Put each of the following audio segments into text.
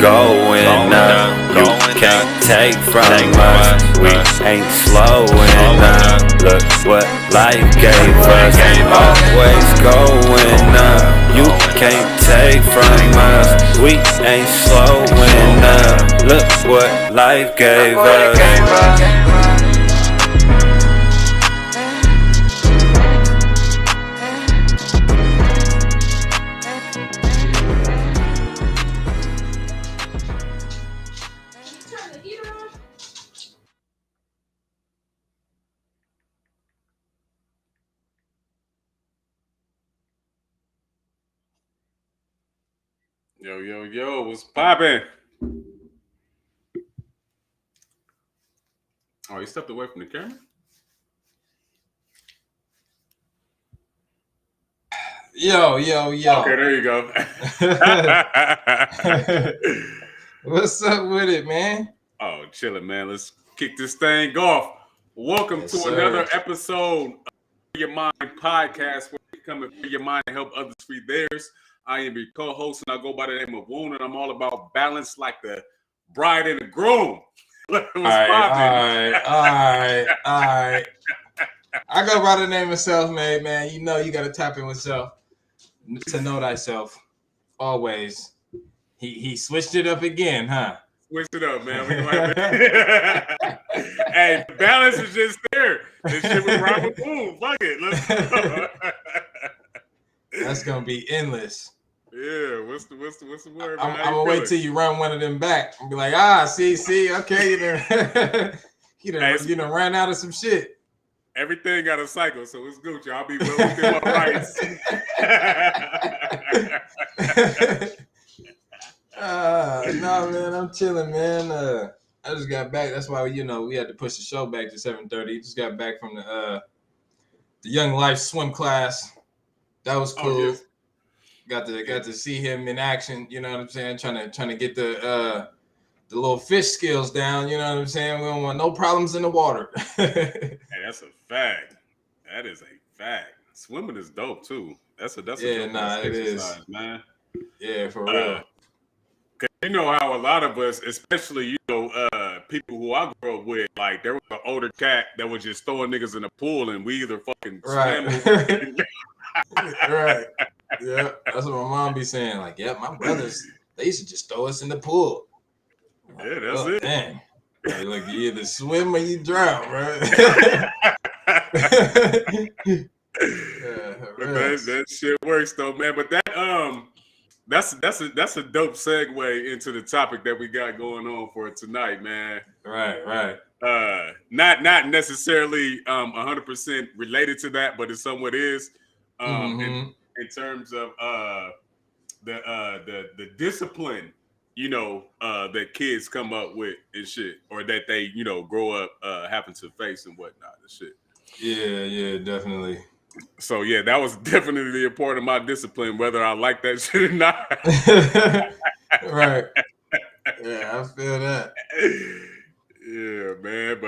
going up. You can't take from us. We ain't slowing up. Look what life gave us. Always going up. You can't take from us. We ain't slowing up. Look what life gave us. Yo, what's poppin'? Oh, you stepped away from the camera? Yo. Okay, there you go. What's up with it, man? Oh, chillin', man. Let's kick this thing off. Welcome to another episode of Your Mind Podcast, where we come and free your mind and help others free theirs. I am your co-host, and I go by the name of Woon, and I'm all about balance like the bride and the groom. All right. I go by the name of Self-Made, man. You know you got to tap in with self to know thyself. Always. He switched it up again, huh? Switched it up, man. Hey, balance is just there. This shit was Robert Boom. Fuck it. Let's go. That's gonna be endless. Yeah, what's the word? I'm gonna wait till you run one of them back and be like, see, okay, you done ran out of some shit. Everything got a cycle, so it's Gucci. I'll be well within my rights. No, man, I'm chilling, man. I just got back. That's why we had to push the show back to 7:30. Just got back from the Young Life swim class. That was cool. Oh, yes. Got to see him in action. You know what I'm saying? Trying to get the little fish skills down. You know what I'm saying? We don't want no problems in the water. Hey, that's a fact. That is a fact. Swimming is dope too. That's a it is, man. Yeah, for real. Cause you know how a lot of us, especially people who I grew up with, like there was an older cat that was just throwing niggas in the pool, and we either fucking swam. Right. Yeah, that's what my mom be saying. Like, yeah, my brothers, they used to just throw us in the pool. Yeah, that's it. Damn. Like, look, you either swim or you drown, right? That shit works though, man. But that's a dope segue into the topic that we got going on for tonight, man. Right. Not necessarily 100% related to that, but it somewhat is. In terms of the discipline, that kids come up with and shit, or that they grow up having to face and whatnot and shit. Yeah, definitely. So yeah, that was definitely a part of my discipline, whether I like that shit or not. Right. Yeah, I feel that. Yeah, man.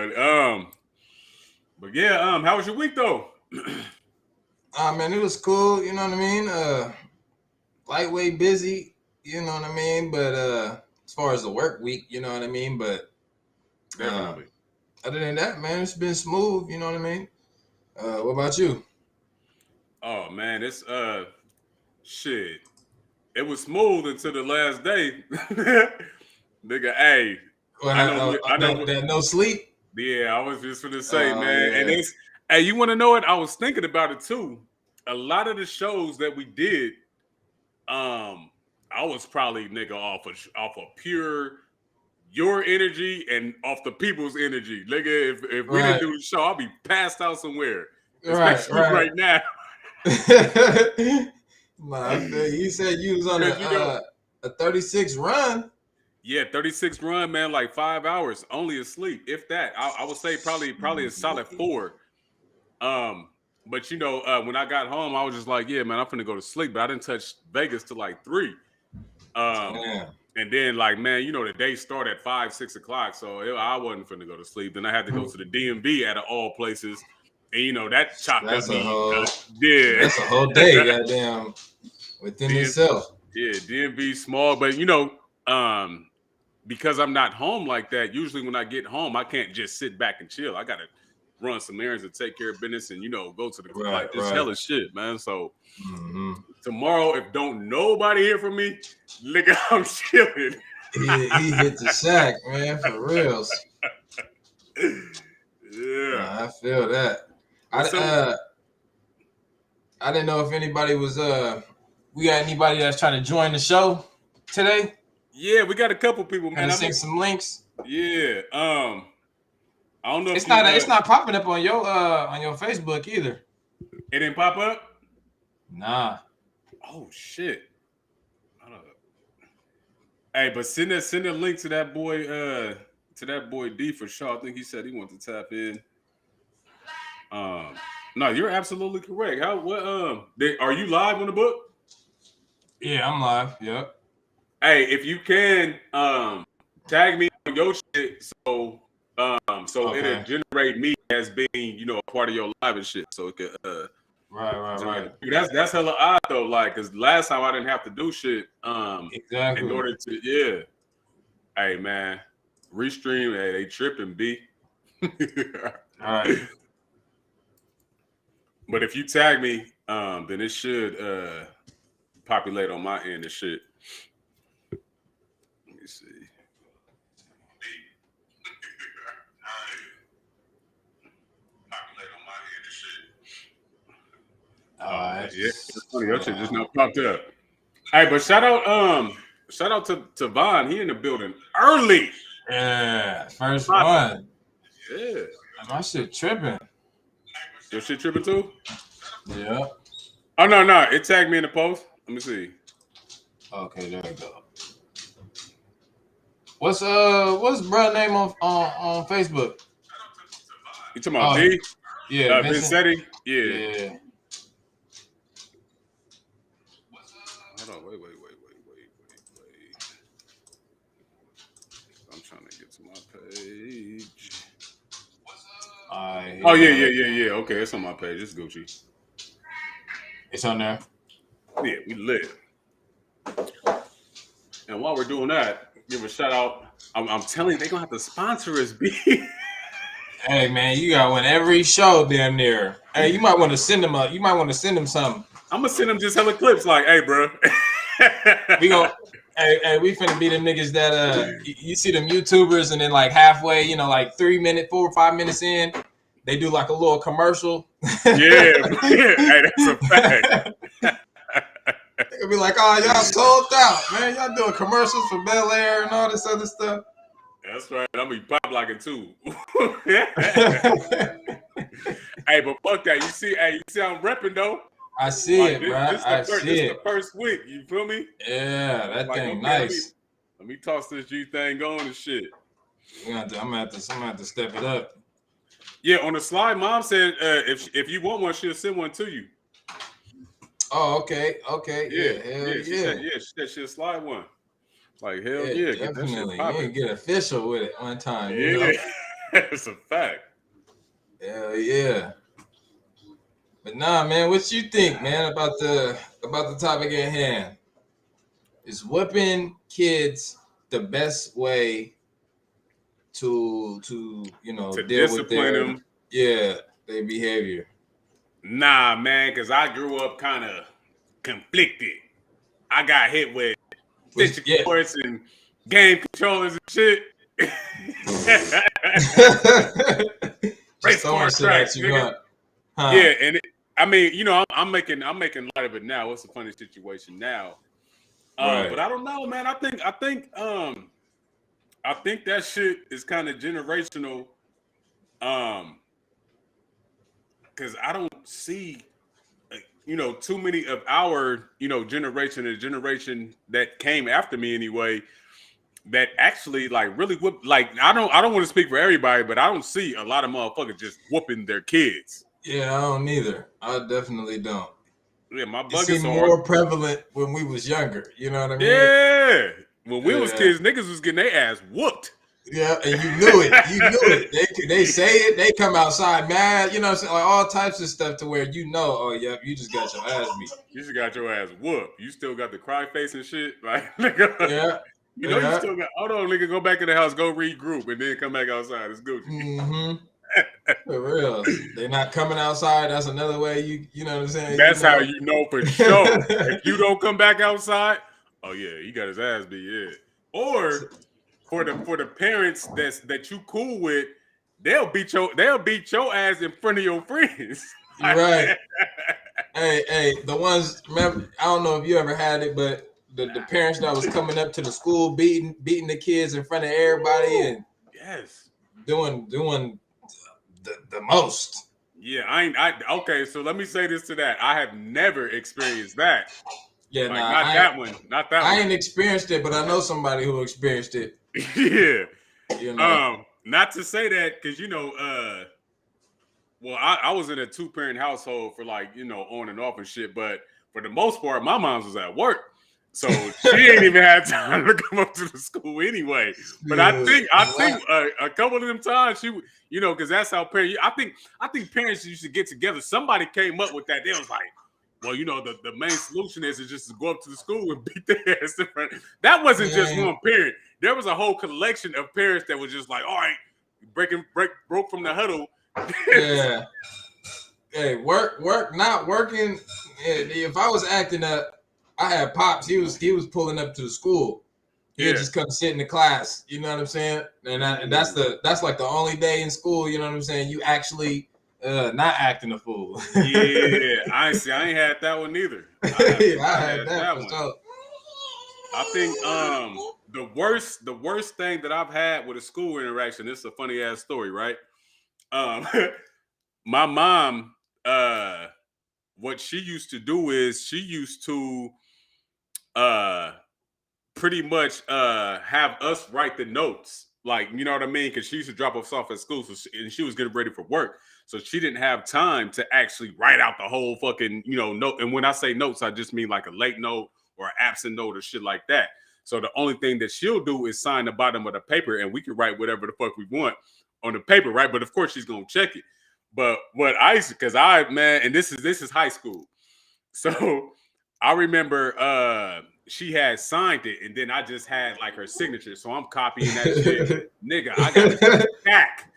But yeah, how was your week though? Man, it was cool, you know what I mean? Lightweight busy, you know what I mean? But as far as the work week, you know what I mean? But definitely. Other than that, man, it's been smooth, you know what I mean? What about you? Oh man, it's shit. It was smooth until the last day. Nigga, hey. I know that no sleep. Yeah, I was just gonna say, man. Yeah. And hey, you want to know what? I was thinking about it too. A lot of the shows that we did, I was probably nigga off of pure your energy and off the people's energy. Nigga, if we didn't do the show, I'll be passed out somewhere. Especially right now. You said you was on a 36 run. Yeah, 36 run, man, like 5 hours only asleep. If that, I would say probably a solid 4. But when I got home, I was just like, yeah, man, I'm finna go to sleep. But I didn't touch Vegas till like 3. And then like, man, the day started at 5, 6 o'clock. So I wasn't finna go to sleep. Then I had to go to the DMV out of all places. And that chopped up me. Yeah. That's a whole day, goddamn, within itself. Yeah, DMV small, but because I'm not home like that, usually when I get home, I can't just sit back and chill. I gotta run some errands and take care of business and go to the like it's hella shit, man. So tomorrow, if don't nobody hear from me, nigga, I'm chilling. He hit the sack, man, for reals. Yeah, I feel that. I didn't know if anybody was we got anybody that's trying to join the show today. Yeah, we got a couple people, man. I sent some links. Yeah. I don't know. It's not popping up on your Facebook either. It didn't pop up? Nah. Oh shit. Hey, but send a link to that boy D for sure. I think he said he wanted to tap in. No, you're absolutely correct. Are you live on the book? Yeah, I'm live. Yep. Hey, if you can tag me on your shit so it'll generate me as being, a part of your live and shit. So it could Right. That's hella odd though, like, cause last time I didn't have to do shit. Exactly. In order to Hey man, restream, hey, they tripping, B. All right. But if you tag me, then it should populate on my end and shit. Let me see. Populate on my end and shit. All right. Yeah, it's funny. Your shit just not popped up. Hey, but shout out to Vaughn. He in the building early. Yeah, first one. Yeah. My shit tripping. Your shit tripping too? Yeah. Oh no, it tagged me in the post. Let me see. Okay, there we go. What's bruh name on Facebook? You talking about D? Yeah, Vincetti? Yeah. Hold on, wait. I'm trying to get to my page. Oh yeah. Okay, it's on my page. It's Gucci. It's on there. Yeah, we live. And while we're doing that, give a shout out. I'm telling you, they're gonna have to sponsor us, B. Hey man, you got one every show damn near. Hey, you might want to send them something. I'm gonna send them just hella clips, like, hey, bro. We finna be them niggas that you see them YouTubers and then like halfway, like 4 or 5 minutes in, they do like a little commercial. Yeah, hey, that's a fact. They'll be like, oh, y'all sold out, man. Y'all doing commercials for Bel Air and all this other stuff. That's right. I'm gonna be pop like it too. Hey, but fuck that. You see I'm repping though. I see it, bro. This is the first week. You feel me? Yeah, that thing nice. Let me toss this G thing going and shit. I'm gonna have to step it up. Yeah, on the slide, Mom said if you want one, she'll send one to you. Oh, okay. Yeah. She said she'll slide one. Like, hell yeah. Definitely. You ain't get official with it one time. Yeah, it's a fact. Hell yeah. But nah, man, what you think, man, about the topic at hand? Is whipping kids the best way to deal with them? Their behavior? Nah, man, because I grew up kind of conflicted. I got hit with stitching cords and game controllers and shit. Race car tracks, nigga. Huh. Yeah, and I'm making light of it now. It's a funny situation now. Right. But I don't know, man. I think that shit is kind of generational. Because I don't see, too many of our, generation and generation that came after me anyway, that actually like really whoop. Like I don't want to speak for everybody, but I don't see a lot of motherfuckers just whooping their kids. Yeah, I don't either. I definitely don't. Yeah, my buggers seemed more prevalent when we was younger. You know what I mean? Yeah, when we was kids, niggas was getting their ass whooped. Yeah, and you knew it. They say it. They come outside mad. You know, like all types of stuff to where you just got your ass beat. You just got your ass whooped. You still got the cry face and shit, like nigga. Yeah. You know you still got. Hold on, nigga. Go back in the house. Go regroup, and then come back outside. It's Gucci. Mm-hmm. For real, they're not coming outside. That's another way you know what I'm saying. That's how you know for sure. If you don't come back outside, oh yeah, he got his ass beat. Yeah. Or for the parents that you cool with, they'll beat your ass in front of your friends. Right. Hey, the ones. Remember, I don't know if you ever had it, but the parents that was coming up to the school beating the kids in front of everybody and doing the most. Yeah, okay, so let me say this to that. I have never experienced that. Yeah, like, not that one. I ain't experienced it, but I know somebody who experienced it. Yeah. You know. Not to say that because well, I was in a 2-parent household for on and off and shit, but for the most part, my mom was at work. So she ain't even had time to come up to the school anyway. But I think a couple of them times she, because that's how parents. I think parents used to get together. Somebody came up with that. They was like, well, the main solution is just to go up to the school and beat their ass in front. That wasn't just one parent. There was a whole collection of parents that was just like, all right, broke from the huddle. Yeah. Hey, work, not working. If I was acting up. I had pops. He was pulling up to the school. He'd just come sit in the class. You know what I'm saying? And that's like the only day in school. You know what I'm saying? You actually not acting a fool. Yeah, I ain't had that one either. I had that one. Sure. I think the worst thing that I've had with a school interaction. This is a funny ass story, right? My mom, what she used to do is she used to pretty much have us write the notes, like, you know what I mean, because she used to drop us off at school, and she was getting ready for work, so she didn't have time to actually write out the whole fucking note. And when I say notes, I just mean like a late note or an absent note or shit like that. So the only thing that she'll do is sign the bottom of the paper, and we can write whatever the fuck we want on the paper, right? But of course she's gonna check it. But what and this is high school, so I remember she had signed it, and then I just had like her signature. So I'm copying that shit. Nigga, I got a stack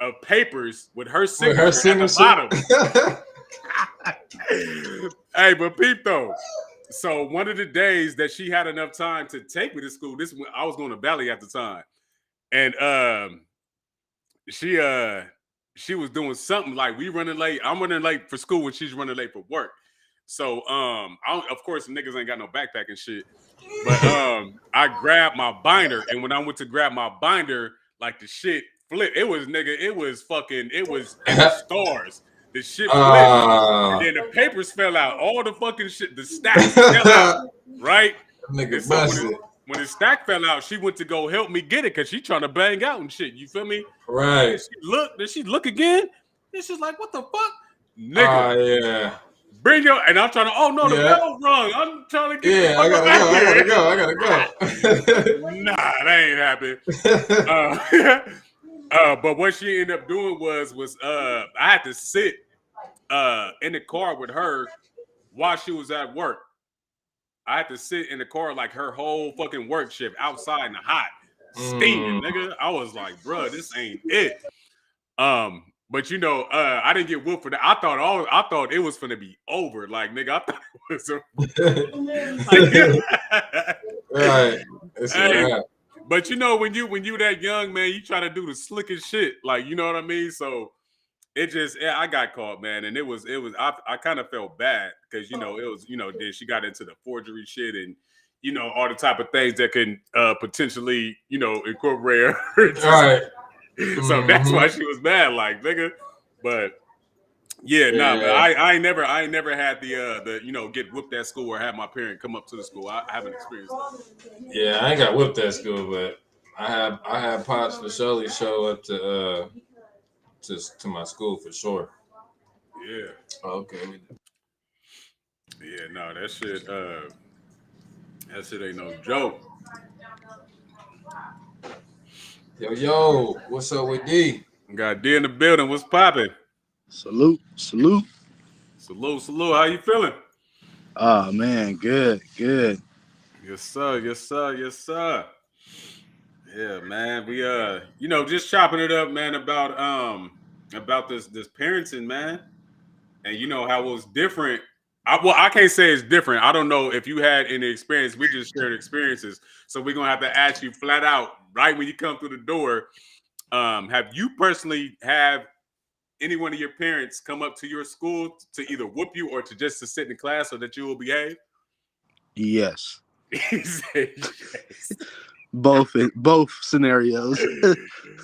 of papers with her signature, at the bottom. Hey, but peep though. So one of the days that she had enough time to take me to school, I was going to Valley at the time. And she was doing something like we running late. I'm running late for school when she's running late for work. So of course niggas ain't got no backpack and shit. But I grabbed my binder, and when I went to grab my binder, like the shit flipped. It was in the stars. The shit flipped. And then the papers fell out. All the fucking shit, the stacks fell out, right? Nigga so when the stack fell out, she went to go help me get it because she trying to bang out and shit. You feel me? Right. Did she look again? And she's like, what the fuck? Nigga. Yeah. Bring your, and I'm trying to, oh no, the bell rung. I'm trying to get I gotta go. Nah, that ain't happening. But what she ended up doing was I had to sit in the car with her while she was at work. I had to sit in the car like her whole fucking work shift outside in the hot, steaming, nigga. I was like, bro, this ain't it. But I didn't get whooped for that. I thought it was gonna be over. Like, nigga, I thought it was right. Hey, but when you that young, man, you try to do the slickest shit. Like, you know what I mean? So it just, I got caught, man, and it was I kind of felt bad because it was then she got into the forgery shit and all the type of things that can potentially incorporate her. Right. So that's why she was mad, like, nigga. But man, I ain't never had the get whipped at school or have my parent come up to the school. I haven't experienced that. Yeah, I ain't got whipped at school, but I had pops for surely show up to my school for sure. Yeah. Okay. Yeah, no, that shit ain't no joke. Yo, what's up with D? Got D in the building. What's popping? Salute. Salute. How you feeling? Man, good. Yeah, Yes, sir. Yes, sir. Yes, sir. Yeah, man. We just chopping it up, man, about this parenting, man. And you know how it was different. I can't say it's different. I don't know if you had any experience. We just shared experiences. So we're gonna have to ask you flat out, right when you come through the door. Have you personally have any one of your parents come up to your school to either whoop you or to sit in class so that you will behave? Yes. He said yes. Both scenarios.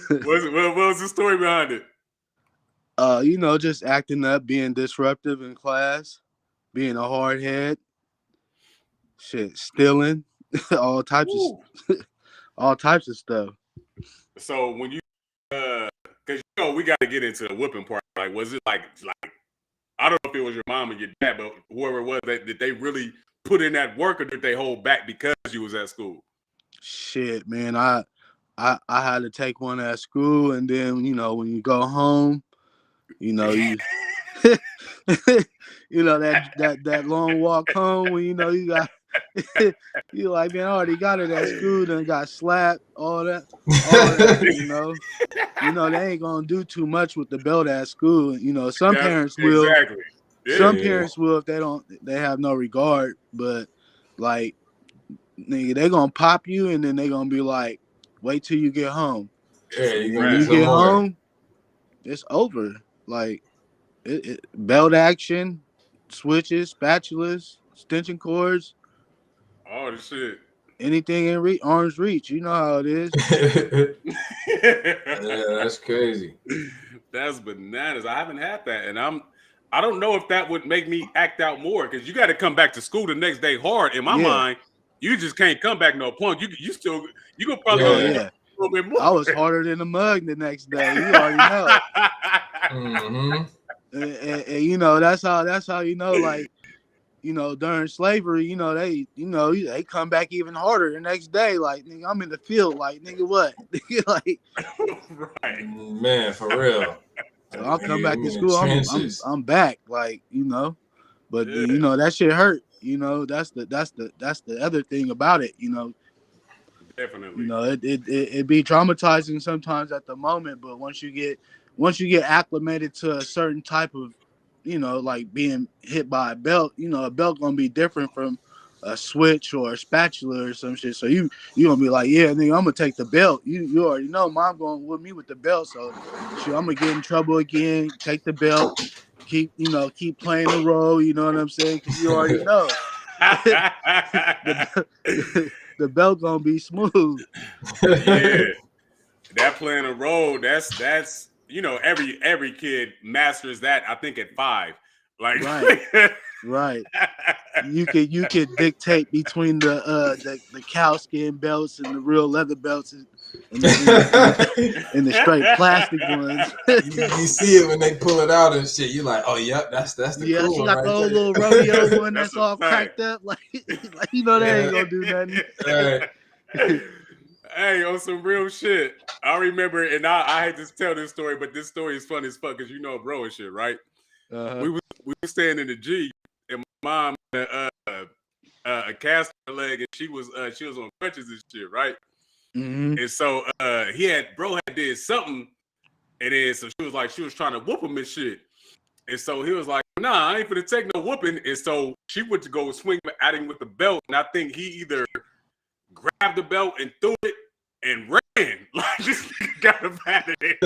What was the story behind it? Just acting up, being disruptive in class, being a hard head, stealing, all types Woo. all types of stuff. So when you because we got to get into the whipping part. Like, was it like I don't know if it was your mom or your dad, but whoever it was, did they really put in that work, or did they hold back because you was at school? Shit, man, I had to take one at school, and then when you go home, you that long walk home when you got you like, man, I already got it at school, then got slapped, all that, they ain't gonna do too much with the belt at school. Some parents will. Exactly. Yeah. Some parents will if they have no regard, but like, nigga, they gonna pop you, and then they gonna be like, wait till you get home. Yeah, when you get home, it's over. Like, belt action, switches, spatulas, extension cords, Oh, the shit. anything in arm's reach. You know how it is. Yeah, that's crazy. That's bananas. I haven't had that, and I don't know if that would make me act out more, because you got to come back to school the next day hard. In my mind, you just can't come back no punk. You could probably go a little bit more. I was harder than a mug the next day. You already know. Mm-hmm. And that's how like, during slavery, they come back even harder the next day. Like, nigga, I'm in the field. Like, nigga, what? Like, right, man, for real. So I'll come back to school. I'm back. Like, but that shit hurt. That's the other thing about it. Definitely. It be traumatizing sometimes at the moment, but once you get acclimated to a certain type of, like being hit by a belt, a belt gonna be different from a switch or a spatula or some shit. So you gonna be like, yeah, nigga, I'm gonna take the belt. You already know mom gonna whip me with the belt, so shit, I'm gonna get in trouble again. Take the belt, keep playing the role. You know what I'm saying? Because you already know the belt gonna be smooth. Yeah, that playing a role. That's every kid masters that. I think at 5. Like, right. You could dictate between the cow skin belts and the real leather belts and the straight plastic ones. You see it when they pull it out and shit. You like, oh yep, that's the cool she one got right the old there. little rodeo one that's all cracked up. Like they ain't gonna do nothing. Right. Hey, on some real shit. I remember, and I hate to tell this story, but this story is funny as fuck, because bro and shit, right? Uh-huh. We were staying in the G, and my mom had a cast on her leg, and she was on crutches and shit, right? Mm-hmm. And so bro had did something, and then so she was trying to whoop him and shit. And so he was like, nah, I ain't finna take no whooping. And so she went to go swing at him with the belt, and I think he either grabbed the belt and threw it and ran. Like, this nigga got him out of there.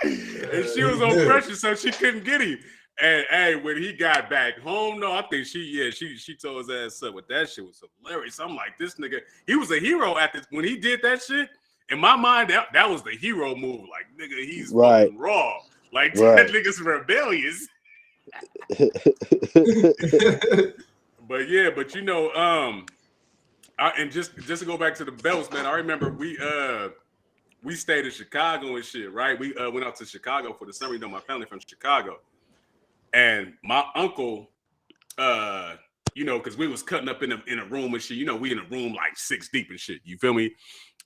And she was on pressure, so she couldn't get him. And hey, when he got back home, I think she told his ass up. But that shit was hilarious. I'm like, this nigga, he was a hero when he did that shit. In my mind, that was the hero move. Like, nigga, he's fucking raw. Like, that nigga's rebellious. But yeah, and just to go back to the belts, man, I remember we stayed in Chicago and shit, right? We went out to Chicago for the summer. My family from Chicago. And my uncle, because we was cutting up in a room and shit. We in a room like 6 deep and shit. You feel me?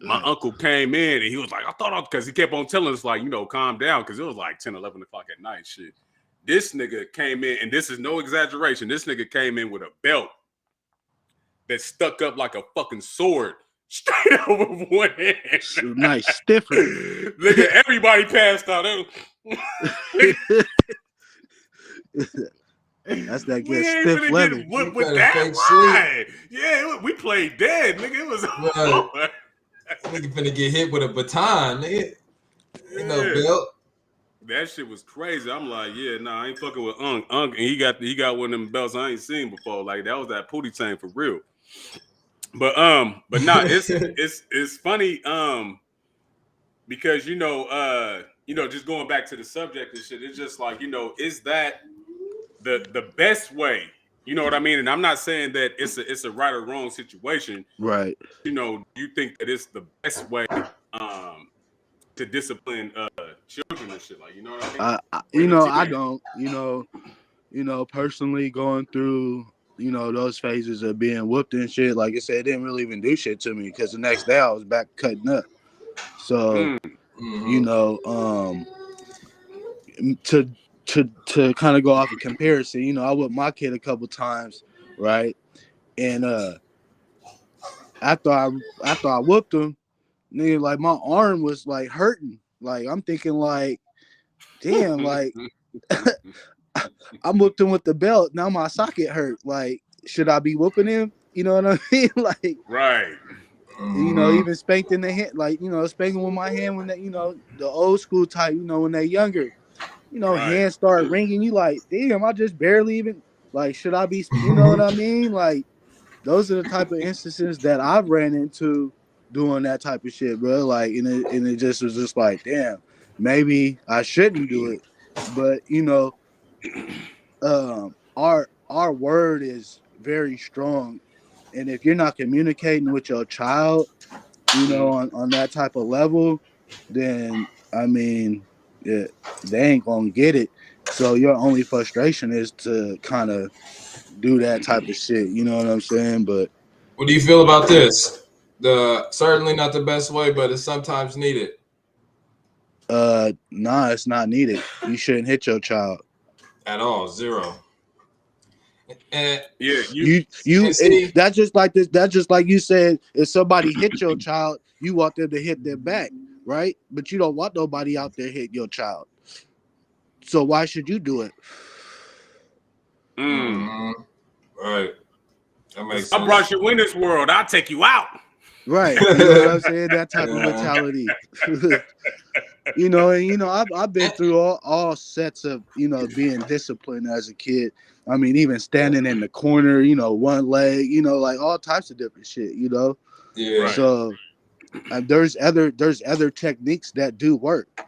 My uncle came in and he was like, because he kept on telling us, like, calm down, because it was like 10, 11 o'clock at night, shit. This nigga came in, and this is no exaggeration. This nigga came in with a belt that stuck up like a fucking sword straight up with one hand. Nice stiffer. Look at everybody passed out. That's that We good ain't stiff finna leather. get whooped You with better that. fake Right. Yeah, we played dead, nigga. It was Right. Nigga finna get hit with a baton, nigga. Ain't no belt. That shit was crazy. I'm like, yeah, nah, I ain't fucking with Unk. And he got one of them belts I ain't seen before. Like that was that Pootie Tang for real. But nah, it's funny, because just going back to the subject and shit, it's just like, is that the best way? You know what I mean? And I'm not saying that it's a right or wrong situation. Right. Do you think that it's the best way to discipline children and shit? Like, you know what I mean? I don't. Personally going through, those phases of being whooped and shit. Like I said, it didn't really even do shit to me because the next day I was back cutting up. So, to kind of go off a comparison, I whipped my kid a couple times, right? And after I whooped him, nigga, like my arm was like hurting. Like I'm thinking like, damn, like I whooped him with the belt. Now my socket hurt. Like, should I be whooping him? You know what I mean? Like, right. Even spanked in the hand, like, spanking with my hand when they, the old school type, when they're younger, Right. hands start ringing. You like, damn, I just barely even, like, should I be, you know what I mean? Like, those are the type of instances that I've ran into doing that type of shit, bro. Like, and it just was just like, damn, maybe I shouldn't do it. But, our word is very strong. And if you're not communicating with your child, on that type of level, then, I mean, they ain't gonna get it. So your only frustration is to kind of do that type of shit. You know what I'm saying? But what do you feel about this? Certainly not the best way, but it's sometimes needed. Nah, it's not needed. You shouldn't hit your child at all. Zero. And yeah, that's just like this. That's just like you said. If somebody hit your child, you want them to hit them back, right? But you don't want nobody out there hit your child. So why should you do it? Right. That makes sense. I brought you in this world. I'll take you out. Right. You know what I'm saying? That type of mentality. I've been through all sets of, being disciplined as a kid. I mean, even standing in the corner, one leg, like all types of different shit, Yeah. So there's other techniques that do work.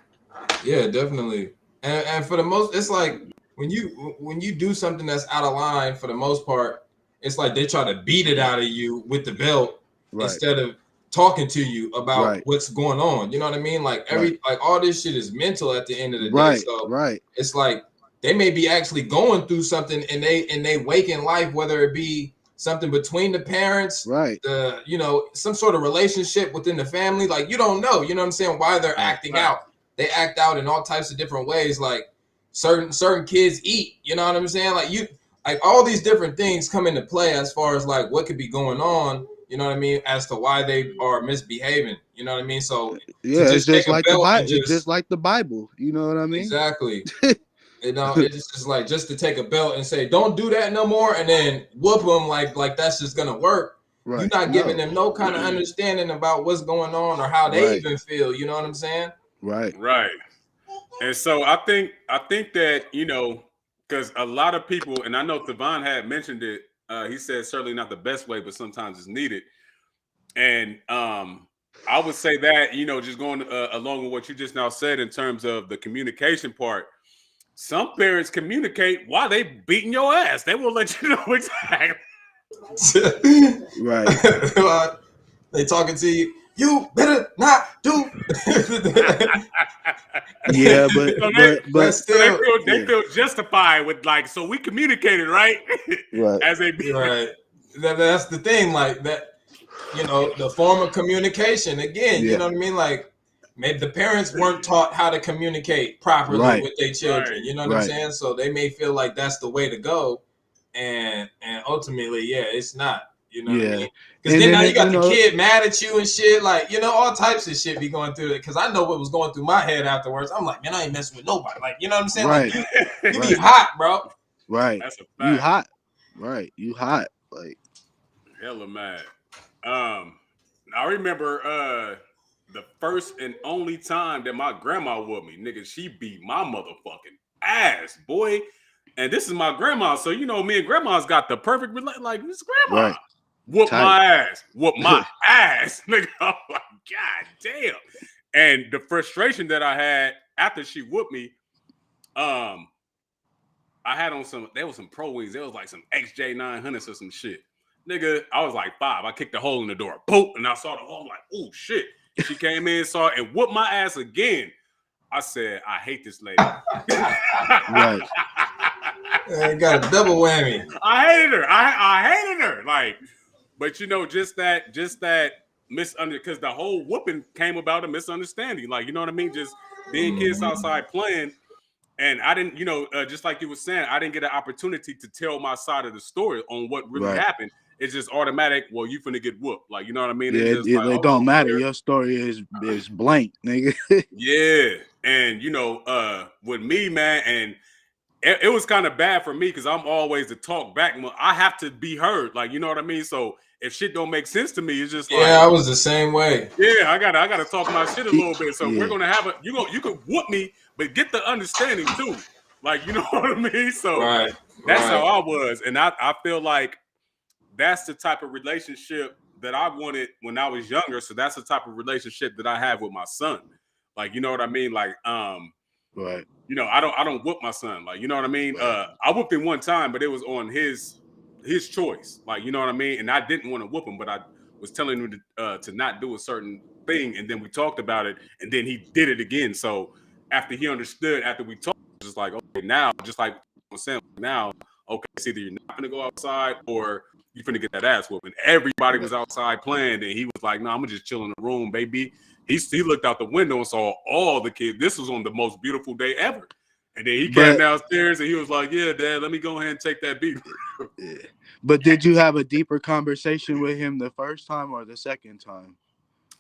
Yeah, definitely. And for the most, it's like when you do something that's out of line, for the most part, it's like they try to beat it out of you with the belt instead of talking to you about what's going on. You know what I mean? Like like all this shit is mental at the end of the day. So it's like they may be actually going through something and they wake in life, whether it be something between the parents, some sort of relationship within the family. Like you don't know, you know what I'm saying, why they're acting out. They act out in all types of different ways. Like certain kids eat, you know what I'm saying? Like all these different things come into play as far as like what could be going on, you know what I mean, as to why they are misbehaving, you know what I mean? So it's just like the Bible. It's just like the Bible, you know what I mean? Exactly. It's just like just to take a belt and say don't do that no more, and then whoop them like that's just gonna work. Right. You're not giving them no kind of understanding about what's going on or how they even feel. You know what I'm saying? Right. And so I think that because a lot of people, and I know Thavon had mentioned it. He said certainly not the best way, but sometimes it's needed. And I would say that just going along with what you just now said in terms of the communication part. Some parents communicate while they beating your ass. They will let you know exactly. Right. They talking to you. You better not do. Yeah, but still, they feel justified with like. So we communicated, right? As a right. That's the thing, like that. The form of communication. Again, you know what I mean, like. Maybe the parents weren't taught how to communicate properly with their children. You know what I'm saying? So they may feel like that's the way to go, and ultimately, it's not. You know what I Yeah. mean? Because And then then now you got you the know- kid mad at you and shit. Like, you know, all types of shit be going through it. Because I know what was going through my head afterwards. I'm like, man, I ain't messing with nobody. Like, you know what I'm saying? Right. Like, you be Right. hot, bro. Right. That's a fact. You hot. Right. You hot. Like, Hella mad. I remember the first and only time that my grandma whooped me, nigga. She beat my motherfucking ass, boy. And this is my grandma, so you know me and grandma's got the perfect like this grandma. right. Whoop Tight. my ass. Whoop my ass. Nigga, I'm like, God damn. And the frustration that I had after she whooped me, I had on there was some Pro Wings. There was like some XJ 900s or some shit. Nigga, I was like 5. I kicked a hole in the door. Boop. And I saw the hole. I'm like, oh shit. She came in, saw it, and whooped my ass again. I said, I hate this lady. Right. Got a double whammy. I hated her. I hated her. Like, but you know, just that because the whole whooping came about a misunderstanding. Like, you know what I mean? Just being kids outside playing. And I didn't, you know, just like you were saying, I didn't get an opportunity to tell my side of the story on what really happened. It's just automatic. Well, you finna get whooped. Like, you know what I mean? Yeah, It's just it don't matter. Your story is blank, nigga. Yeah. And, you know, with me, man, and it was kind of bad for me because I'm always the talk back. I have to be heard. Like, you know what I mean? So if shit don't make sense to me, it's just like, yeah, I was the same way. Yeah, I gotta talk my shit a little bit. So we're gonna have you can whoop me, but get the understanding too. Like, you know what I mean? So that's how I was. And I feel like that's the type of relationship that I wanted when I was younger. So that's the type of relationship that I have with my son. Like, you know what I mean? Like, right. you know, I don't whoop my son. Like, you know what I mean? I whooped him one time, but it was on his choice. Like, you know what I mean? And I didn't want to whoop him, but I was telling him to not do a certain thing, and then we talked about it, and then he did it again. So after he understood, after we talked, just like, okay, now, just like I'm saying, now, okay, it's either you're not gonna go outside or you're gonna get that ass whooping. Everybody was outside playing, and he was like, no, I'm gonna just chill in the room, baby. He looked out the window and saw all the kids. This was on the most beautiful day ever. And then he came downstairs and he was like, yeah, Dad, let me go ahead and take that beat. Yeah. But did you have a deeper conversation with him the first time or the second time?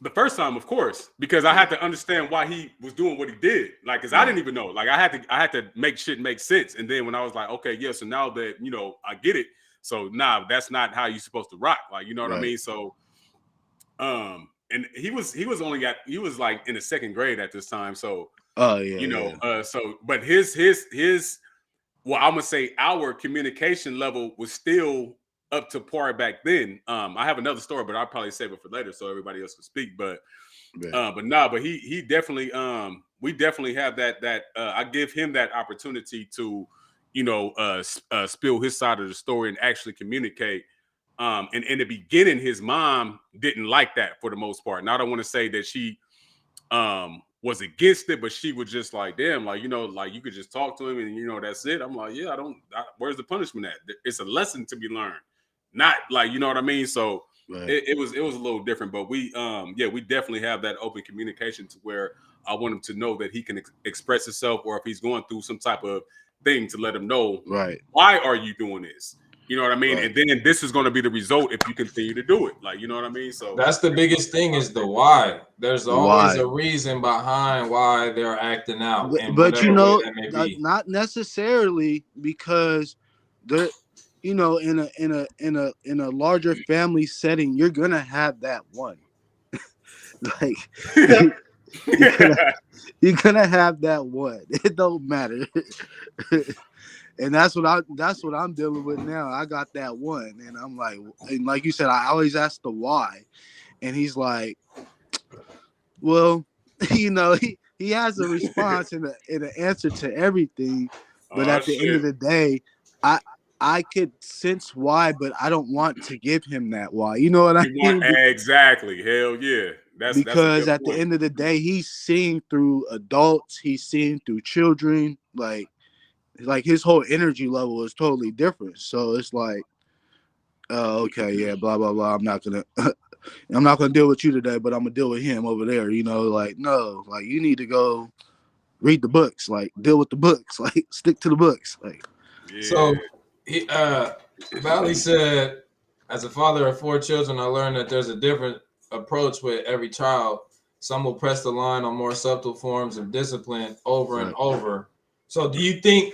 The first time, of course, because I had to understand why he was doing what he did. Like, because I didn't even know. Like, I had to make shit make sense. And then when I was like, okay, yeah, so now that, you know, I get it. So nah, that's not how you're supposed to rock. Like, you know what I mean? So, and he was like in the second grade at this time. So, you know, but his well, I'm gonna say our communication level was still up to par back then. I have another story, but I'll probably save it for later so everybody else can speak. But he definitely we definitely have that I give him that opportunity to, you know, spill his side of the story and actually communicate. And in the beginning, his mom didn't like that for the most part. And I don't want to say that she was against it, but she was just like, damn, like, you know, like you could just talk to him and, you know, that's it. I'm like, yeah, where's the punishment at? It's a lesson to be learned, not like, you know what I mean? So it was a little different, but we definitely have that open communication to where I want him to know that he can express himself, or if he's going through some type of thing, to let him know, why are you doing this? You know what I mean? And then this is going to be the result if you continue to do it. Like, you know what I mean? So that's the biggest thing, is the why. There's always a reason behind why they're acting out. But you know, not necessarily, because they're, you know, in a larger family setting, you're gonna have that one. Like you're gonna have that one. It don't matter. And that's what I'm dealing with now. I got that one, and I'm like, and like you said, I always ask the why, and he's like, well, you know, he has a response and an answer to everything, but at the end of the day, I could sense why, but I don't want to give him that why. You know what I mean? Exactly. Hell yeah. Because at the end of the day, he's seeing through adults, he's seeing through children, like his whole energy level is totally different. So it's like, oh, okay, yeah, blah blah blah. I'm not gonna deal with you today, but I'm gonna deal with him over there. You know, like, no, like, you need to go read the books, like, deal with the books, like, stick to the books, like. So he Valley said, As a father of 4 children, I learned that there's a different approach with every child. Some will press the line on more subtle forms of discipline over and over. So do you think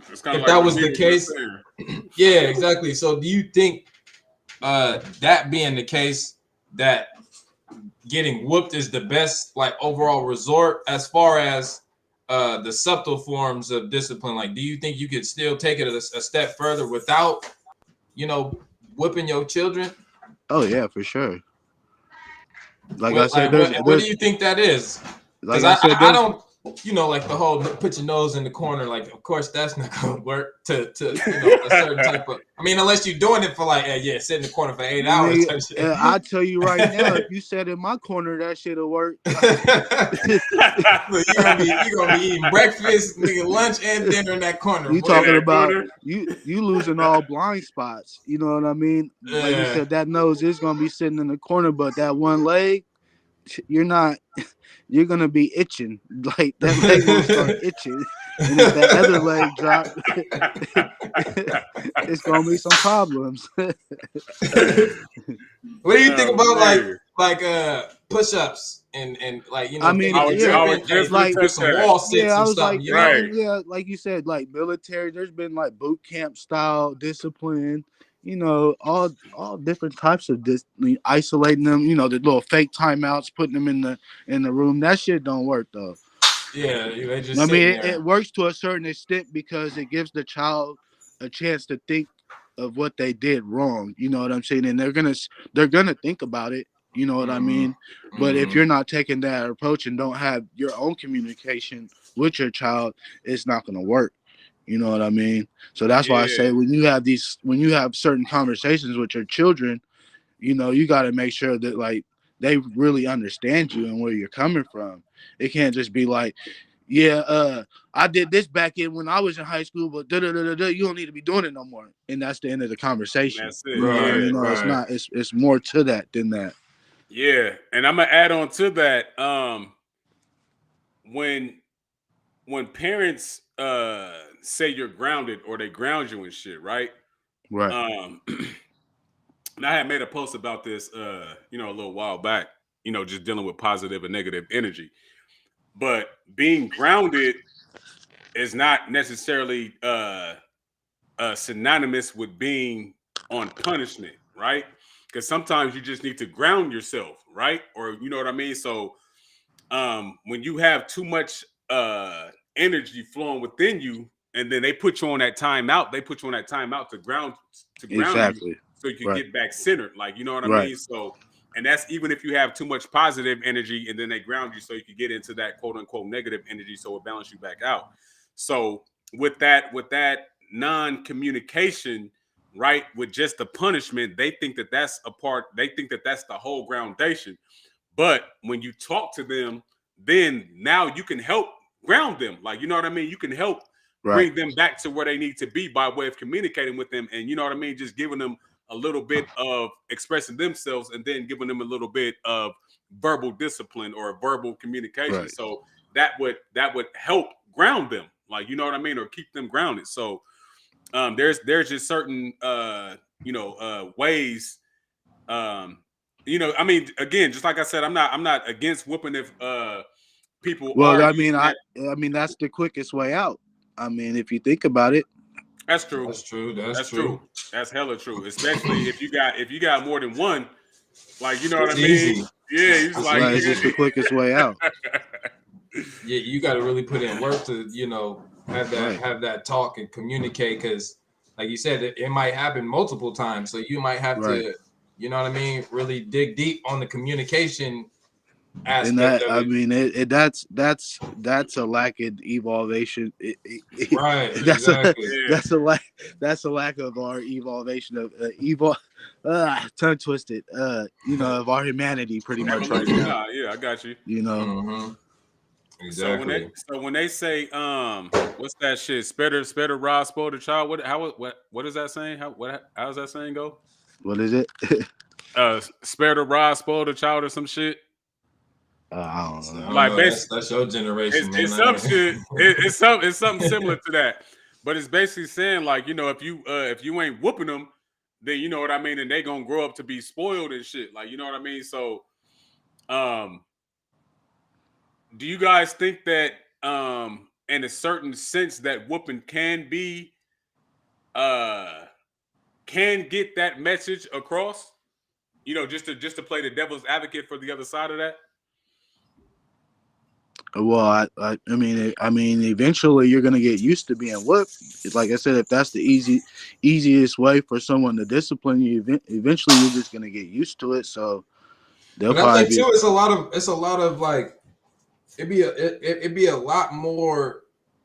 It's kind of if like that what was me the was case, saying. yeah, exactly. So do you think that being the case, that getting whooped is the best like overall resort as far as the subtle forms of discipline? Like, do you think you could still take it a step further without, whipping your children? Oh yeah, for sure. Like I What said, like what do you think that is? Because like I said, I there's don't, like the whole put your nose in the corner. Like, of course, that's not gonna work to a certain type of. I mean, unless you're doing it for like, sit in the corner for 8 hours. nigga, Type shit. I tell you right now, if you sat in my corner, that shit'll work. Look, you gonna be eating breakfast, nigga, lunch, and dinner in that corner. You Boy. talking that about corner. you losing all blind spots. You know what I mean? Like you Yeah. said, that nose is gonna be sitting in the corner, but that one leg, you're not. You're gonna be itching. Like that leg gonna start itching, and if that other leg drop, it's gonna be some problems. What do you think about Man. like push-ups and like I mean, maybe yeah, I was dripping, just hey, gonna like do touch some that. wall sits yeah, I and was stuff, like, Right. and yeah, like you said, like military. There's been like boot camp style discipline. All different types of this, isolating them. The little fake timeouts, putting them in the room. That shit don't work though. Yeah, they just I mean, sitting it, there. it works to a certain extent because it gives the child a chance to think of what they did wrong. You know what I'm saying? And they're gonna think about it. You know what I mean? But if you're not taking that approach and don't have your own communication with your child, it's not gonna work. You know what I mean? So that's why I Yeah. say when you have certain conversations with your children, you got to make sure that like they really understand you and where you're coming from. It can't just be like, yeah, I did this back in when I was in high school, but you don't need to be doing it no more. And that's the end of the conversation. That's it. Right, Yeah. It's right. not. It's more to that than that. Yeah. And I'm gonna add on to that. When parents say you're grounded or they ground you and shit, right? Right. And I had made a post about this a little while back, just dealing with positive and negative energy. But being grounded is not necessarily synonymous with being on punishment, right? Because sometimes you just need to ground yourself, right? Or you know what I mean? So when you have too much energy flowing within you, and then they put you on that timeout, to ground you Exactly. so you can Right. get back centered. Like, you know what I Right. mean? So, and that's even if you have too much positive energy and then they ground you so you can get into that quote unquote negative energy so it balances you back out. So with that non-communication, right, with just the punishment, they think that that's the whole groundation. But when you talk to them, then now you can help ground them. Like, you know what I mean? You can help Right. bring them back to where they need to be by way of communicating with them. And you know what I mean? Just giving them a little bit of expressing themselves and then giving them a little bit of verbal discipline or verbal communication. Right. So that would help ground them. Like, you know what I mean? Or keep them grounded. So there's just certain ways I mean, again, just like I said, I'm not against whooping if people Well, are I mean, using that. I mean that's the quickest way out. I mean, if you think about it. That's true. That's true. That's true. That's hella true. Especially if you got more than one, like, you know what I It's mean? easy. Yeah, he's like, Right, it's just the quickest way out. Yeah, you got to really put in work to have that Right. have that talk and communicate, because like you said, it might happen multiple times, so you might have Right. to, you know what I mean, really dig deep on the communication aspect And that, of I it. mean, that's a lack of evolution. Right, That's exactly. that's a lack of our evolution of tongue twisted. Of our humanity, pretty much right Evolution. now. Nah, yeah, I got you. Mhm. Exactly. So when they say what's that shit? Spare the rod, spoil the child. What is that saying? How does that saying go? What is it? Spare the rod, spoil the child, or some shit. I don't I know. don't Like, know, that's your generation, man. It's some shit. It's something similar to that. But it's basically saying, like, if you ain't whooping them, then you know what I mean, and they gonna grow up to be spoiled and shit. Like, you know what I mean? So, do you guys think that in a certain sense that whooping can be can get that message across? You know, just to play the devil's advocate for the other side of that. Well, I mean, eventually you're gonna get used to being whooped. Like I said, if that's the easiest way for someone to discipline you, eventually you're just gonna get used to it. So they'll But I probably think too, it's a lot of like it'd be a lot more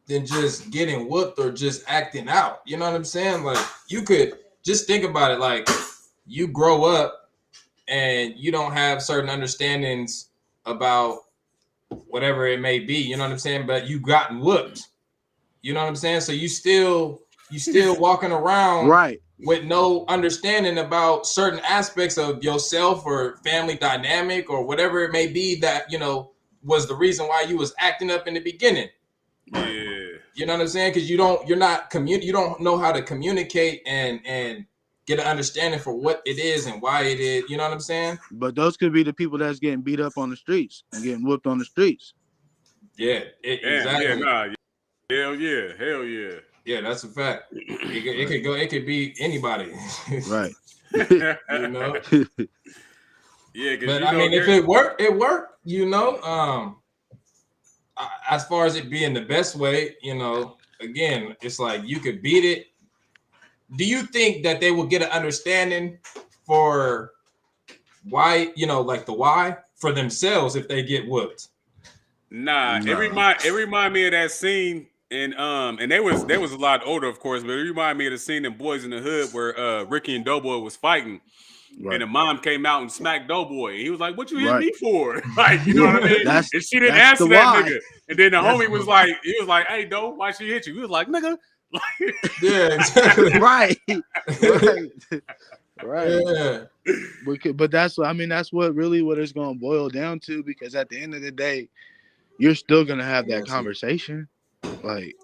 than just getting whooped or just acting out. You know what I'm saying? Like you could just think about it. Like you grow up and you don't have certain understandings about whatever it may be. You know what I'm saying? But you gotten whooped. You know what I'm saying? So you still walking around right. with no understanding about certain aspects of yourself or family dynamic or whatever it may be that, you know, was the reason why you was acting up in the beginning. Yeah. You know what I'm saying? Because you don't know how to communicate and get an understanding for what it is and why it is. You know what I'm saying? But those could be the people that's getting beat up on the streets and getting whooped on the streets. Yeah, exactly. Yeah, nah, hell yeah. Yeah, that's a fact. It could go. It could be anybody. Right. You know. Yeah, but I mean, if it worked, it worked. You know. As far as it being the best way, you know, again, it's like you could beat it. Do you think that they will get an understanding for why, you know, like the why for themselves if they get whooped? Nah, No. it remind me of that scene and they was a lot older, of course, but it remind me of the scene in Boys in the Hood where Ricky and Doughboy was fighting. Right. And the mom came out and smacked Doughboy. He was like, "What you hit Right. me for?" Like, you know what I mean? And she didn't that's answer the that why. nigga. And then the homie was like, he was like, "Hey, Doe, why she hit you?" He was like, "Nigga." Yeah, exactly. Right. Right. Yeah. But that's what really what it's gonna boil down to, because at the end of the day, you're still gonna have that conversation. Like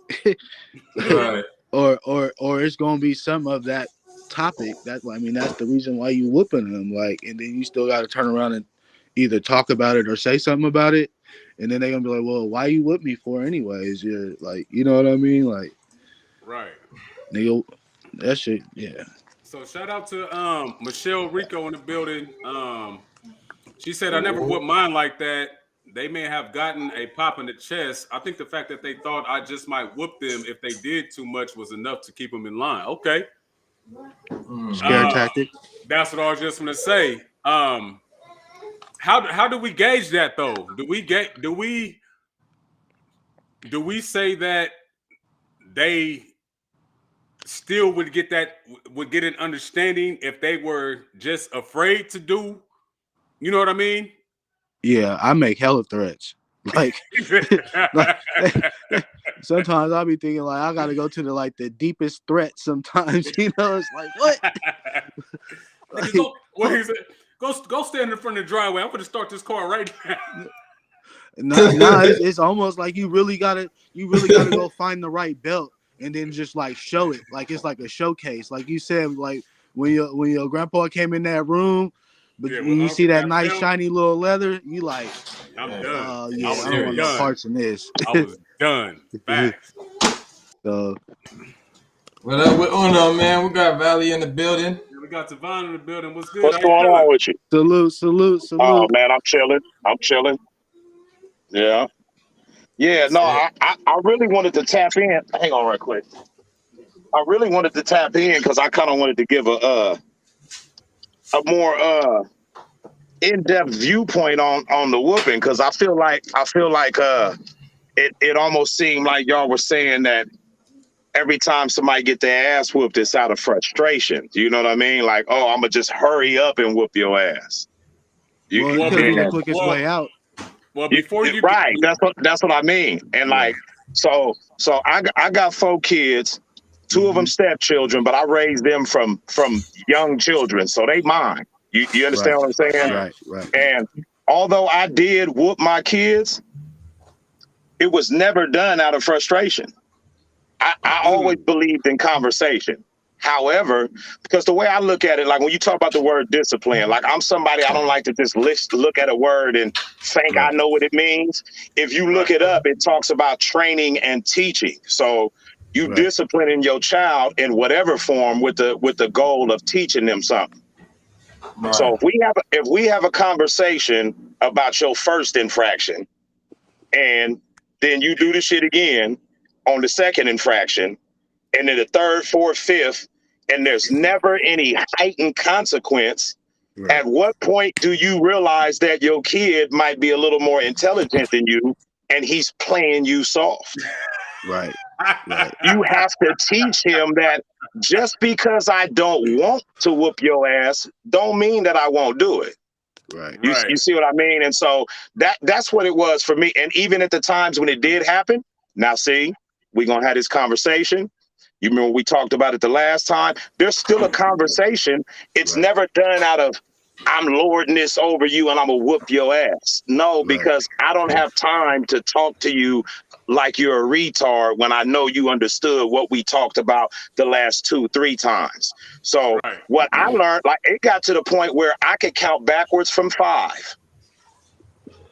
Right. or it's gonna be some of that topic. That's the reason why you whooping them. Like, and then you still gotta turn around and either talk about it or say something about it. And then they're gonna be like, well, why you whip me for anyways? You're like, you know what I mean? Like, Right. nigga, that shit, yeah. So shout out to Michelle Rico in the building. She said, "I never whooped mine like that. They may have gotten a pop in the chest. I think the fact that they thought I just might whoop them if they did too much was enough to keep them in line." Okay. Scare tactic. That's what I was just gonna say. How do we gauge that though? Do we say that they still would get an understanding if they were just afraid to do? You know what I mean? Yeah, I make hella threats. Like, sometimes I'll be thinking like I gotta go to the deepest threat sometimes. You know, it's like what? Like, go stand in front of the driveway. I'm gonna start this car right now. Nah, it's almost like you really gotta go find the right belt and then just like show it. Like it's like a showcase. Like you said, like when your grandpa came in that room, but when you see that nice shiny little leather, you like, I'm done. Yeah, I don't want no parts in this. I was done. Facts. So, what up with Uno, man? We got Valley in the building. We got Devon in the building. What's good? What's going on with you? Salute. Oh man, I'm chilling. Yeah. No, I really wanted to tap in. Hang on, right quick. I really wanted to tap in because I kind of wanted to give a more in-depth viewpoint on the whooping, because I feel like it almost seemed like y'all were saying that every time somebody get their ass whooped, it's out of frustration. You know what I mean? Like, oh, I'm gonna just hurry up and whoop your ass. Well, it could be the quickest way out. Well, before you right, that's what I mean. And like, so I got 4 kids, 2 of them stepchildren, but I raised them from young children, so they mine. You understand what I'm saying? Right. And although I did whoop my kids, it was never done out of frustration. I always believed in conversation. However, because the way I look at it, like when you talk about the word discipline, like I'm somebody, I don't like to just look at a word and think I know what it means. If you look it up, it talks about training and teaching. So you disciplining your child in whatever form with the goal of teaching them something. Right. So if we have a conversation about your first infraction, and then you do the shit again on the second infraction, and then the third, fourth, fifth, and there's never any heightened consequence. Right. At what point do you realize that your kid might be a little more intelligent than you and he's playing you soft? Right. You have to teach him that just because I don't want to whoop your ass don't mean that I won't do it. Right. You see what I mean? And so that's what it was for me. And even at the times when it did happen, now see, we're going to have this conversation. You remember we talked about it the last time? There's still a conversation. It's never done out of, I'm lording this over you and I'm going to whoop your ass. No, because I don't have time to talk to you like you're a retard when I know you understood what we talked about the last 2-3 times. So what I learned, like it got to the point where I could count backwards from 5.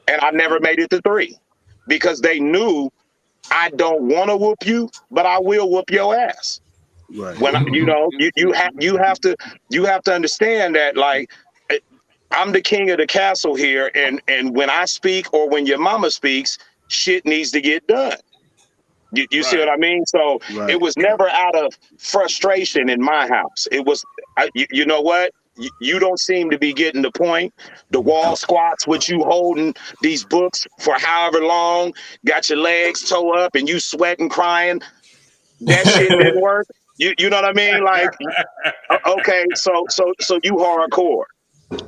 And I never made it to 3 because they knew I don't want to whoop you, but I will whoop your ass. Right. When you have to understand that, like, I'm the king of the castle here, and when I speak or when your mama speaks, shit needs to get done. You see what I mean? So it was never out of frustration in my house. It was, you know what? You don't seem to be getting the point. The wall squats with you holding these books for however long, got your legs toe up and you sweating, crying. That shit didn't work. You know what I mean? Like, okay, so you hardcore.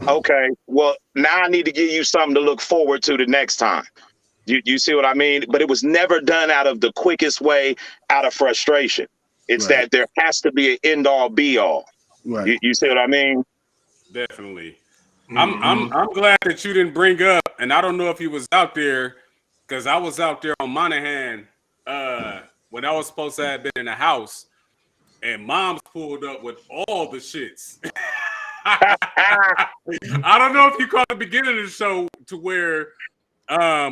Okay, well, now I need to give you something to look forward to the next time. You see what I mean? But it was never done out of the quickest way, out of frustration. It's that there has to be an end all be all. Right. You see what I mean? Definitely. I'm glad that you didn't bring up, and I don't know if he was out there, because I was out there on Monahan when I was supposed to have been in the house, and Mom's pulled up with all the shits. I don't know if you caught the beginning of the show to where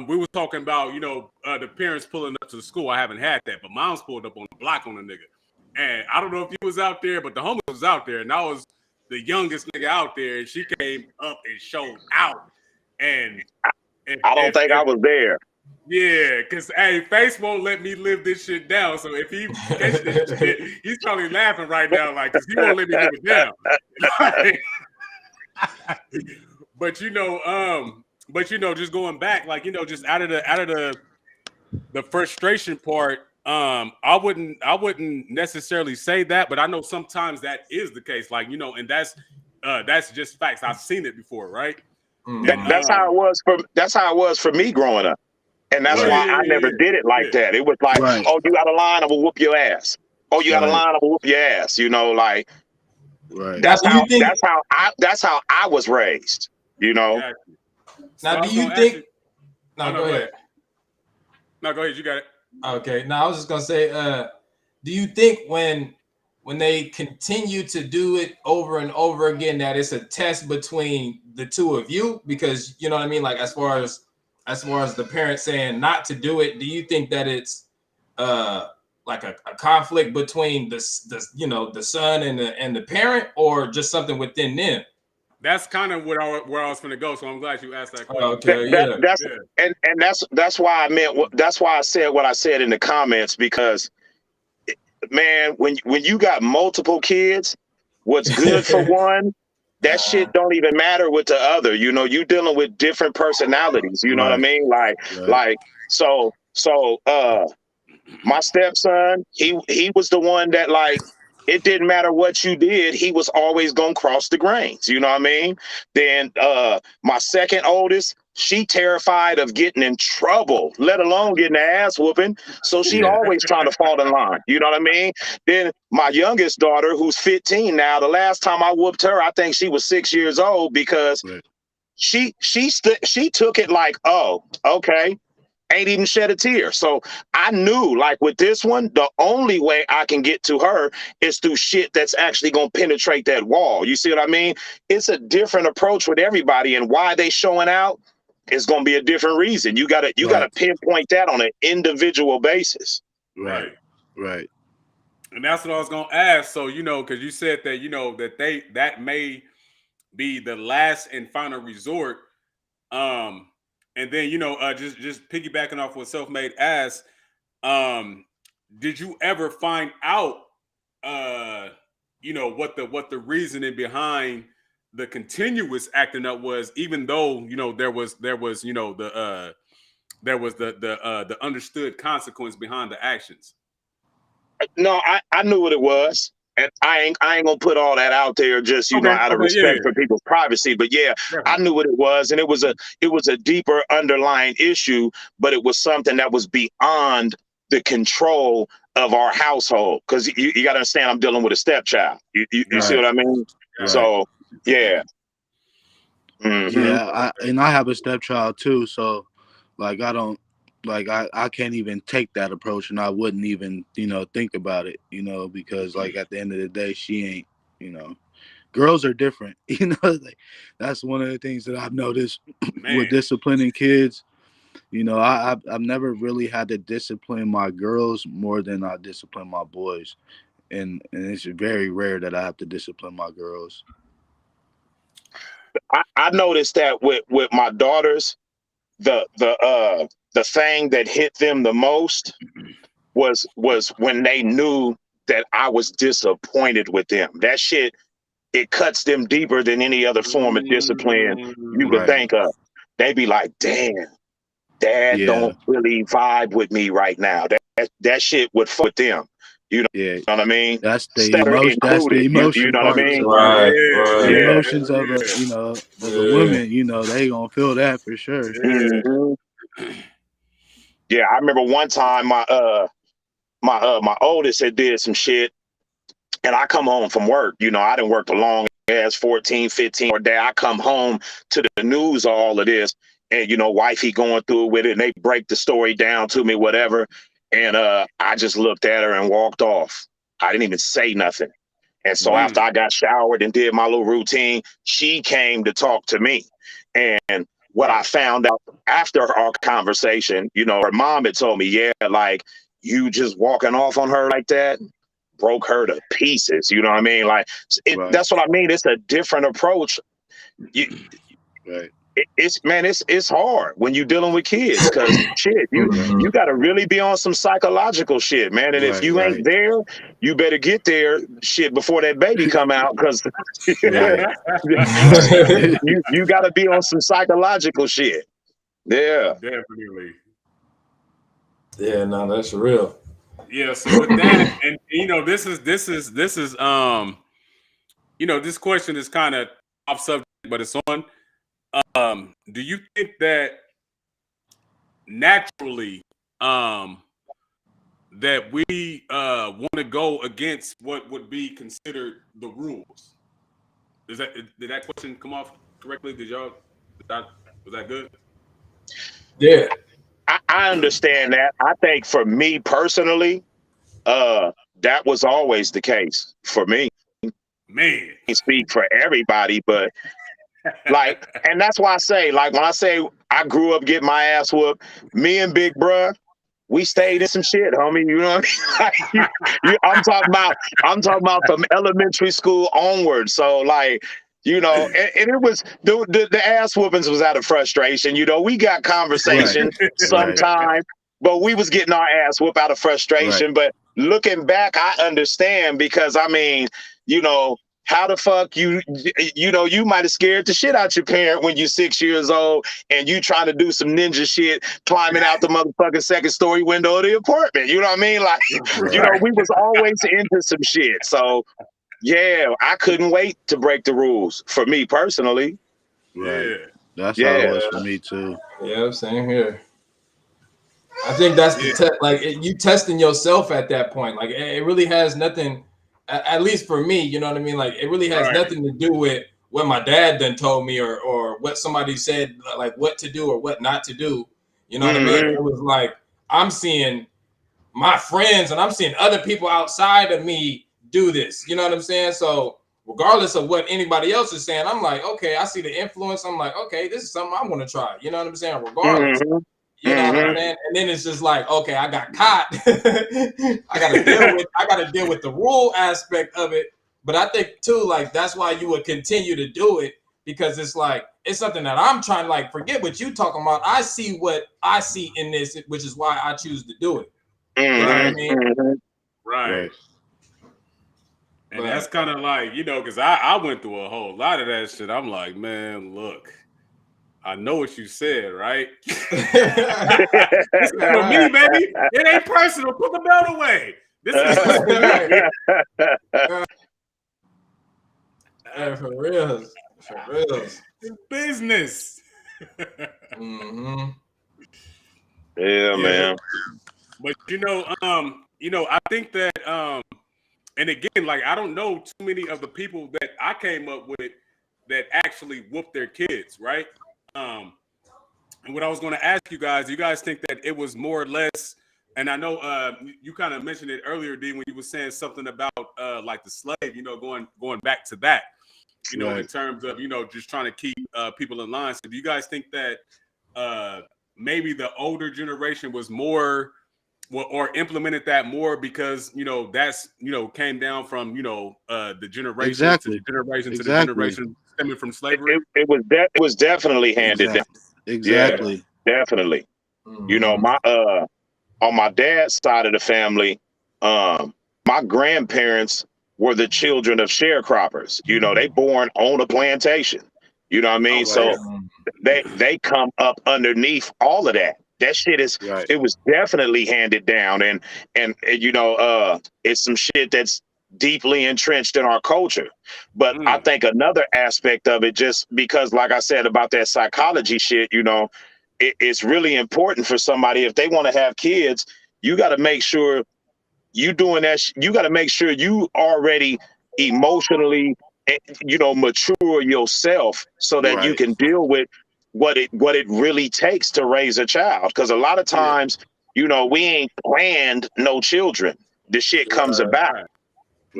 we were talking about, the parents pulling up to the school. I haven't had that, but Mom's pulled up on the block on the nigga. And I don't know if he was out there, but the homie was out there, and I was the youngest nigga out there, and she came up and showed out. And I don't think I was there. Yeah, because hey, Face won't let me live this shit down. So if he catch this shit, he's probably laughing right now, like, because he won't let me live it down. But just going back, like, just out of the frustration part, I wouldn't necessarily say that, but I know sometimes that is the case, like, and that's just facts. I've seen it before, right? That's how it was for me growing up. And that's why I never did it like that. It was like, oh, you got a line, I'm gonna whoop your ass. Oh, you got a line, I'm gonna whoop your ass. Like, that's how I was raised. Exactly. Now, So do you think? No, go ahead. No, go ahead. You got it. Okay. Now, I was just gonna say, do you think when they continue to do it over and over again, that it's a test between the two of you? Because you know what I mean, like as far as the parent saying not to do it, do you think that it's like a conflict between the son and the parent, or just something within them? That's kind of where I was going to go. So I'm glad you asked that question. Okay, that's why I meant. That's why I said what I said in the comments, because, man, when you got multiple kids, what's good for one, that shit don't even matter with the other. You dealing with different personalities. You know what I mean? So my stepson, he was the one that, like, it didn't matter what you did, he was always gonna cross the grains. You know what I mean? Then my second oldest, she terrified of getting in trouble, let alone getting the ass whooping. So she always trying to fall in line. You know what I mean? Then my youngest daughter, who's 15 now, the last time I whooped her, I think she was 6 years old, because she took it like, oh, okay. ain't even shed a tear. So I knew, like with this one, the only way I can get to her is through shit that's actually gonna penetrate that wall. You see what I mean? It's a different approach with everybody, and why they showing out is gonna be a different reason. You gotta pinpoint that on an individual basis. Right. Right. And that's what I was gonna ask. So, because you said that, that may be the last and final resort. And then, just piggybacking off what Self-Made asked, did you ever find out what the reasoning behind the continuous acting up was, even though, there was the understood consequence behind the actions? No, I knew what it was. And I ain't gonna put all that out there just, out of respect for people's privacy. But yeah, Definitely. I knew what it was. And it was a deeper underlying issue, but it was something that was beyond the control of our household. Because you gotta understand, I'm dealing with a stepchild. You see what I mean? Right. So yeah. Mm-hmm. Yeah, I have a stepchild too, so like I can't even take that approach, and I wouldn't even, think about it, because like at the end of the day, she ain't, girls are different, like, that's one of the things that I've noticed with disciplining kids. I've never really had to discipline my girls more than I discipline my boys, and it's very rare that I have to discipline my girls. I noticed that with my daughters, the thing that hit them the most was when they knew that I was disappointed with them. That shit, it cuts them deeper than any other form of discipline you could think of. They be like, damn, Dad don't really vibe with me right now. That shit would fuck with them. You know what I mean? That's the emotion. That's the emotion you know part. what I mean? So, Right. the emotions of a woman. They gonna feel that for sure. Mm-hmm. Yeah, I remember one time my oldest had did some shit, and I come home from work. I didn't work a long as 14, 15 or day. I come home to the news of all of this, and wifey going through it with it, and they break the story down to me, whatever. And I just looked at her and walked off. I didn't even say nothing. And so after I got showered and did my little routine, she came to talk to me. And what I found out after our conversation, her mom had told me, yeah, like, you just walking off on her like that broke her to pieces. You know what I mean? Like, that's what I mean. It's a different approach. It's hard when you're dealing with kids, because shit, you got to really be on some psychological shit, man. And if you ain't there, you better get there shit before that baby come out, because you got to be on some psychological shit. Yeah, definitely. Yeah, no, that's real. Yeah. So with that, and this is this question is kind of off subject, but it's on. Do you think that naturally that we want to go against what would be considered the rules? Did that question come off correctly? Was that good? Yeah. I understand that. I think for me personally, that was always the case for me. Man, I speak for everybody, but like, and that's why I say, like, when I say I grew up getting my ass whooped, me and Big Bruh, we stayed in some shit, homie. You know what I mean? I'm talking about from elementary school onward. So like, and it was the ass whoopings was out of frustration. We got conversation sometime, but we was getting our ass whooped out of frustration. But looking back, I understand, because I mean, how the fuck you might have scared the shit out your parent when you're 6 years old and you trying to do some ninja shit, climbing out the motherfucking second story window of the apartment. You know what I mean? Like, we was always into some shit. So yeah, I couldn't wait to break the rules for me personally. Yeah. That's how it was for me too. Yeah, same here. I think that's the test. Like, you testing yourself at that point. Like, it really has nothing, at least for me, you know what I mean? Like, it really has nothing to do with what my dad done told me or what somebody said, like what to do or what not to do. You know what I mean? It was like I'm seeing my friends and I'm seeing other people outside of me do this. You know what I'm saying? So regardless of what anybody else is saying, I'm like, okay, I see the influence. I'm like, okay, this is something I'm gonna try. You know what I'm saying? Regardless. You know what I'm saying? And then it's just like, okay, I got caught. I gotta deal with the rule aspect of it. But I think too, like that's why you would continue to do it, because it's like it's something that I'm trying to like forget what you talking about. I see what I see in this, which is why I choose to do it. You know what I mean? Right. And that's kind of like, you know, because I went through a whole lot of that shit. I'm like, man, look, I know what you said, right? This is for me, baby. It ain't personal. Put the belt away. This is for real. For real. It's business. Yeah, man. But you know, I think that and again, like I don't know too many of the people that I came up with that actually whooped their kids, right? And what I was going to ask you guys think that it was more or less, and I know you kind of mentioned it earlier, D, when you were saying something about like the slave, you know, going back to that, you know, in terms of, you know, just trying to keep people in line. So do you guys think that maybe the older generation was more or implemented that more because, you know, that's, you know, came down from, you know, the generation to the generation to the generation stemming from slavery? It was definitely handed down. Exactly. Yeah, definitely. You know, my on my dad's side of the family, my grandparents were the children of sharecroppers. You know, they born on a plantation. You know what I mean? So they come up underneath all of that. That shit is it was definitely handed down, and you know, it's some shit that's deeply entrenched in our culture. But I think another aspect of it, just because, like I said about that psychology shit, you know, it's really important for somebody, if they want to have kids, you got to make sure you doing that. You got to make sure you already emotionally, you know, mature yourself so that you can deal with what it really takes to raise a child. Because a lot of times, you know, we ain't planned no children. The shit comes about.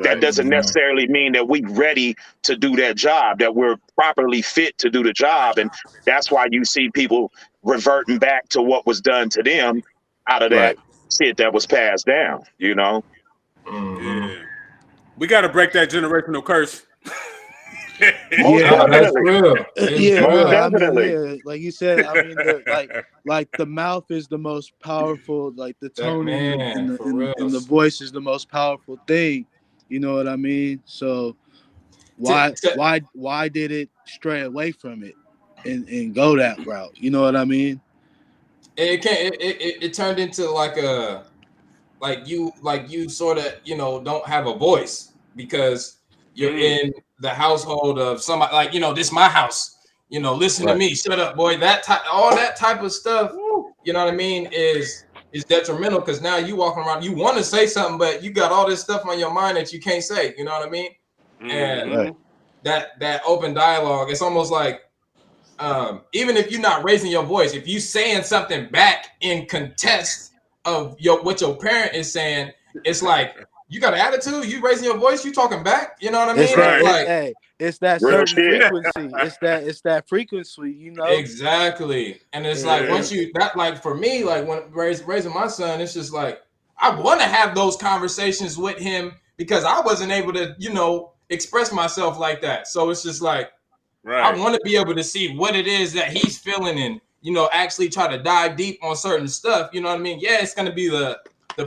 That doesn't necessarily mean that we're ready to do that job, that we're properly fit to do the job. And that's why you see people reverting back to what was done to them out of that shit that was passed down, you know? Yeah. We got to break that generational curse. Most definitely. Definitely. I mean, like you said, I mean, like the mouth is the most powerful, like the tone in the voice is the most powerful thing. You know what I mean? So why did it stray away from it and go that route? You know what I mean? It turned into like you sort of, you know, don't have a voice because you're in the household of somebody, like, you know, this my house, you know, listen to me, shut up, boy. All that type of stuff, you know what I mean, is detrimental, because now you walking around, you want to say something, but you got all this stuff on your mind that you can't say, you know what I mean? And that open dialogue, it's almost like, even if you're not raising your voice, if you saying something back in contest of what your parent is saying, it's like, you got an attitude, you raising your voice, you talking back, you know what I mean? It's that certain frequency. It's that frequency, you know. Exactly. And it's like, once you that, like for me, like when raising my son, it's just like I want to have those conversations with him because I wasn't able to, you know, express myself like that. So it's just like, I want to be able to see what it is that he's feeling and, you know, actually try to dive deep on certain stuff. You know what I mean? Yeah, it's going to be the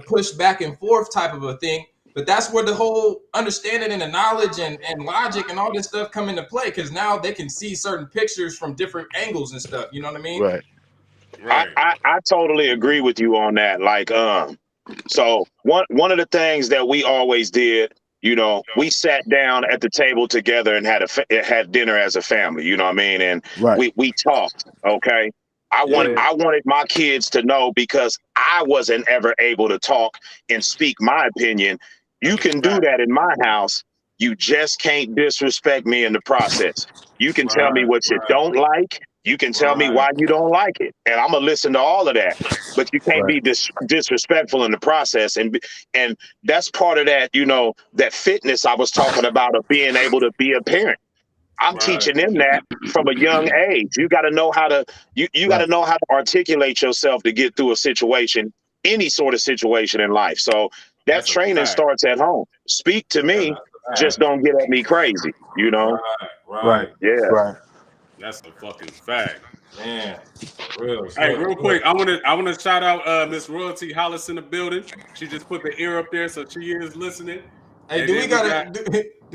push back and forth type of a thing. But that's where the whole understanding and the knowledge and logic and all this stuff come into play, because now they can see certain pictures from different angles and stuff. You know what I mean? Right. I totally agree with you on that. Like, so one of the things that we always did, you know, we sat down at the table together and had dinner as a family. You know what I mean? And we talked. Okay. I wanted my kids to know, because I wasn't ever able to talk and speak my opinion. You can do that in my house. You just can't disrespect me in the process. You can tell me what you don't like. You can tell me why you don't like it, and I'm gonna listen to all of that. But you can't be disrespectful in the process, and that's part of that. That fitness I was talking about of being able to be a parent. I'm teaching them that from a young age. You got to know how to you got to know how to articulate yourself to get through a situation, any sort of situation in life. So that training starts at home. Speak to me, just don't get at me crazy. Right. Yeah. That's a fucking fact. Man. Hey, real quick, I want to shout out Miss Royalty Hollis in the building. She just put the ear up there, so she is listening. Hey, do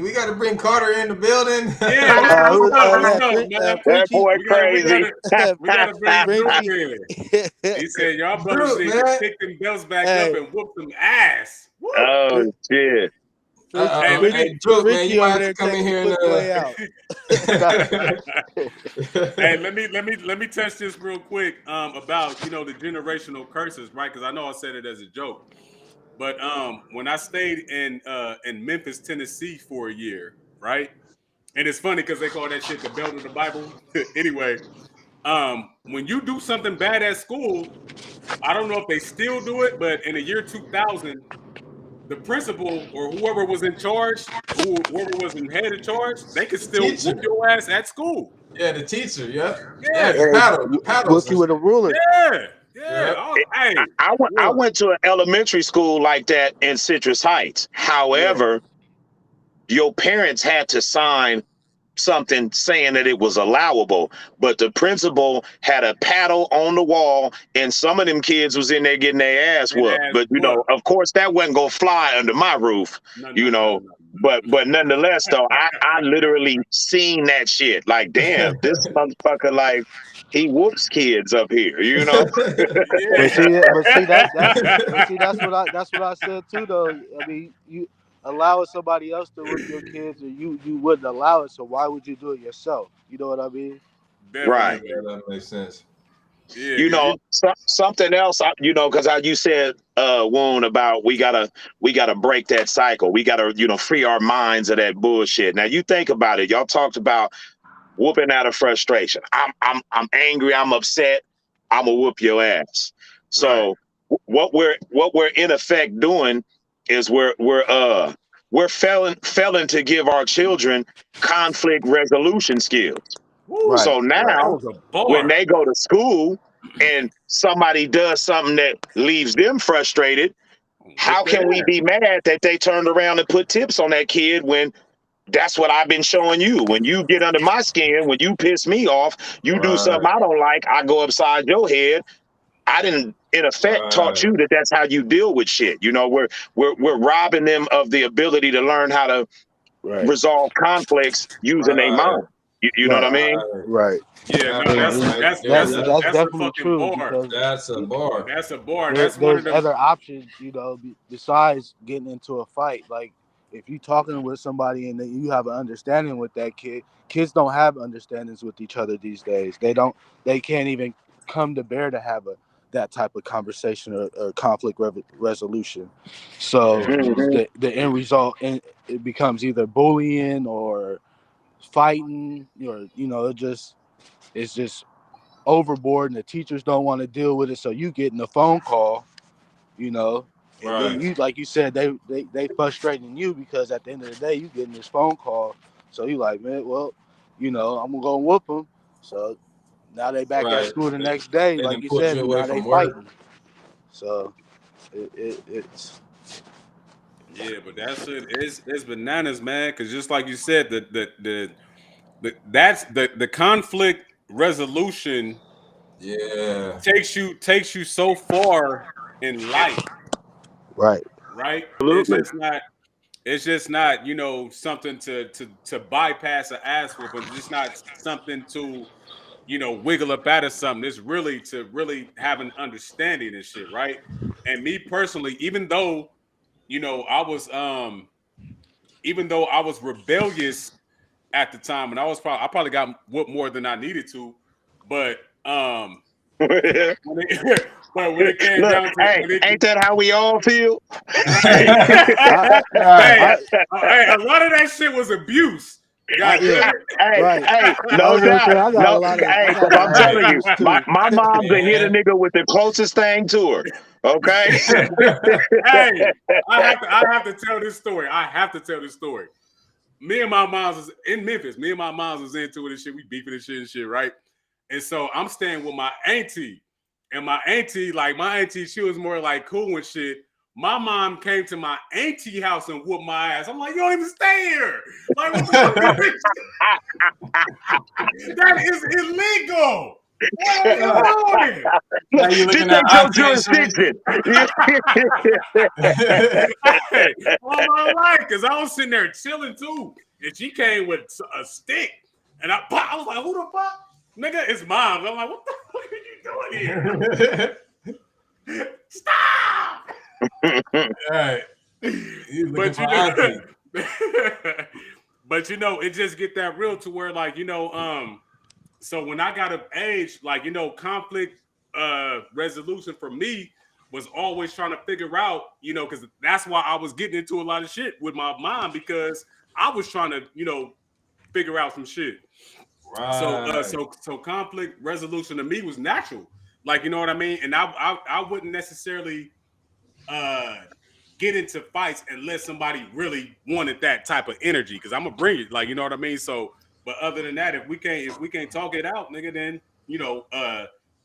we gotta bring Carter in the building? Yeah, what's up, man? That boy crazy. We gotta bring Drew in. He said y'all brothers need to pick them belts back up and whoop them ass. Woo. Oh shit. Hey, Drew, man, you might have to come in here and Hey, let me touch this real quick about the generational curses, right? Because I know I said it as a joke. But when I stayed in Memphis, Tennessee for a year, right? And it's funny because they call that shit the belt of the Bible. Anyway, when you do something bad at school, I don't know if they still do it, but in the year 2000, the principal or whoever was in charge, whoever was in head of charge, they could still whoop your ass at school. Yeah, the teacher. Yeah, the paddle. Whoop you with a ruler. Yeah. I went to an elementary school like that in Citrus Heights. However, your parents had to sign something saying that it was allowable, but the principal had a paddle on the wall, and some of them kids was in there getting their ass whooped. But of course, that wasn't gonna fly under my roof. No. But nonetheless, though, I literally seen that shit. Like, damn, this motherfucker, like, he whoops kids up here, But see, that's what I said too, though. I mean, you allowing somebody else to whip your kids, or you wouldn't allow it. So why would you do it yourself? You know what I mean? Right. Yeah, that makes sense. Yeah, something else, because you said, Woon, about we gotta break that cycle. We gotta, free our minds of that bullshit. Now you think about it. Y'all talked about whooping out of frustration. I'm angry. I'm upset. I'm gonna whoop your ass. So what we're in effect doing is we're failing to give our children conflict resolution skills. Right. So now when they go to school and somebody does something that leaves them frustrated, how can we be mad that they turned around and put tips on that kid when that's what I've been showing you? When you get under my skin, when you piss me off, you do something I don't like, I go upside your head. I didn't, in effect, taught you that that's how you deal with shit. We're robbing them of the ability to learn how to resolve conflicts using their mind. You know what I mean? Right. Yeah, no, that's definitely true. That's a bar. That's a bar. There's other options, besides getting into a fight. Like if you're talking with somebody and then you have an understanding with that kid, kids don't have understandings with each other these days. They can't even come to bear to have that type of conversation or conflict resolution. So the end result, it becomes either bullying or fighting, or it's just overboard, and the teachers don't want to deal with it. So you getting a phone call, and then you, like you said, they frustrating you because at the end of the day you getting this phone call. So you like, man, well, I'm gonna go whoop them. So now they back at school the next day, like you said, and now they fighting. So it's but that's it. It's bananas, man. Because just like you said, that's the conflict resolution. takes you so far in life. Right. Absolutely. It's just not something to bypass an ass whooping. It's just not something to wiggle up out of something. It's really to really have an understanding and shit, right? And me personally, even though I was rebellious at the time, and I probably got whooped more than I needed to, but when it came down to ain't that how we all feel? Hey, a lot of that shit was abuse. God damn it. Hey, I no was gonna say doubt. I got a No, lot of hey, I got because a I'm lot of telling you, uncles too. my mom's a hit a Yeah. nigga with the closest thing to her. Okay. Hey, I have to tell this story. I have to tell this story. Me and my moms was in Memphis. Me and my moms was into it and shit. We beefing and shit, right? And so I'm staying with my auntie. And my auntie, she was more like cool and shit. My mom came to my auntie house and whooped my ass. I'm like, you don't even stay here. Like, what the fuck is this? That is illegal. What are you doing? Now you This looking ain't at your auntie and shit. Hey, on my life, because I was sitting there chilling too. And she came with a stick. And I was like, who the fuck? Nigga, it's mom. I'm like, what the fuck are you doing here? Stop! Right. You looking But for you know, auntie. but you know, it just get that real to where, like, you know, so when I got of age, like, you know, conflict resolution for me was always trying to figure out, you know, because that's why I was getting into a lot of shit with my mom, because I was trying to, you know, figure out some shit. Right. So conflict resolution to me was natural, like, you know what I mean. And I wouldn't necessarily get into fights unless somebody really wanted that type of energy, because I'm gonna bring it, like, you know what I mean. So, but other than that, if we can't talk it out, nigga, then, you know,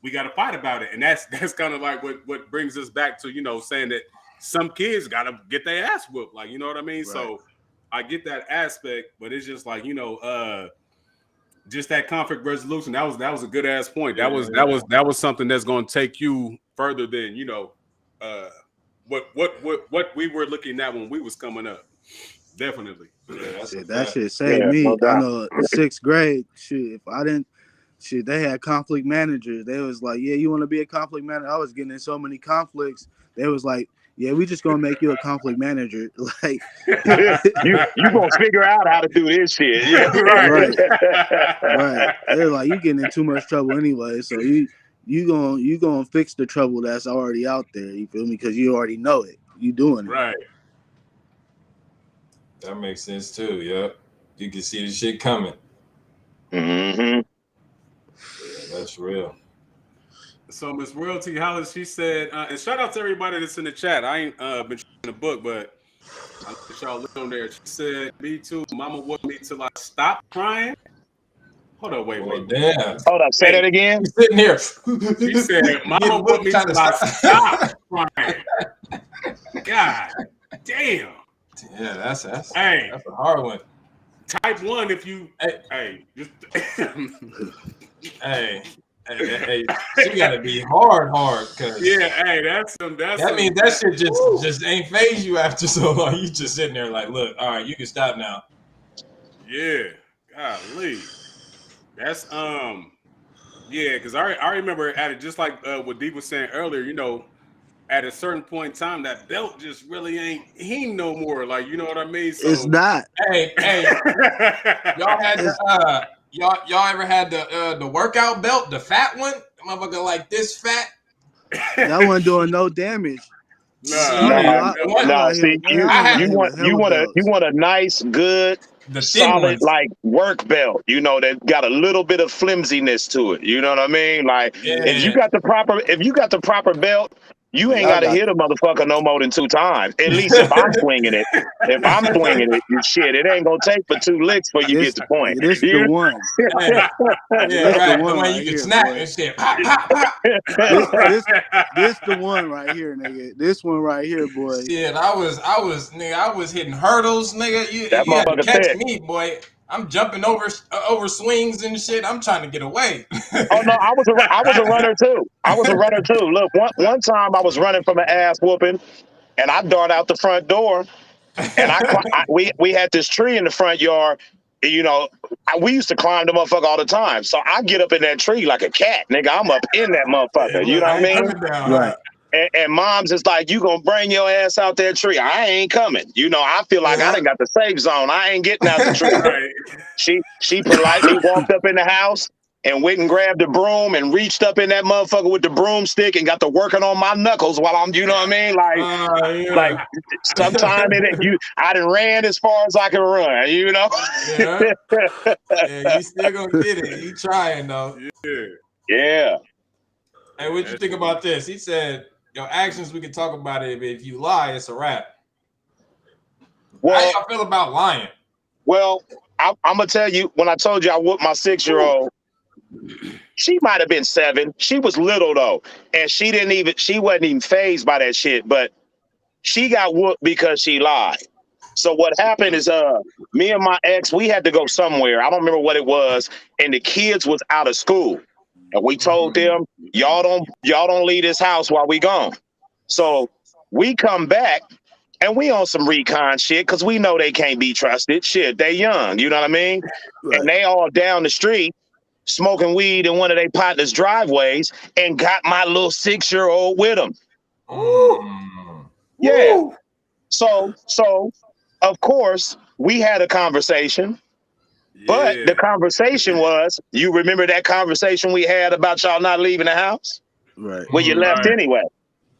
we got to fight about it. And that's kind of like what brings us back to, you know, saying that some kids got to get their ass whooped, like, you know what I mean. Right. So I get that aspect, but it's just like, you know, just that conflict resolution. That was a good ass point. That was something that's going to take you further than, you know, what we were looking at when we was coming up. Definitely. Yeah, That shit saved me. No I doubt. know 6th grade. Shit, if I didn't, shit, they had conflict managers. They was like, yeah, you want to be a conflict manager? I was getting in so many conflicts. They was like, yeah, we just gonna make you a conflict manager. Like, you gonna figure out how to do this shit. Yeah. Right. right. They're like, you getting in too much trouble anyway, so you gonna fix the trouble that's already out there. You feel me? Because you already know it. You doing it. Right. That makes sense too. Yep. You can see the shit coming. Mm-hmm. Yeah, that's real. So Miss Royalty Hollis, she said, and shout out to everybody that's in the chat. I ain't been reading the book, but I'll let y'all live on there. She said, me too. Mama whooped me till I stopped crying. Hold up, wait. Damn. Hold up, say that again. He's sitting here. She said, Mama whooped me till I stopped crying. God damn. Yeah, that's Hey, that's a hard one. Type 1 if you just Hey, she gotta be hard, cause that means that shit just ain't phase you after so long. You just sitting there like, look, all right, you can stop now. Yeah, golly, that's yeah, because I remember at it, just like what Dee was saying earlier, you know, at a certain point in time, that belt just really ain't him no more. Like, you know what I mean? So It's not. Hey, y'all had y'all ever had the workout belt, the fat one, motherfucker, like this fat? That wasn't doing no damage. No. See, you want a nice, good, solid, like work belt. You know, that got a little bit of flimsiness to it. You know what I mean? Like, if you got the proper belt, you ain't got to hit a motherfucker no more than 2 times. At least if I'm swinging it. If I'm swinging it, shit, it ain't gonna take but 2 licks before you get the point. This the one. Yeah, right. The one you can snap and shit. Pop, pop, pop. This the one right here, nigga. This one right here, boy. Shit, I was hitting hurdles, nigga. You had to catch me, boy. I'm jumping over swings and shit. I'm trying to get away. Oh no, I was a runner too. Look, one time I was running from an ass whooping, and I dart out the front door, and we had this tree in the front yard. You know, we used to climb the motherfucker all the time. So I get up in that tree like a cat, nigga. I'm up in that motherfucker. You know what I mean? Right. And mom's is like, you gonna bring your ass out that tree? I ain't coming. You know, I feel like I done got the safe zone. I ain't getting out the tree. She politely walked up in the house, and went and grabbed the broom and reached up in that motherfucker with the broomstick and got to working on my knuckles while I'm, you know what I mean? Like sometime I done ran as far as I can run, you know? Yeah. Yeah, you still gonna get it. You trying though. Yeah. Hey, what you think about this? He said, your actions, we can talk about it, but if you lie, it's a wrap. Well, how y'all feel about lying? Well, I'm gonna tell you, when I told you I whooped my 6-year-old, she might have been 7. She was little though, and she wasn't even fazed by that shit. But she got whooped because she lied. So what happened is, me and my ex, we had to go somewhere. I don't remember what it was, and the kids was out of school, and we told them, y'all don't leave this house while we gone. So we come back. And we on some recon shit because we know they can't be trusted. Shit, they young, you know what I mean? Right. And they all down the street smoking weed in one of their partners' driveways and got my little 6-year-old with them. Yeah. Ooh. So of course we had a conversation, but the conversation was, you remember that conversation we had about y'all not leaving the house? Right. Well, you left anyway.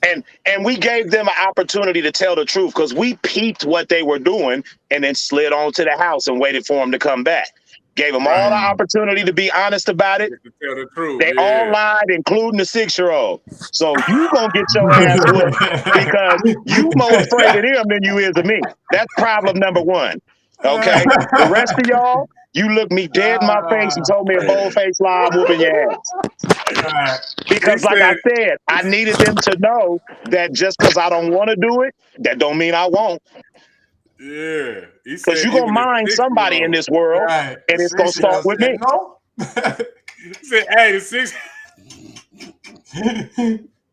And we gave them an opportunity to tell the truth because we peeped what they were doing and then slid on to the house and waited for them to come back. Gave them all the opportunity to be honest about it. To tell the truth. They all lied, including the 6-year-old. So you gonna get your ass whooped because you more afraid of them than you is of me. That's problem number one. Okay? The rest of y'all, you looked me dead in my face and told me a bold-faced lie, I'm whooping your ass. Because like I said, I needed them to know that just because I don't want to do it, that don't mean I won't. Yeah. Because you're going to mind somebody in this world, and it's going to start with me. No. He said, hey, the 6...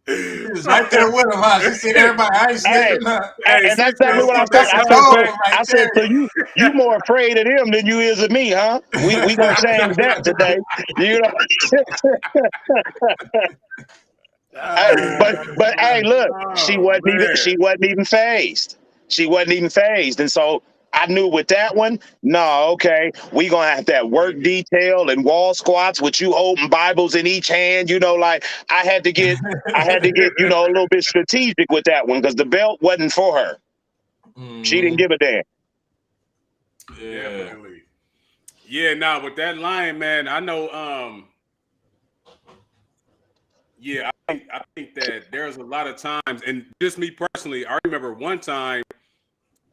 He was right there with him, huh? She said, everybody, I ain't slipping up. And that's exactly what I said. So you more afraid of them than you is of me, huh? We gonna change that today. You know. But hey, look, she wasn't even phased. She wasn't even phased, and so I knew with that one, no, okay, we gonna have that work detail and wall squats with you holding Bibles in each hand. You know, like I had to get, you know, a little bit strategic with that one because the belt wasn't for her. She didn't give a damn. Yeah, definitely. Yeah, nah, with that line, man, I know. Yeah, I think that there's a lot of times, and just me personally, I remember one time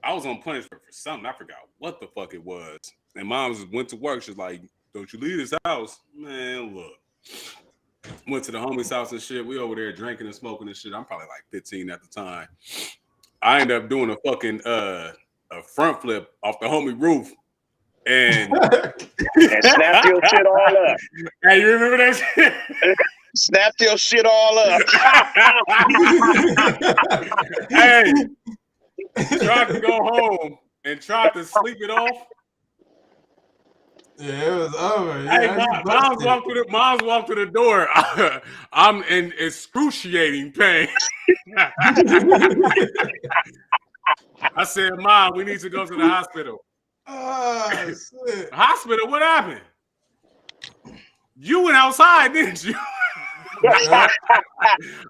I was on punishment for something. I forgot what the fuck it was. And mom went to work. She's like, don't you leave this house. Man, look. Went to the homie's house and shit. We over there drinking and smoking and shit. I'm probably like 15 at the time. I ended up doing a fucking a front flip off the homie roof. And snap your shit all up. Hey, you remember that shit? Snap your shit all up. Hey. Tried to go home and tried to sleep it off. Yeah, it was over. Hey, mom's walked through the door. I'm in excruciating pain. I said, Mom, we need to go to the hospital. Oh, shit. Hospital? What happened? You went outside, didn't you?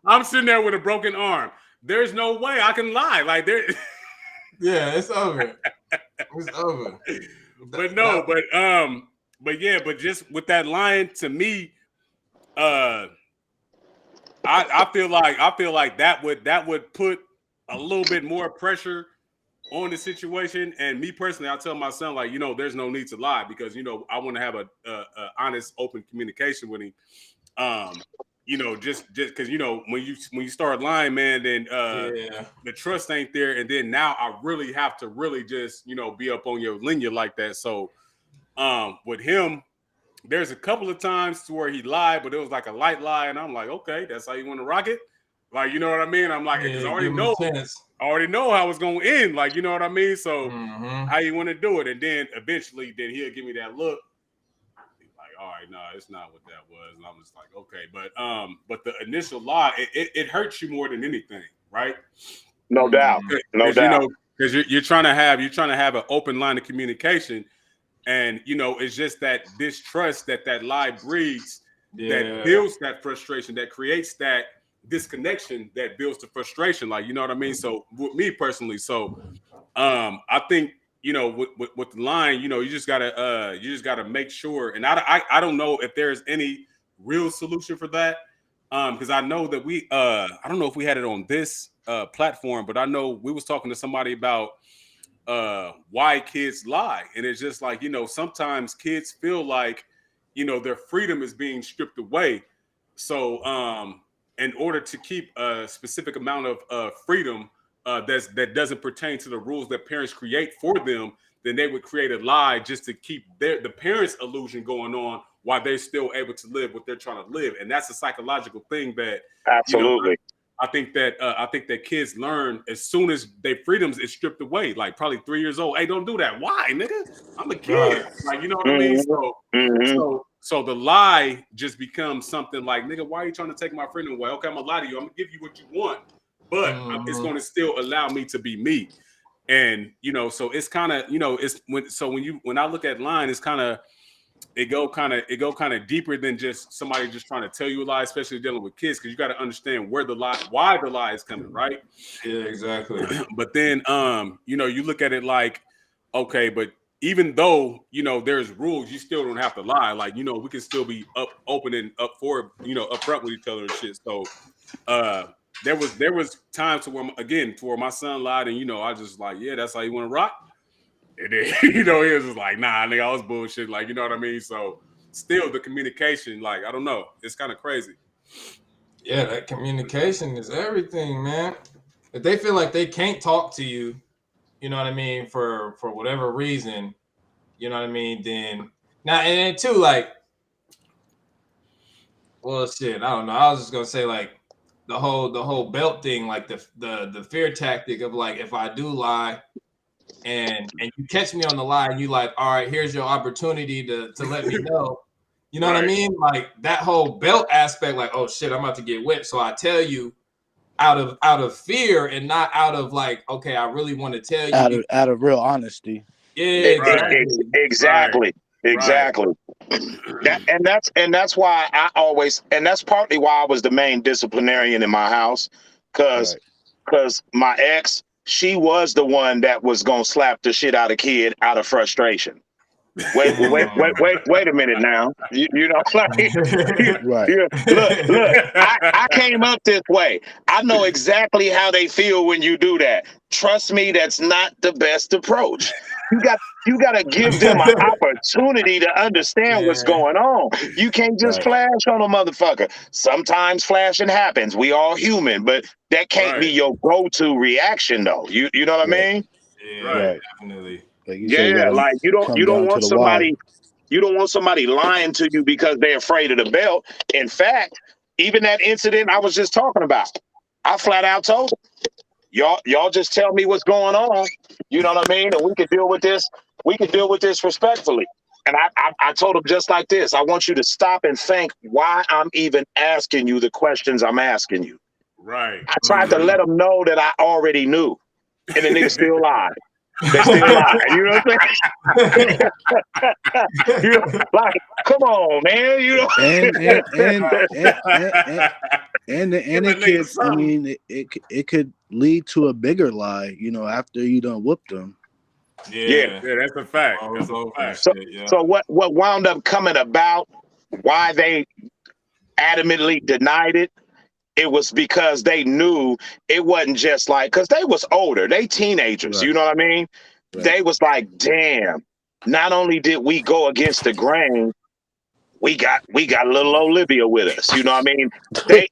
I'm sitting there with a broken arm. There's no way I can lie. Like there. Yeah, it's over. It's over. But just with that line, to me, I feel like that would put a little bit more pressure on the situation. And me personally, I tell my son, like, you know, there's no need to lie because, you know, I want to have a honest, open communication with him. You know, just because, you know, when you start lying, man, then the trust ain't there. And then now I really have to really just, you know, be up on your linear like that. So with him, there's a couple of times to where he lied, but it was like a light lie. And I'm like, okay, that's how you want to rock it. Like, you know what I mean? I'm like, because I already know how it's going to end. Like, you know what I mean? So how you want to do it? And then eventually, then he'll give me that look. All right, no, it's not what that was. And I'm just like, okay, but the initial lie, it hurts you more than anything, right? No doubt, no doubt. You know, because you're trying to have an open line of communication, And it's just that distrust that lie breeds, that builds that frustration, that creates that disconnection, that builds the frustration. Like, you know what I mean? So with me personally, I think with the line, you just gotta make sure. And I don't know if there's any real solution for that, because I know that I don't know if we had it on this platform, but I know we was talking to somebody about why kids lie, and it's just like, sometimes kids feel like their freedom is being stripped away. So in order to keep a specific amount of freedom that doesn't pertain to the rules that parents create for them, then they would create a lie just to keep the parents' illusion going on while they're still able to live what they're trying to live. And that's a psychological thing that absolutely. I think that kids learn as soon as their freedoms is stripped away, like probably 3 years old. Hey, don't do that. Why, nigga? I'm a kid. Like, you know what I mean? So the lie just becomes something like, nigga, why are you trying to take my freedom away? Okay, I'm gonna lie to you. I'm gonna give you what you want, but it's gonna still allow me to be me. And so it's kind of it's when I look at lying, it's kind of it go kind of deeper than just somebody just trying to tell you a lie, especially dealing with kids, because you got to understand why the lie is coming, right? Yeah, exactly. But then you look at it like, okay, but even though there's rules, you still don't have to lie. Like, we can still be open and upfront with each other and shit. So there was times to where my son lied, and I just like, yeah, that's how you want to rock. And then, he was just like, nah, nigga, I was bullshit. Like, you know what I mean? So still the communication, like, I don't know. It's kind of crazy. Yeah, that communication is everything, man. If they feel like they can't talk to you, you know what I mean, for whatever reason, you know what I mean, then now and then too, like, well, shit, I don't know. I was just gonna say, like, the whole belt thing, like the fear tactic of, like, if I do lie and you catch me on the lie, and you like, all right, here's your opportunity to let me know. You know what I mean? Like, that whole belt aspect, like, oh shit, I'm about to get whipped. So I tell you out of fear, and not out of, like, okay, I really want to tell you out of real honesty. Yeah, exactly. That's why that's partly why I was the main disciplinarian in my house, because my ex, she was the one that was gonna slap the shit out of kid out of frustration. Wait a minute now. Look, I came up this way. I know exactly how they feel when you do that. Trust me, that's not the best approach. You got to give them an opportunity to understand what's going on. You can't just flash on a motherfucker. Sometimes flashing happens. We all human, but that can't be your go-to reaction, though. You know what I mean? Yeah, definitely. Like you said, like you don't want somebody. You don't want somebody lying to you because they're afraid of the belt. In fact, even that incident I was just talking about, I flat out told them, y'all just tell me what's going on. You know what I mean? And we can deal with this. We can deal with this respectfully. And I told them just like this. I want you to stop and think why I'm even asking you the questions I'm asking you. Right. I tried to let them know that I already knew, and the nigga still lied. They still lie. You know what I'm saying? Like, come on, man. And it could, I mean, it could lead to a bigger lie, after you done whooped them. Yeah, that's a fact. So what wound up coming about, why they adamantly denied it, it was because they knew it wasn't just like, because they was older, they teenagers, you know what I mean? They was like, damn, not only did we go against the grain, we got little Olivia with us, you know what I mean?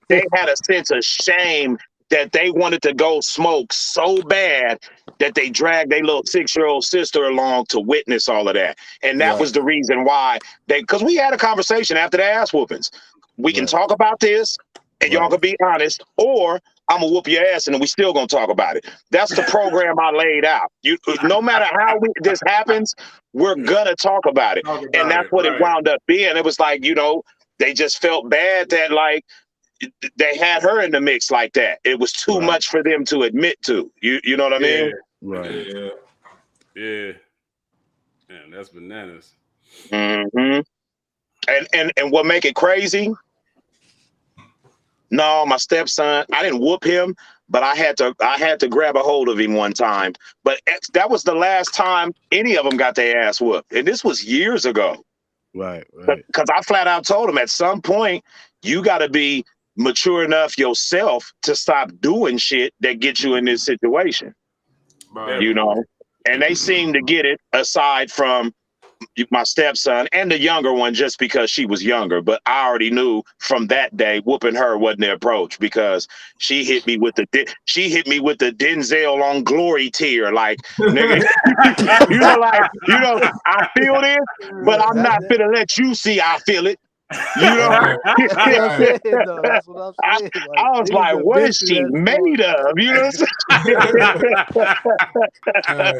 They had a sense of shame that they wanted to go smoke so bad that they dragged their little 6-year-old sister along to witness all of that. And that was the reason why because we had a conversation after the ass whoopings. We can talk about this, and y'all can be honest, or I'm gonna whoop your ass and we still gonna talk about it. That's the program I laid out. No matter how this happens, we're gonna talk about it. And that's what it wound up being. It was like, they just felt bad that, like, they had her in the mix like that. It was too much for them to admit to. You know what I mean? Right. Yeah. Man, that's bananas. Mm-hmm. And what make it crazy? No, my stepson, I didn't whoop him, but I had to grab a hold of him one time. But that was the last time any of them got their ass whooped, and this was years ago. Right. Because I flat out told him at some point you got to be mature enough yourself to stop doing shit that gets you in this situation. Right. You know, and they seem to get it. Aside from my stepson and the younger one, just because she was younger. But I already knew from that day whooping her wasn't the approach, because she hit me with the Denzel on Glory tear, like, nigga, I feel this, but I'm not gonna let you see I feel it. You know, That's what I'm saying, though. That's what I'm saying. Like, I was niggas like, have what been is through she that made before. of? You know what I'm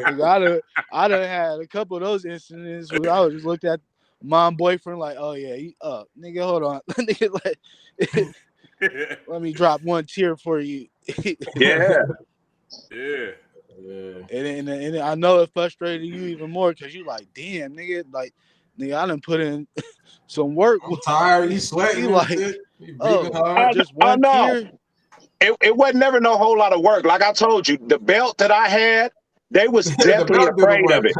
saying? Like, I done had a couple of those incidents where I was just looked at mom boyfriend like, oh yeah, he up, nigga, hold on, nigga, let me drop one tear for you. Yeah. Yeah. And I know it frustrated you even more because you like, damn, nigga, nigga, I done put in some work. I'm tired. You sweating? You like, you breathing oh, hard? just one no. tear. It wasn't never no whole lot of work. Like I told you, the belt that I had, they was definitely afraid of it.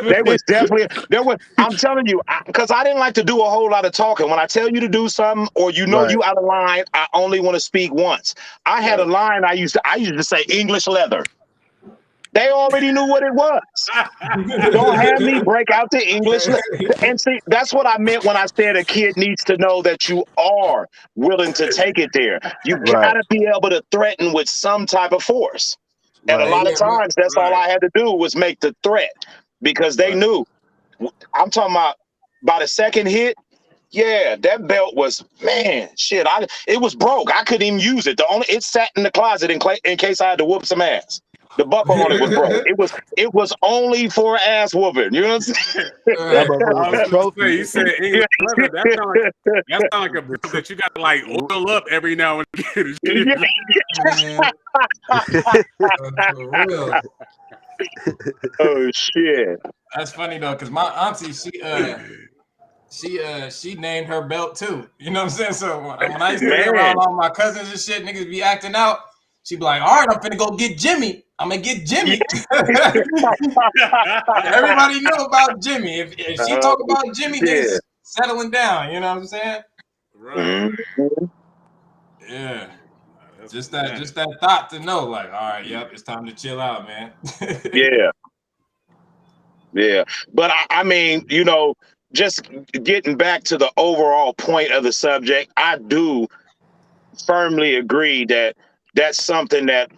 They was definitely there was. I'm telling you, because I didn't like to do a whole lot of talking. When I tell you to do something, or Right. you out of line, I only want to speak once. I had a line I used to say English leather. They already knew what it was. Don't have me break out the English. And see, that's what I meant when I said a kid needs to know that you are willing to take it there. You Right. gotta be able to threaten with some type of force. And a Right. lot of times, that's all I had to do was make the threat, because they knew. I'm talking about by the second hit. Yeah, that belt was, man, shit. It was broke. I couldn't even use it. It sat in the closet in case I had to whoop some ass. The buckle on it was broke. It was only for ass whooping. You know what I'm saying? That motherfucker I was was a gonna say, trophy. you said English leather. That sound like a belt that you got to like oil up every now and again. Man, for real. Oh shit! That's funny though, because my auntie, she named her belt too. You know what I'm saying? So when I used to be around all my cousins and shit, niggas be acting out. She'd be like, all right, I'm finna go get Jimmy. I'm gonna get Jimmy. Everybody know about Jimmy. If she talk about Jimmy, niggas settling down. You know what I'm saying? Right. Yeah. Just that thought to know, like, all right, yep, it's time to chill out, man. Yeah. But I mean, just getting back to the overall point of the subject, I do firmly agree that that's something that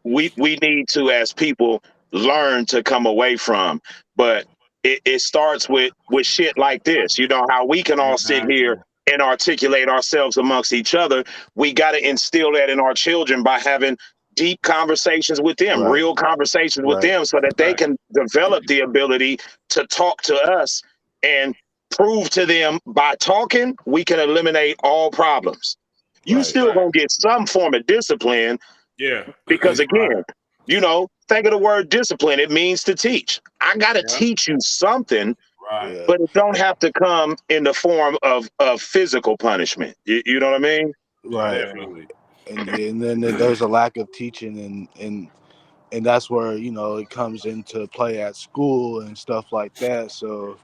we need to, as people, learn to come away from. But it starts with shit like this. You know how we can all sit here and articulate ourselves amongst each other. We got to instill that in our children by having deep conversations with them, Right. real conversations with them, so that they can develop the ability to talk to us and prove to them by talking we can eliminate all problems. You still gonna get some form of discipline, because again, think of the word discipline. It means to teach. I gotta teach you something, but it don't have to come in the form of physical punishment. You know what I mean? Right. Definitely. And then there's a lack of teaching, and that's where it comes into play at school and stuff like that. So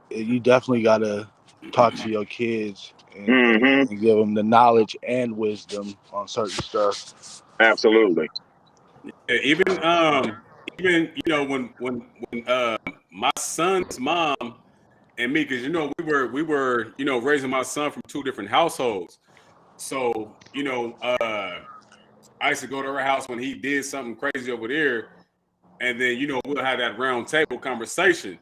you definitely gotta talk to your kids and give them the knowledge and wisdom on certain stuff. Absolutely. Yeah, even when my son's mom and me, because we were raising my son from two different households. So I used to go to her house when he did something crazy over there, and then we'll have that round table conversation.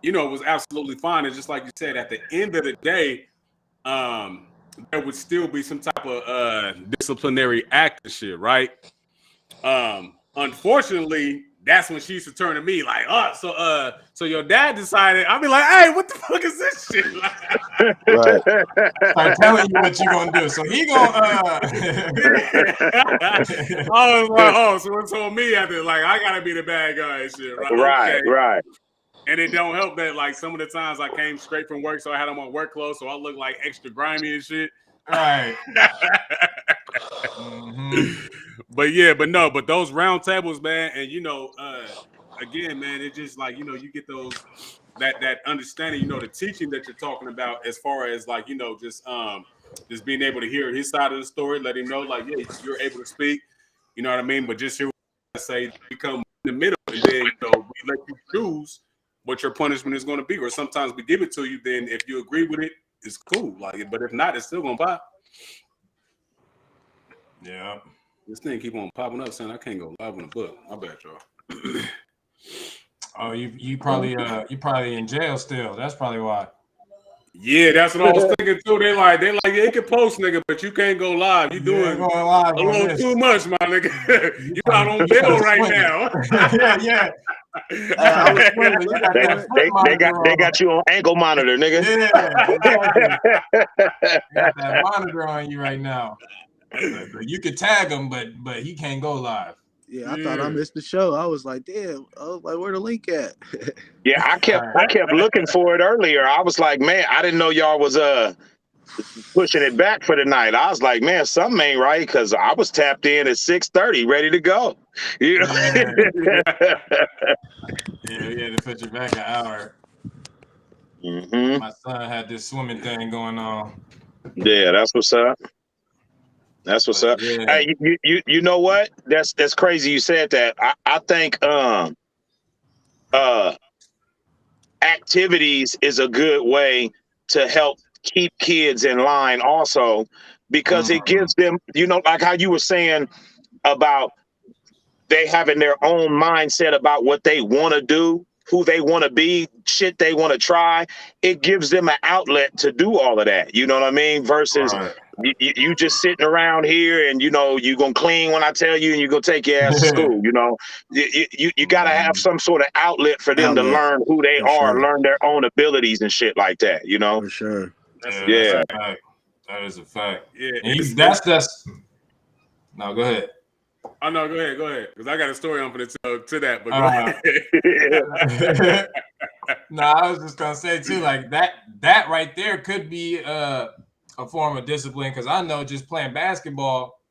It was absolutely fine. And just like you said, at the end of the day, there would still be some type of disciplinary act and shit, right? Unfortunately, that's when she used to turn to me like, oh, so your dad decided. I'll be like, hey, what the fuck is this shit? Right. Start telling you what you gonna do. So he gonna. I was like, oh, someone told me after, like, I gotta be the bad guy and shit, right? Okay. Right. And it don't help that, like, some of the times I came straight from work, so I had on my work clothes, so I look like extra grimy and shit. Right. But those round tables, man, and again, man, it's just like, you get those that understanding, the teaching that you're talking about, as far as like, just being able to hear his side of the story, let him know, like, yeah, you're able to speak, you know what I mean? But just hear what I say, become in the middle, and then we let you choose what your punishment is going to be, or sometimes we give it to you. Then if you agree with it, it's cool. Like, but if not, it's still gonna pop. Yeah. This thing keep on popping up, saying I can't go live on the book. My bad, y'all. Oh, you probably in jail still. That's probably why. Yeah, that's what I was thinking too. They like, yeah, you can post, nigga, but you can't go live. You doing going live a little this. too much, my nigga. You out on bail right now. Yeah. They got you on ankle monitor, nigga. Yeah, exactly. Got that monitor on you right now. You could tag him, but he can't go live. Yeah, I thought I missed the show. I was like, damn. I was like, where the link at? Yeah, I kept looking for it earlier. I was like, man, I didn't know y'all was pushing it back for the night. I was like, man, something ain't right, because I was tapped in at 6:30, ready to go. You know? Yeah, we had to put you back an hour. Mm-hmm. My son had this swimming thing going on. Yeah, that's what's up. That's what's up. Yeah. Hey, you know what? That's crazy you said that. I think activities is a good way to help keep kids in line also, because it gives them, like how you were saying about they having their own mindset about what they want to do, who they want to be, shit they want to try. It gives them an outlet to do all of that. You know what I mean? Versus you just sitting around here and, you going to clean when I tell you, and you going to take your ass to school. You got to have some sort of outlet for them to learn who they are, learn their own abilities and shit like that, For sure. Yeah. That's a fact. That is a fact. Yeah. That's no, go ahead. Oh no, go ahead. Because I got a story I'm going to tell to that. But go ahead. No, I was just gonna say too, like that right there could be a form of discipline. Because I know just playing basketball,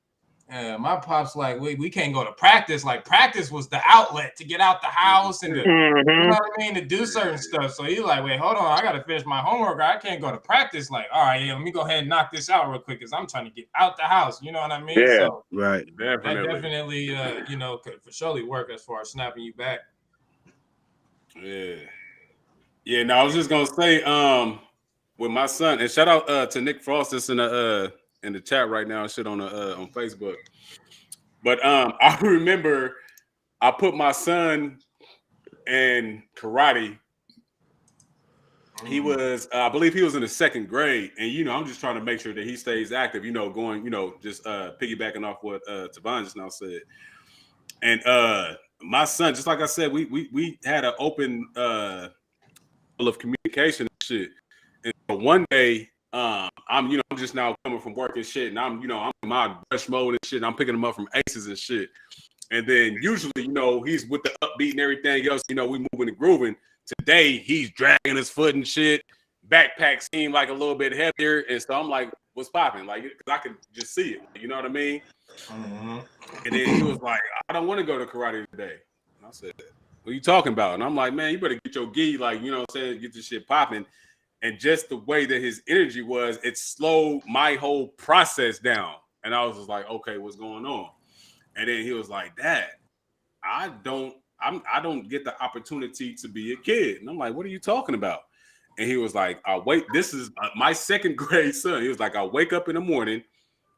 my pop's like, we can't go to practice. Like practice was the outlet to get out the house and to, you know what I mean, to do certain stuff. So he's like, wait, hold on, I gotta finish my homework. I can't go to practice. Like, all right, let me go ahead and knock this out real quick because I'm trying to get out the house. You know what I mean? Yeah. So Right. that definitely, could for surely work as far as snapping you back. Yeah. No, I was just gonna say, with my son, and shout out to Nick Frost that's in the chat right now, shit on Facebook. But I remember I put my son in karate. He was, I believe he was in the 2nd grade, and I'm just trying to make sure that he stays active. Going, just piggybacking off what Tavon just now said. And my son, just like I said, we had an open of communication and shit. And so one day, I'm just now coming from work and shit, and I'm in my brush mode and shit. And I'm picking him up from Aces and shit. And then usually, he's with the upbeat and everything else. We moving and grooving. Today, he's dragging his foot and shit. Backpack seemed like a little bit heavier, and so I'm like, "What's popping?" Like, 'cause I could just see it. You know what I mean? And then he was like, "I don't want to go to karate today." And I said, "What are you talking about?" And I'm like, "Man, you better get your gi, like, what I'm saying, get this shit popping." And just the way that his energy was, it slowed my whole process down. And I was just like, "Okay, what's going on?" And then he was like, "Dad, I don't get the opportunity to be a kid." And I'm like, "What are you talking about?" And he was like, this is my 2nd grade son. He was like, I wake up in the morning,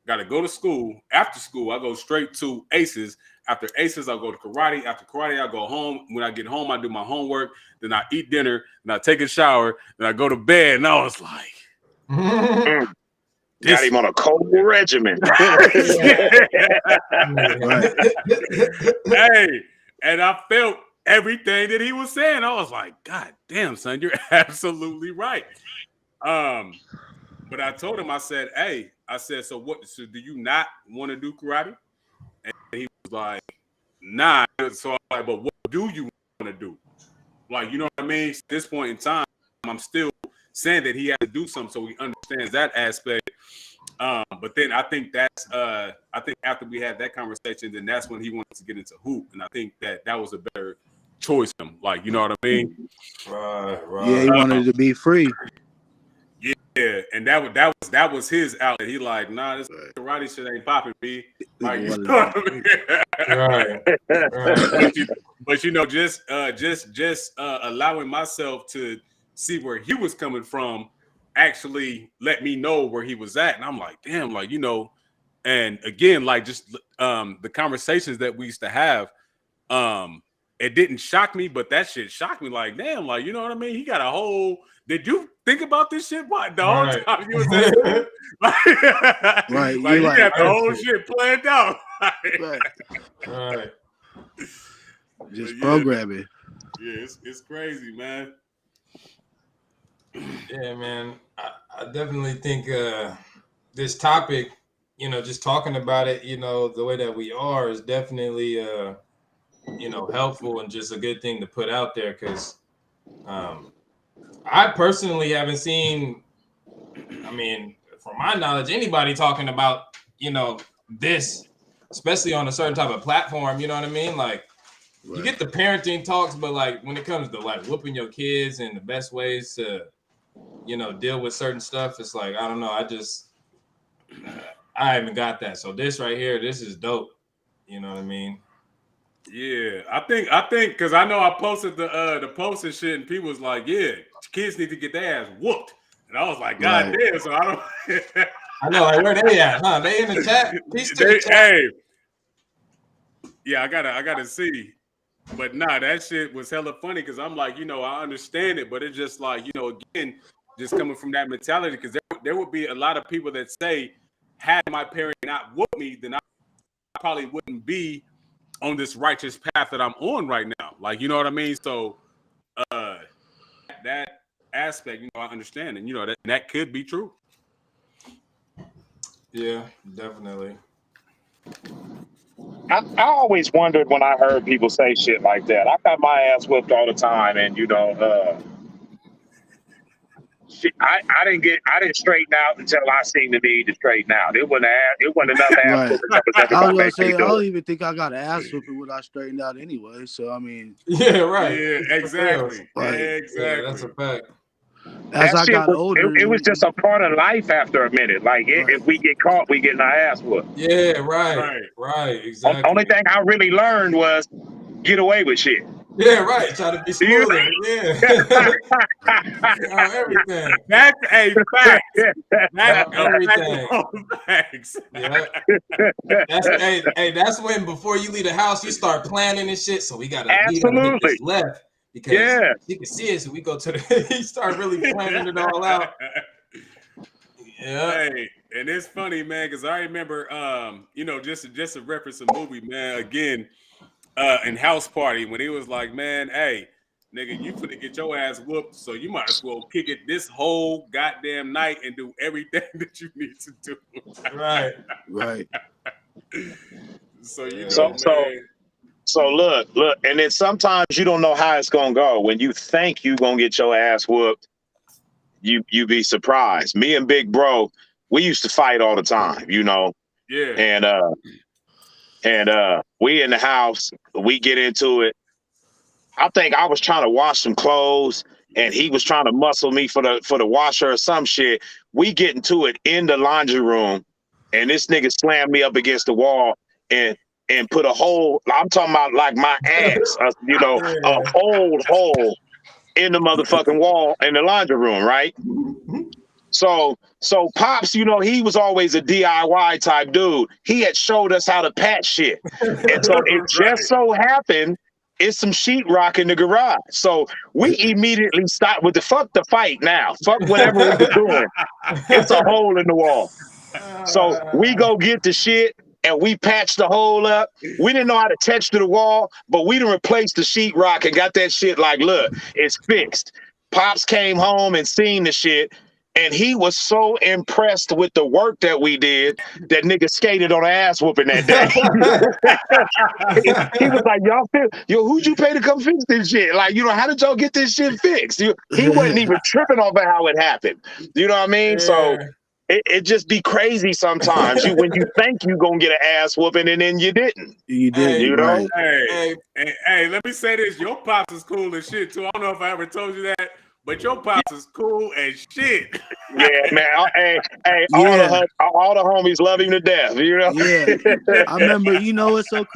got to go to school. After school, I go straight to Aces. After Aces, I'll go to karate. After karate, I go home. When I get home, I do my homework. Then I eat dinner. Then I take a shower. Then I go to bed. And I was like, got him on a cold regimen. Hey, And I felt everything that he was saying. I was like, God damn, son, you're absolutely right. But I told him, I said, hey, I said, so what? So do you not want to do karate? And he was like, nah. So I'm like, but what do you want to do? Like, you know what I mean? At this point in time, I'm still saying that he had to do something so he understands that aspect. But then I think I think after we had that conversation, then that's when he wanted to get into hoop. And I think that was a better choice for him. Like, you know what I mean? Right. Yeah, he wanted to be free. Yeah, and that was his outlet. He like, nah, this karate shit ain't popping me. Like, you know what I mean? Right. But you know, just allowing myself to see where he was coming from actually let me know where he was at. And I'm like, damn, like, you know, and again, like just the conversations that we used to have, it didn't shock me, but that shit shocked me. Like, damn, like, you know what I mean? He got a whole. Did you think about this shit? What the whole time you was there? Right, like you like, got the whole shit planned out. Right. Just programming. Yeah, it's crazy, man. Yeah, man. I definitely think this topic, you know, just talking about it, you know, the way that we are is definitely, you know, helpful and just a good thing to put out there because I personally haven't seen, I mean, from my knowledge, anybody talking about, you know, this, especially on a certain type of platform, you know what I mean? Like, you get the parenting talks, but like when it comes to like whooping your kids and the best ways to, you know, deal with certain stuff, it's like, I don't know. I haven't got that. So this right here, this is dope. You know what I mean? Yeah, I think because I know I posted the post and shit, and people was like, "Yeah, kids need to get their ass whooped," and I was like, "God damn!" So I don't. I know, like where they at? Huh? They in the chat? Hey, yeah, I gotta see, but nah, that shit was hella funny because I'm like, you know, I understand it, but it's just like, you know, again, just coming from that mentality because there would be a lot of people that say, had my parent not whooped me, then I probably wouldn't be on this righteous path that I'm on right now. Like, you know what I mean? So that aspect, you know, I understand. And, you know, that could be true. Yeah, definitely. I always wondered when I heard people say shit like that. I got my ass whipped all the time, and you know, I didn't straighten out until I seen the need to straighten out. It wasn't enough ass whooping that was ever I was gonna gonna make say me I do don't it. even think I got an ass whooping when I straightened out anyway. So I mean, yeah, right. Yeah, exactly. Exactly. Yeah, that's a fact. As I got older, it was just a part of life after a minute. Like if we get caught, we getting our ass whooped. Yeah, right, exactly. Only thing I really learned was get away with shit. Yeah, right. Try to be smoother. Yeah. Everything. That's a fact. That's everything. Facts. Yeah. That's when before you leave the house, you start planning and shit. So we gotta hit this left because you can see it. So we go to the you start really planning it all out. Yeah. Hey, and it's funny, man, because I remember you know, just to reference a movie, man, again, in House Party, when he was like, man, hey, nigga, you finna get your ass whooped, so you might as well kick it this whole goddamn night and do everything that you need to do. Right. So you know, so look, and then sometimes you don't know how it's gonna go. When you think you gonna get your ass whooped, you be surprised. Me and Big Bro, we used to fight all the time, you know. Yeah. And we in the house, we get into it. I think I was trying to wash some clothes and he was trying to muscle me for the washer or some shit. We get into it in the laundry room and this nigga slammed me up against the wall and put a hole, I'm talking about like my ass, you know, a hole in the motherfucking wall in the laundry room, right? So Pops, you know, he was always a DIY type dude. He had showed us how to patch shit. And so it just so happened it's some sheetrock in the garage. So we immediately stopped with the fight now. Fuck whatever we were doing. It's a hole in the wall. So we go get the shit and we patched the hole up. We didn't know how to texture the wall, but we done replaced the sheetrock and got that shit like, look, it's fixed. Pops came home and seen the shit, and he was so impressed with the work that we did that nigga skated on an ass whooping that day. He was like, yo, who'd you pay to come fix this shit? Like, how did y'all get this shit fixed? He wasn't even tripping over how it happened. You know what I mean? So it just be crazy sometimes. When you think you gonna get an ass whooping and then you didn't. You did, you know? Hey, let me say this. Your pops is cool as shit too. I don't know if I ever told you that, but your pops is cool as shit. Yeah, man. All the homies love him to death. Yeah. I remember. It's so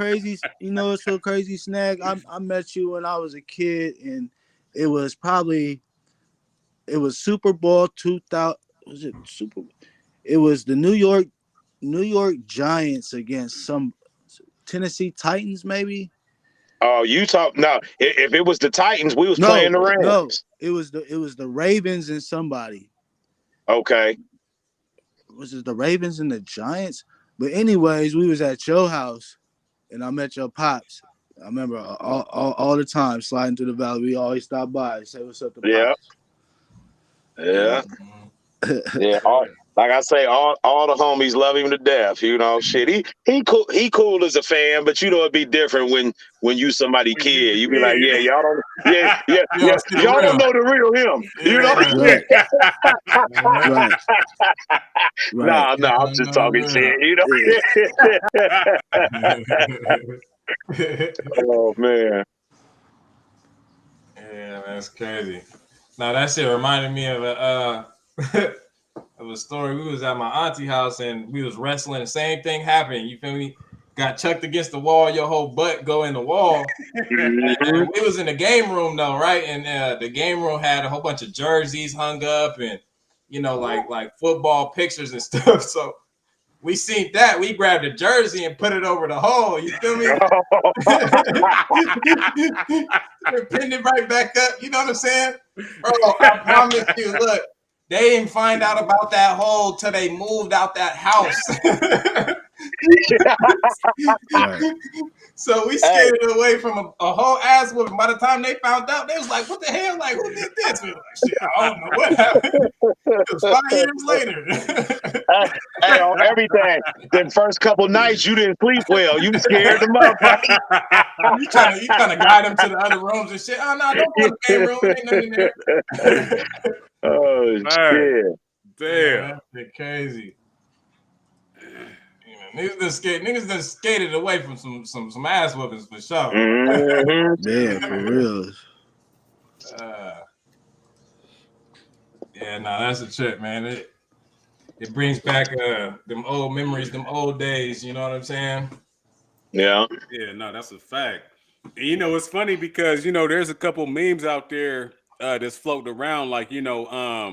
crazy. Snag. I met you when I was a kid, and it was Super Bowl 2000. Was it Super? It was the New York Giants against some Tennessee Titans, maybe. Oh, no. If it was the Titans, we was playing the Rams. No, it was the Ravens and somebody. Okay. Was it the Ravens and the Giants? But anyways, we was at your house, and I met your pops. I remember all the time sliding through the valley. We always stop by, say what's up to pops. Yeah. Yeah. Like I say, all the homies love him to death. Shit. He cool as a fan, but it'd be different when you somebody kid. You be like, yeah, y'all don't, y'all don't know the real him. Right. No, I'm just talking shit. Oh man. Yeah, that's crazy. Now that shit reminded me of a story. We was at my auntie house and we was wrestling. The same thing happened. You feel me? Got chucked against the wall. Your whole butt go in the wall. And we was in the game room though, right? And the game room had a whole bunch of jerseys hung up and like football pictures and stuff. So we seen that. We grabbed a jersey and put it over the hole. You feel me? Pinned it right back up. You know what I'm saying? Bro, I promise you, look, they didn't find out about that hole till they moved out that house. Right. So we skated away from a whole ass whooping. By the time they found out, they was like, what the hell? Like, who did this? We were like, shit, I don't know what happened. It was 5 years later. Hey, on everything. The first couple nights, you didn't sleep well. You scared the motherfucker. You trying to guide them to the other rooms and shit. Oh, no, don't go in the game room. Ain't nothing in there. Oh, shit. Damn. That's crazy. Niggas done skated away from some ass whoopings for sure. Yeah, for real. Yeah, no, that's a trip, man. It brings back them old memories, them old days. You know what I'm saying? Yeah. Yeah, no, that's a fact. And, it's funny because there's a couple memes out there that's floating around, like when the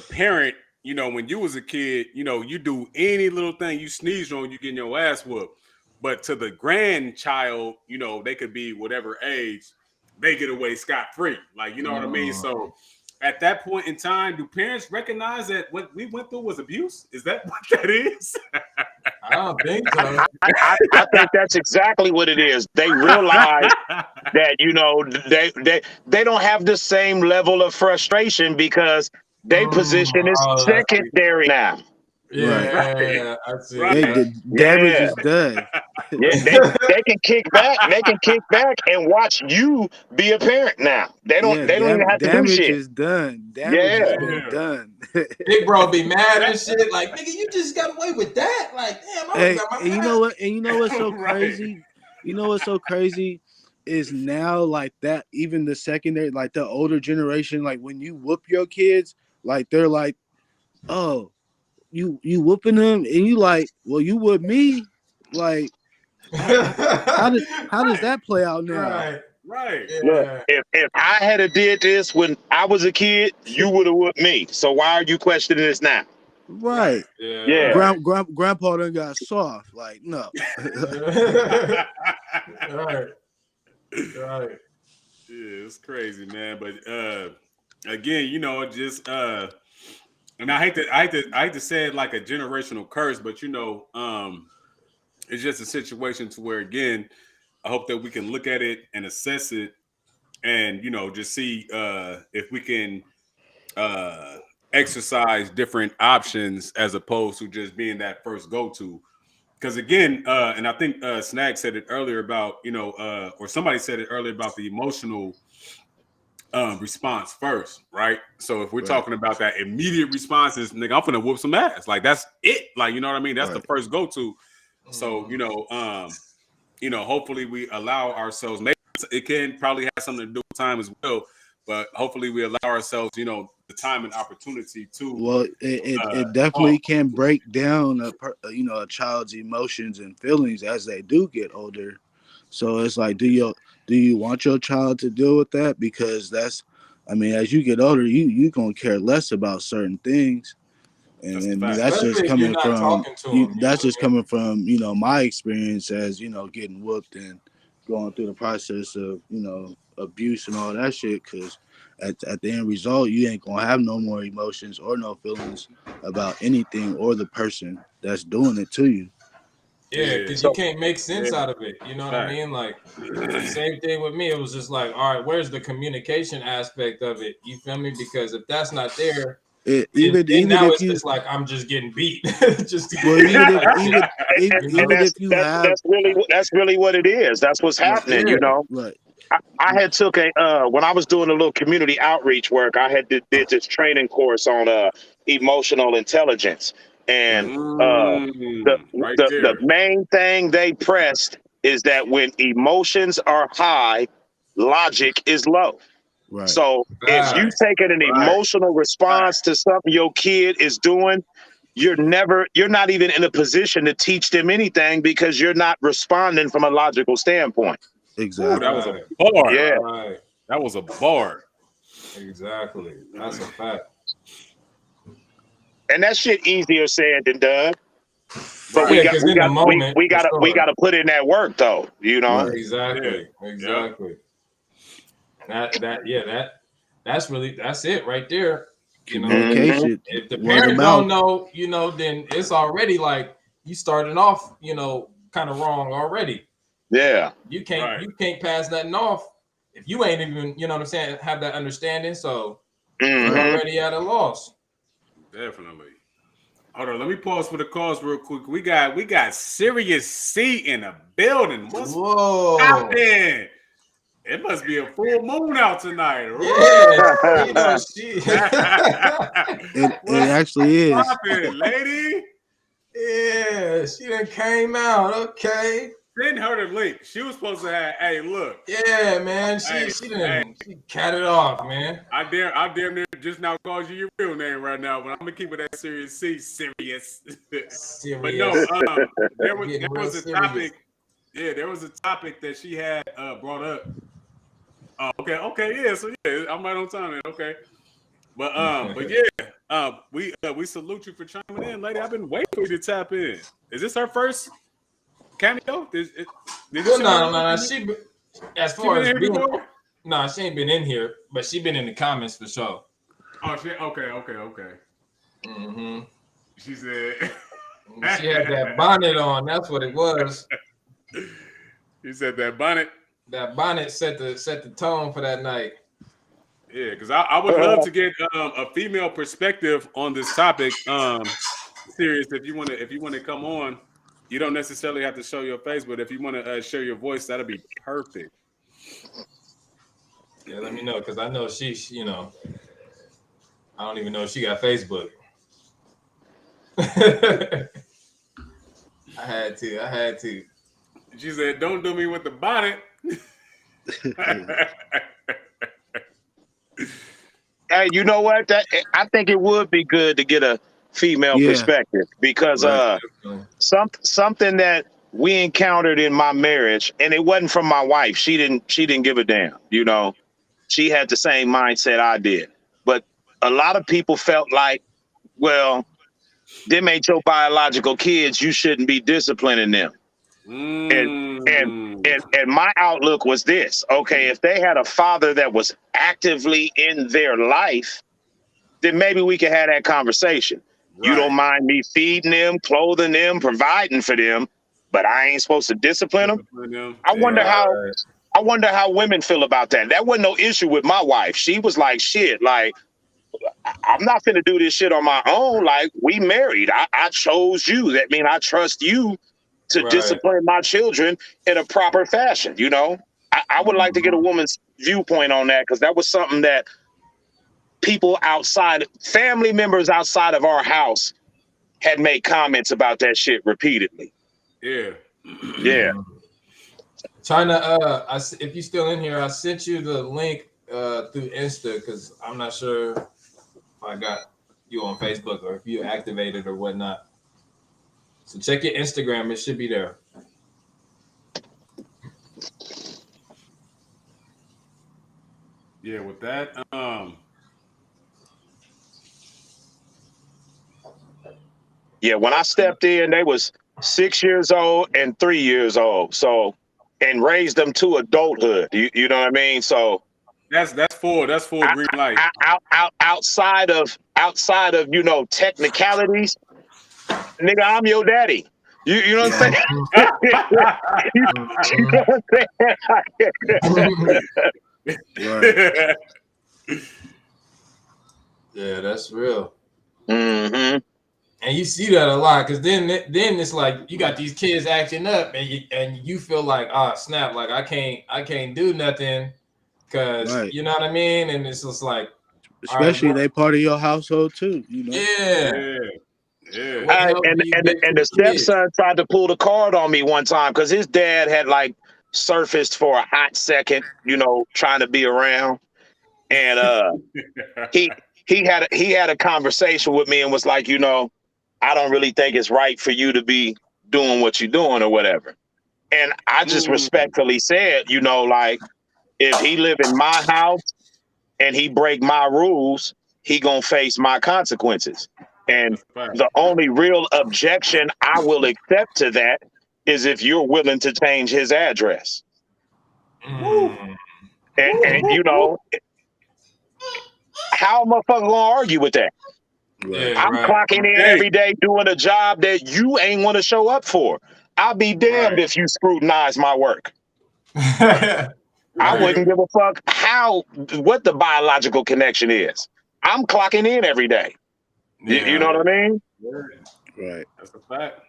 parent, when you was a kid, you do any little thing you sneeze on, you getting your ass whooped. But to the grandchild, they could be whatever age, they get away scot-free. Like, you know what I mean? So at that point in time, do parents recognize that what we went through was abuse? Is that what that is? I don't think so. I think that's exactly what it is. They realize that, they don't have the same level of frustration because their position is secondary now. Yeah, I see. The damage is done. Yeah, they can kick back. They can kick back and watch you be a parent now. They don't even have to do shit. Damage is done. Damage has been done. Big bro be mad and shit. Like, nigga, you just got away with that. Like, damn, and you know what? And you know what's so crazy? You know what's so crazy is now like that. Even the secondary, like the older generation, like when you whoop your kids, like they're like, oh. You whooping them and you like, well, you whoop me, like how does that play out now? Right. Look, if I had did this when I was a kid, you would have whooped me. So why are you questioning this now? Right. Yeah. Grandpa done got soft. Like, no. Right. Yeah, it's crazy, man. But again, just And I hate to say it like a generational curse, but it's just a situation to where, again, I hope that we can look at it and assess it, and just see if we can exercise different options as opposed to just being that first go-to. Because again, and I think Snag said it earlier about or somebody said it earlier about the emotional response first, right? So if we're talking about that immediate responses, nigga, I'm finna whoop some ass. Like that's it. Like, you know what I mean? That's the first go-to. So, hopefully we allow ourselves, maybe it can probably have something to do with time as well, but hopefully we allow ourselves, the time and opportunity to. Well, it definitely can break down a child's emotions and feelings as they do get older. So it's like, do you want your child to deal with that? Because as you get older, you gonna care less about certain things. And that's just coming from that's just coming from my experience as getting whooped and going through the process of abuse and all that shit. Because at the end result, you ain't gonna have no more emotions or no feelings about anything or the person that's doing it to you. Yeah, because you can't make sense out of it. You know what I mean? Like, same thing with me. It was just like, all right, where's the communication aspect of it? You feel me? Because if that's not there, even now if it's just like I'm just getting beat. That's really what it is. That's what's happening. Right. I had took when I was doing a little community outreach work, I had did this training course on emotional intelligence, and the main thing they pressed is that when emotions are high, logic is low. Right. So if you taking an emotional response to something your kid is doing, you're not even in a position to teach them anything because you're not responding from a logical standpoint. Exactly. Ooh, that was a bar. Yeah. Right. That was a bar. Exactly. That's a fact. And that shit easier said than done. But Right. we gotta put in that work though, Right. Exactly. Yeah. Exactly. That's it right there. Communication. If the parent don't know, then it's already like you starting off, kind of wrong already. Yeah. You can't pass nothing off if you ain't even, you know what I'm saying, have that understanding. So you're already at a loss. Definitely. Hold on, let me pause for the calls real quick. We got Serious C in the building. What's happening? It must be a full moon out tonight. Yeah, she. It actually is. Popping, lady. Yeah, she done came out. Okay. Send her the link. She was supposed to have. Hey, look. Yeah, man. She cat it off, man. I damn near just now called you your real name right now, but I'm gonna keep it that Serious C. Serious. But no, there was a topic. Yeah, there was a topic that she had brought up. Oh, okay, yeah. So yeah, I'm right on time then. Okay, but yeah, we salute you for chiming in, lady. I've been waiting for you to tap in. Is this her first cameo? No. She as far as being, no, she ain't been in here, but she been in the comments for sure. Oh, okay. Mm-hmm. She said she had that bonnet on. That's what it was. You said that bonnet. That bonnet set the tone for that night. Yeah, because I would love to get a female perspective on this topic. Serious, if you want to come on, you don't necessarily have to show your face, but if you want to share your voice, that'll be perfect. Yeah, let me know because I know she, I don't even know if she got Facebook. I had to. She said, "Don't do me with the bonnet." Hey, you know what? I think it would be good to get a female perspective because something that we encountered in my marriage, and it wasn't from my wife. She didn't give a damn. She had the same mindset I did. But a lot of people felt like, well, them ain't your biological kids. You shouldn't be disciplining them. And my outlook was this: okay, if they had a father that was actively in their life, then maybe we can have that conversation. Right. You don't mind me feeding them, clothing them, providing for them, but I ain't supposed to discipline them. I wonder how women feel about that. That wasn't no issue with my wife. She was like, shit, like, I'm not finna do this shit on my own. Like, we married. I chose you. That means I trust you to discipline my children in a proper fashion. You know, I would like to get a woman's viewpoint on that, because that was something that people outside, family members outside of our house, had made comments about that shit repeatedly. Yeah. Yeah. China, if you're still in here, I sent you the link through Insta, because I'm not sure if I got you on Facebook or if you activated or whatnot. So check your Instagram; it should be there. Yeah, with that, yeah, when I stepped in, they was 6 years old and 3 years old. So, and raised them to adulthood. You know what I mean? So that's full green light. Outside of you know, technicalities, nigga, I'm your daddy. You know what I'm saying? You know what I'm saying? Yeah, that's real. Mm-hmm. And you see that a lot, because then it's like you got these kids acting up, and you feel like, snap, like I can't do nothing, because you know what I mean. And it's just like, especially they part of your household too, you know. Yeah. And the stepson tried to pull the card on me one time, because his dad had like surfaced for a hot second, you know, trying to be around, and he had a conversation with me and was like, you know, I don't really think it's right for you to be doing what you're doing or whatever. And I just respectfully said, you know, like, if he live in my house and he break my rules, he gonna face my consequences. And the only real objection I will accept to that is if you're willing to change his address. And you know, how am I fucking gonna argue with that? Yeah, I'm clocking in every day doing a job that you ain't want to show up for. I'll be damned if you scrutinize my work. I wouldn't give a fuck what the biological connection is. I'm clocking in every day. Yeah. You know what I mean? Right. That's a fact.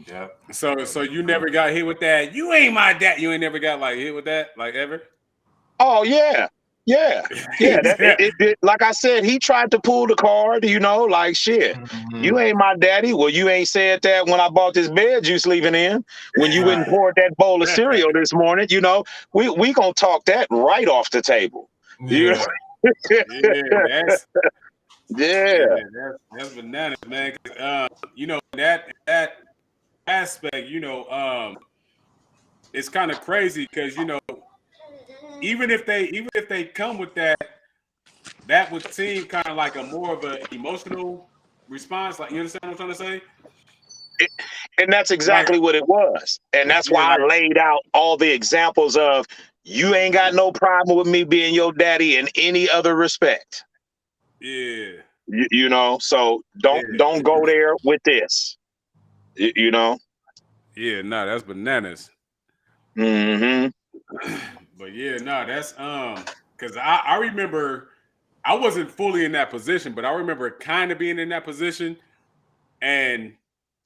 Yeah. So you never got hit with that? You ain't my dad. You ain't never got like hit with that, like, ever? Oh yeah. Yeah. Like I said, he tried to pull the card, you know, like, shit. You ain't my daddy. Well, you ain't said that when I bought this bed you sleeping in. When you went and poured that bowl of cereal this morning, you know, we gonna talk that right off the table. Yeah. That's bananas, man. You know, that aspect, you know, it's kind of crazy, because, you know, even if they come with that would seem kind of like a more of an emotional response. Like, you understand what I'm trying to say? And that's exactly what it was. And that's why I laid out all the examples of, you ain't got no problem with me being your daddy in any other respect. Yeah. You know, so don't go there with this. You know? Yeah, no, that's bananas. Mm-hmm. But yeah, no, that's because I remember I wasn't fully in that position, but I remember kind of being in that position. And,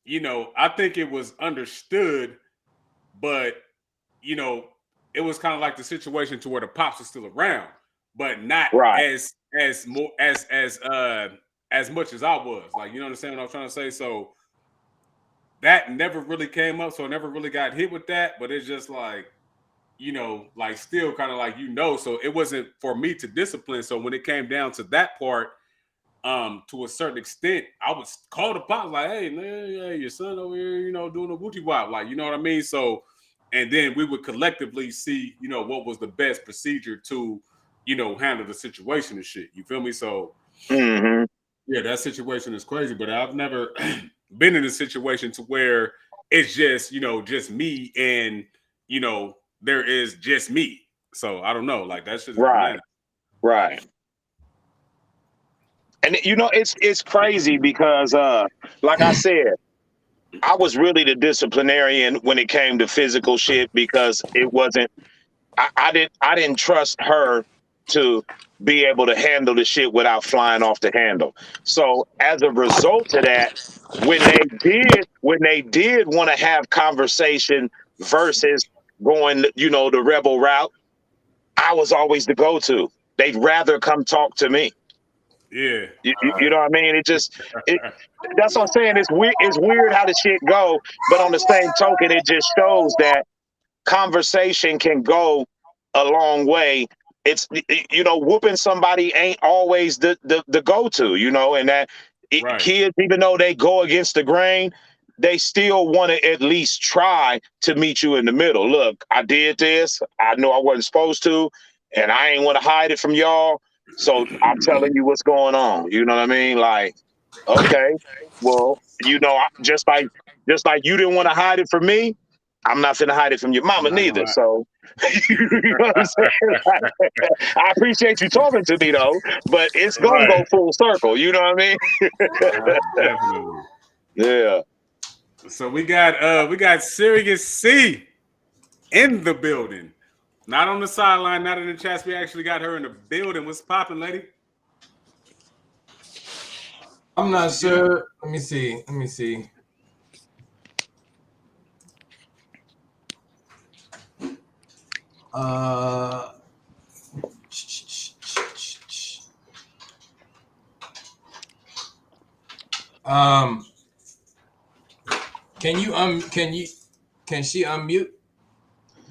you know, I think it was understood, but, you know, it was kind of like the situation to where the pops are still around, but not as much as I was. Like, you understand what I'm trying to say? So that never really came up. So I never really got hit with that, but it's just like, you know, like, still kind of like, you know, so it wasn't for me to discipline. So when it came down to that part, to a certain extent, I would call the pop like, hey man, yeah, your son over here, you know, doing a booty wop, like, you know what I mean? So, and then we would collectively see, you know, what was the best procedure to, you know, handle the situation and shit. You feel me? So, yeah, that situation is crazy, but I've never been in a situation to where it's just, you know, just me and, you know, there is just me. So I don't know, like, that shit is bananas. Right. And you know, it's crazy because like I said, I was really the disciplinarian when it came to physical shit because it wasn't I didn't trust her to be able to handle the shit without flying off the handle. So as a result of that, when they did want to have conversation versus going, you know, the rebel route, I was always the go-to. They'd rather come talk to me. Yeah. You know what I mean? It that's what I'm saying. It's weird how the shit go, but on the same token, it just shows that conversation can go a long way. It's you know, whooping somebody ain't always the go-to, you know, and that Right. kids, even though they go against the grain, they still want to at least try to meet you in the middle. Look, I did this. I know I wasn't supposed to, and I ain't want to hide it from y'all. So I'm telling you what's going on. You know what I mean? Like, okay, well, you know, just like you didn't want to hide it from me, I'm not finna hide it from your I'm mama not gonna neither. lie. So you know what I'm saying? I appreciate you talking to me though, but it's gonna Right. go full circle. You know what I mean? Definitely. Yeah. So we got Serious C in the building. Not on the sideline, not in the chats. We actually got her in the building. What's popping, lady? I'm not sure. Let me see. Let me see. Um, can she unmute?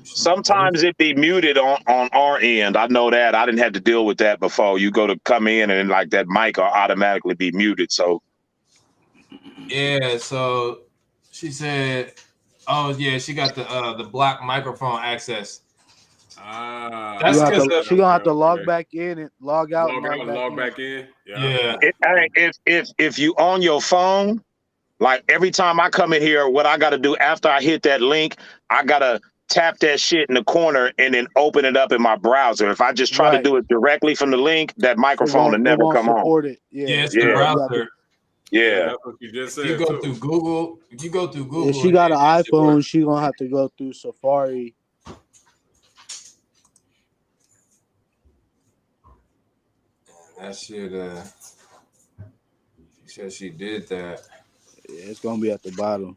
Sometimes it be muted on our end. I know that. I didn't have to deal with that before. You go to come in and like that mic will automatically be muted. So Yeah, so she said, oh yeah, she got the black microphone access. That's because She gonna have to log okay. back in and log out and Log out log and back log in. back in. yeah. if you on your phone, like every time I come in here, what I got to do after I hit that link, I got to tap that shit in the corner and then open it up in my browser. If I just try to Right. do it directly from the link, that microphone will It never won't come on. support it. Yeah, it's the Yeah. browser. Yeah, Yeah. that's what you just If you said go too. through Google, If she got an iPhone, she gonna have to go through Safari. That shit. She said she did that. Yeah, it's gonna be at the bottom.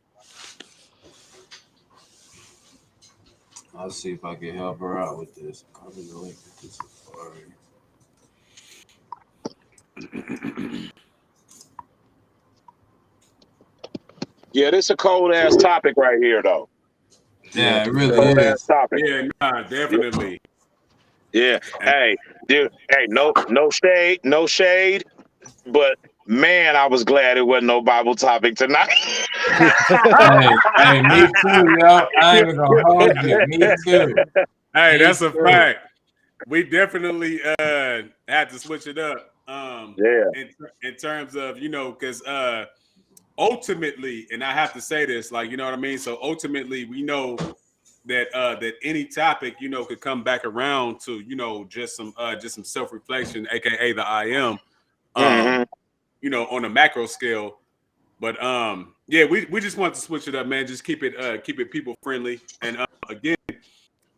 I'll see if I can help her out with this. Copy the link to Safari. Yeah, this is a cold ass topic right here, though. Yeah, it really Cold ass is. topic. Yeah, nah, definitely. Yeah. And Hey, dude. Hey, no shade, no shade. But man, I was glad it wasn't no Bible topic tonight. hey, me too, yo. I ain't even gonna hold you. Me too. hey, Me that's a too. fact. We definitely had to switch it up. Yeah. In terms of, you know, because ultimately, and I have to say this, like, you know what I mean? So ultimately, we know that that any topic, you know, could come back around to, you know, just some self-reflection, aka the I am, Mm-hmm. you know, on a macro scale. But yeah, we just want to switch it up, man. Just keep it people friendly. And again,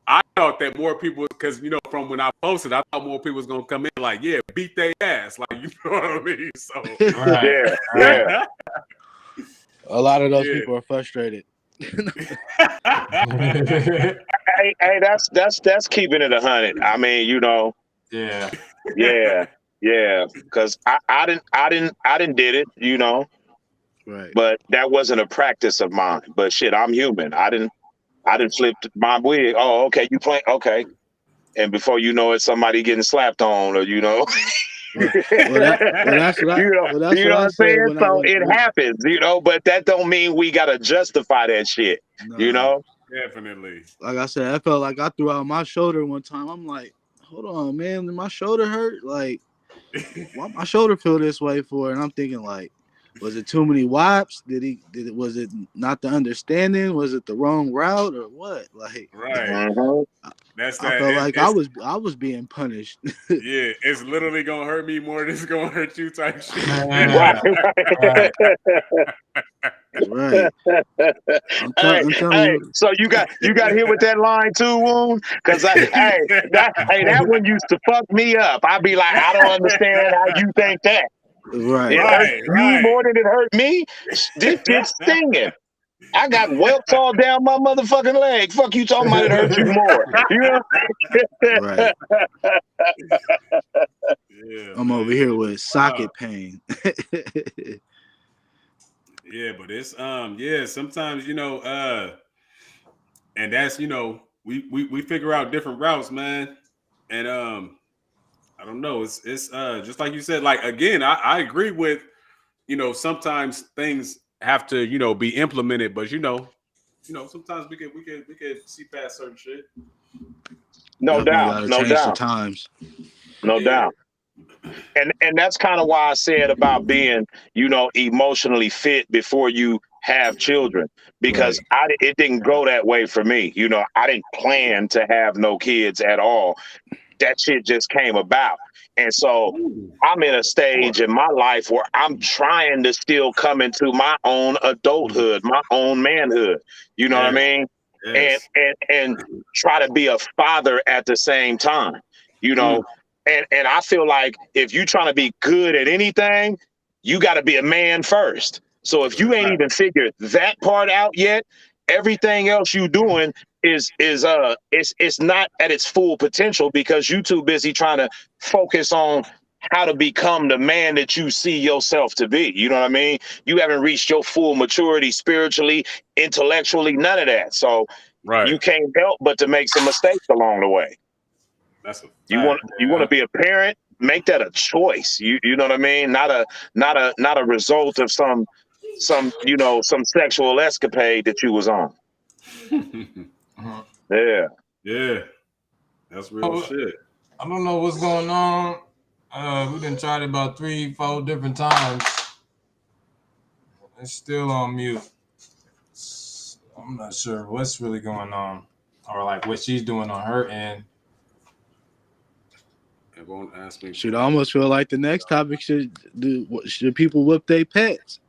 I thought that more people, because you know, from when I posted, I thought more people was gonna come in like, yeah, beat their ass, like, you know what I mean. So Right. Yeah. A lot of those Yeah. people are frustrated. Hey, that's keeping it 100. I mean, you know, Yeah. yeah. Because I didn't did it, you know, Right. but that wasn't a practice of mine. But shit, I'm human. I didn't flip my wig. Oh, okay, you playing? Okay. And before you know it, somebody getting slapped on, or you know, Well, that's what you know what I I'm say saying. when So it happens, you know, but that don't mean we gotta justify that shit, you nah, know. Definitely. like I said, I felt like I threw out my shoulder one time. I'm like, hold on, man, did my shoulder hurt? Like, why my shoulder feel this way for? And I'm thinking like, Was it too many wipes? Was it not the understanding? Was it the wrong route or what? Like, Right. That's I that. felt like I was being punished. Yeah, it's literally gonna hurt me more than it's gonna hurt you type shit. Right. Right. I'm telling Hey, you. so you got hit with that line too, Woon? Because that one used to fuck me up. I'd be like, I don't understand how you think that. Right. It hurt Right, you more than it hurt me. This shit's stinging. I got welts all down my motherfucking leg. Fuck you talking about it hurt you more. You know? Right. Yeah, I'm over here with socket pain. yeah, but it's yeah, sometimes and that's we figure out different routes, man. And I don't know, it's just like you said, like again, I agree with sometimes things have to be implemented, but sometimes we could see past certain shit. No Definitely doubt. gotta No change the doubt. times. No Yeah. doubt. And that's kind of why I said about being, emotionally fit before you have children, because it didn't go that way for me. I didn't plan to have no kids at all. That shit just came about. And so I'm in a stage in my life where I'm trying to still come into my own adulthood, my own manhood. You know what I Yes. mean? And Yes. and try to be a father at the same time. You know, and I feel like if you're trying to be good at anything, you got to be a man first. So if you ain't even figured that part out yet, everything else you doing it's not at its full potential because you too busy trying to focus on how to become the man that you see yourself to be. You know what I mean? You haven't reached your full maturity spiritually, intellectually, none of that. So you Right. can't help but to make some mistakes along the way. That's a You want fact. you want to be a parent, make that a choice. You know what I mean? Not a result of some some sexual escapade that you was on. Yeah. Yeah. That's real shit. I don't know what's going on. We done tried it about 3-4 different times. It's still on mute. I'm not sure what's really going on, or like what she's doing on her end. It won't ask me. Should almost feel like the next topic should people whip their pets?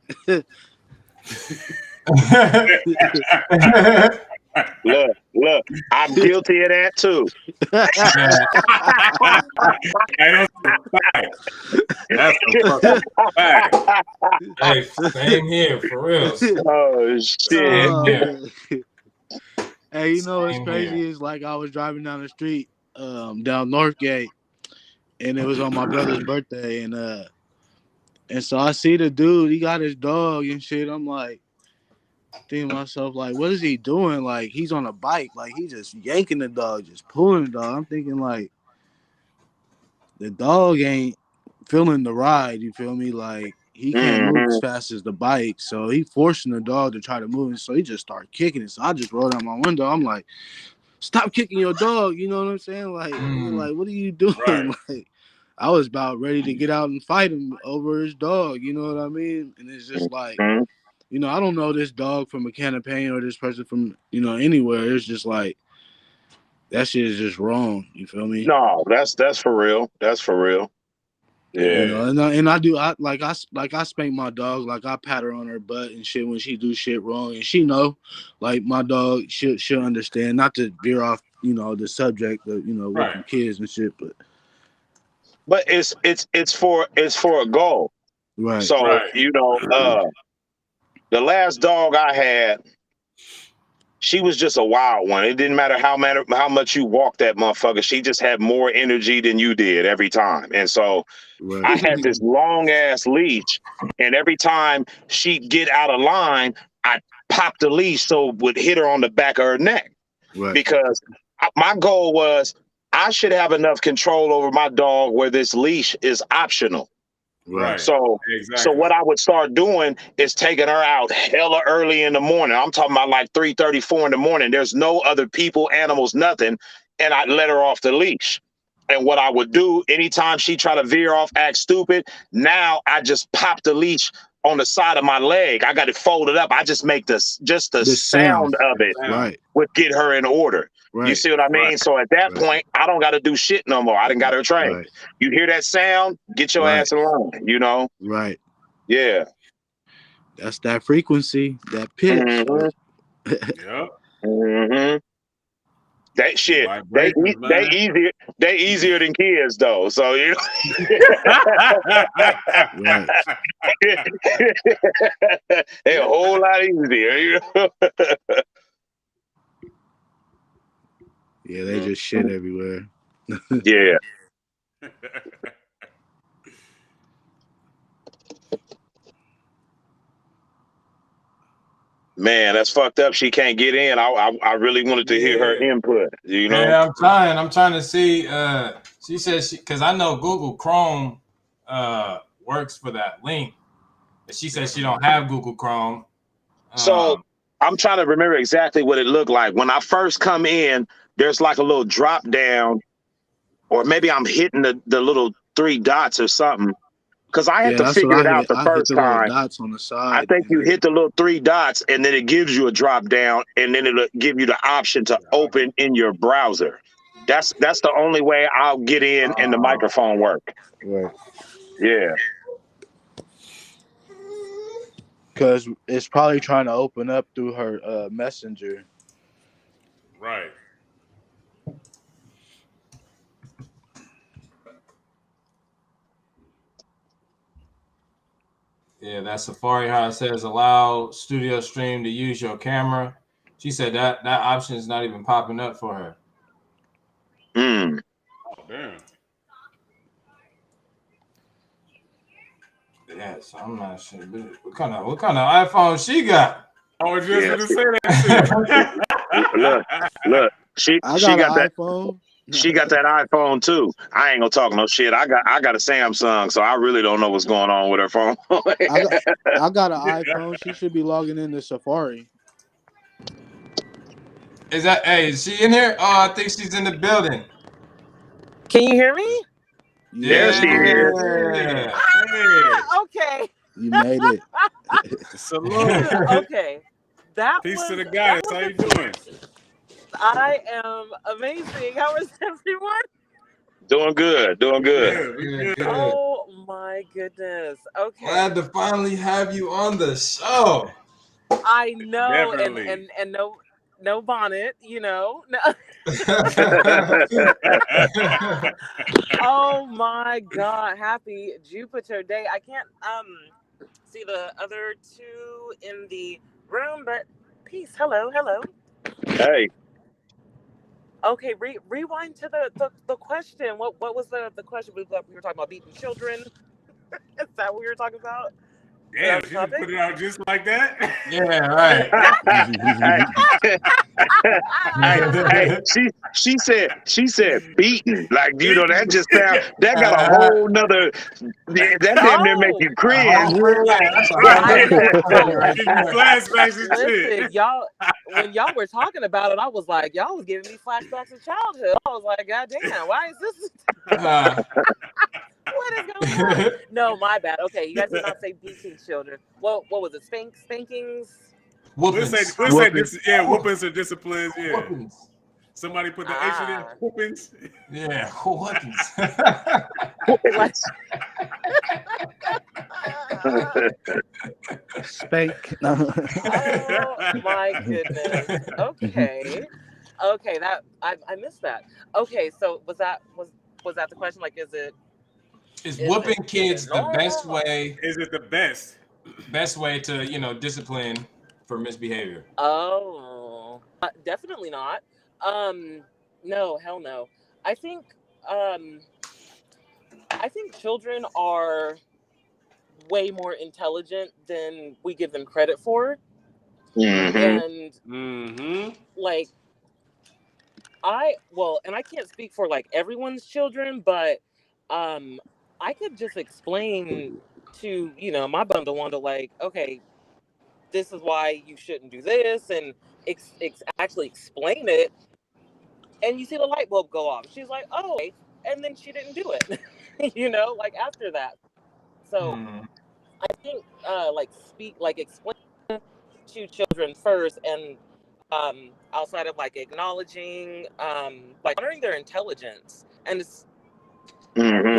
Look, I'm guilty of that too. Hey, that's a fucking fact. Hey, same here, for real. Oh shit. Hey, you know what's Same crazy here. is like I was driving down the street, down Northgate, and it was on my brother's birthday, and so I see the dude, he got his dog and shit. I'm like, thinking to myself, like, what is he doing? Like, he's on a bike, like he just yanking the dog, just pulling the dog. I'm thinking like the dog ain't feeling the ride, you feel me? Like he can't move as fast as the bike, so he forcing the dog to try to move, and so he just started kicking it. So I just rolled out my window. I'm like, stop kicking your dog, you know what I'm saying? Like, what are you doing? Right. Like, I was about ready to get out and fight him over his dog, you know what I mean? And it's just like, I don't know this dog from a can of paint or this person from, anywhere. It's just like, that shit is just wrong. You feel me? No, that's for real. That's for real. Yeah. And I spank my dog, like I pat her on her butt and shit when she do shit wrong, and she know, like my dog she'll understand. Not to veer off, the subject of whipping kids and shit, But it's for a goal. right. So the last dog I had, she was just a wild one. It didn't matter how much you walked that motherfucker. She just had more energy than you did every time. And so I had this long ass leash, and every time she'd get out of line, I popped the leash so it would hit her on the back of her neck. Right. Because my goal was I should have enough control over my dog where this leash is optional. Right. So what I would start doing is taking her out hella early in the morning. I'm talking about like 3:30, 4 in the morning. There's no other people, animals, nothing. And I'd let her off the leash. And what I would do anytime she try to veer off, act stupid, now I just pop the leash on the side of my leg. I got it folded up. I just make the sound of it Right. would get her in order. Right. You see what I mean? Right. So at that point, I don't got to do shit no more. I done got her trained. Right. You hear that sound? Get your Right. ass in line. You know? Right. Yeah. That's that frequency, that pitch. Mhm. Yep. Mhm. That shit. Vibrations, man. They easier than kids though. So you know. Right. They a whole lot easier. You know? Yeah, they just shit everywhere. Yeah. Man, that's fucked up. She can't get in. I really wanted to hear her input. You know. Yeah, I'm trying to see. She says because I know Google Chrome works for that link. She says she don't have Google Chrome. So I'm trying to remember exactly what it looked like. When I first come in, there's like a little drop down, or maybe I'm hitting the little 3 dots or something. Because I had to that's what figure it I out hit. the I hit first the little time. dots on the I side. think you hit the little 3 dots, and then it gives you a drop down, and then it'll give you the option to open in your browser. That's the only way I'll get in and the microphone work. Right. Yeah. Because it's probably trying to open up through her messenger. Right. Yeah, that Safari how it says allow Studio Stream to use your camera. She said that option is not even popping up for her. Mm. Oh, damn. Yeah, so I'm not sure. What kind of iPhone she got? I was just gonna say that shit. Look. She I got got an that. iPhone. She got that iPhone too. I ain't gonna talk no shit. I got a Samsung, so I really don't know what's going on with her phone. I got an iPhone. She should be logging into Safari. Is she in here? Oh, I think she's in the building. Can you hear me? There she is. Yeah. Okay. You made it. Salute. Okay. That Peace was, to the goddess. How you doing? I am amazing. How is everyone? Doing good. Good. Oh my goodness. Okay. Glad to finally have you on the show. I know, Definitely. and no bonnet, you know. No. Oh my God! Happy Jupiter Day. I can't see the other two in the room, but peace. Hello. Hey. Okay, rewind to the question. What was the question? We were talking about beating children. Is that what we were talking about? Damn, she just put it out just like that. Yeah, right. Hey, she said beaten. Like, you know, that just sound, that got a whole nother, that damn near make you cringe. Listen, y'all, when y'all were talking about it, I was like, y'all was giving me flashbacks of childhood. I was like, God damn, why is this? What is going on? No, my bad. Okay, you guys did not say beating children. What was it? Spankings? Whoopings. Whoopings or disciplines. Yeah. Whoopings. Somebody put the H in there. Whoopings. Yeah, whoopings. Spank. Oh my goodness. Okay. That I missed that. Okay, so was that the question? Like, Is whooping kids the best way? Is it the best way to discipline for misbehavior? Oh, definitely not. No, hell no. I think children are way more intelligent than we give them credit for. Mm-hmm. And like and I can't speak for like everyone's children, but I could just explain to my bundle one to like, okay, this is why you shouldn't do this, and actually explain it, and you see the light bulb go off. She's like, oh, okay. And then she didn't do it, like after that. So I think explain to children first, and outside of like acknowledging, like honoring their intelligence, and it's Hmm.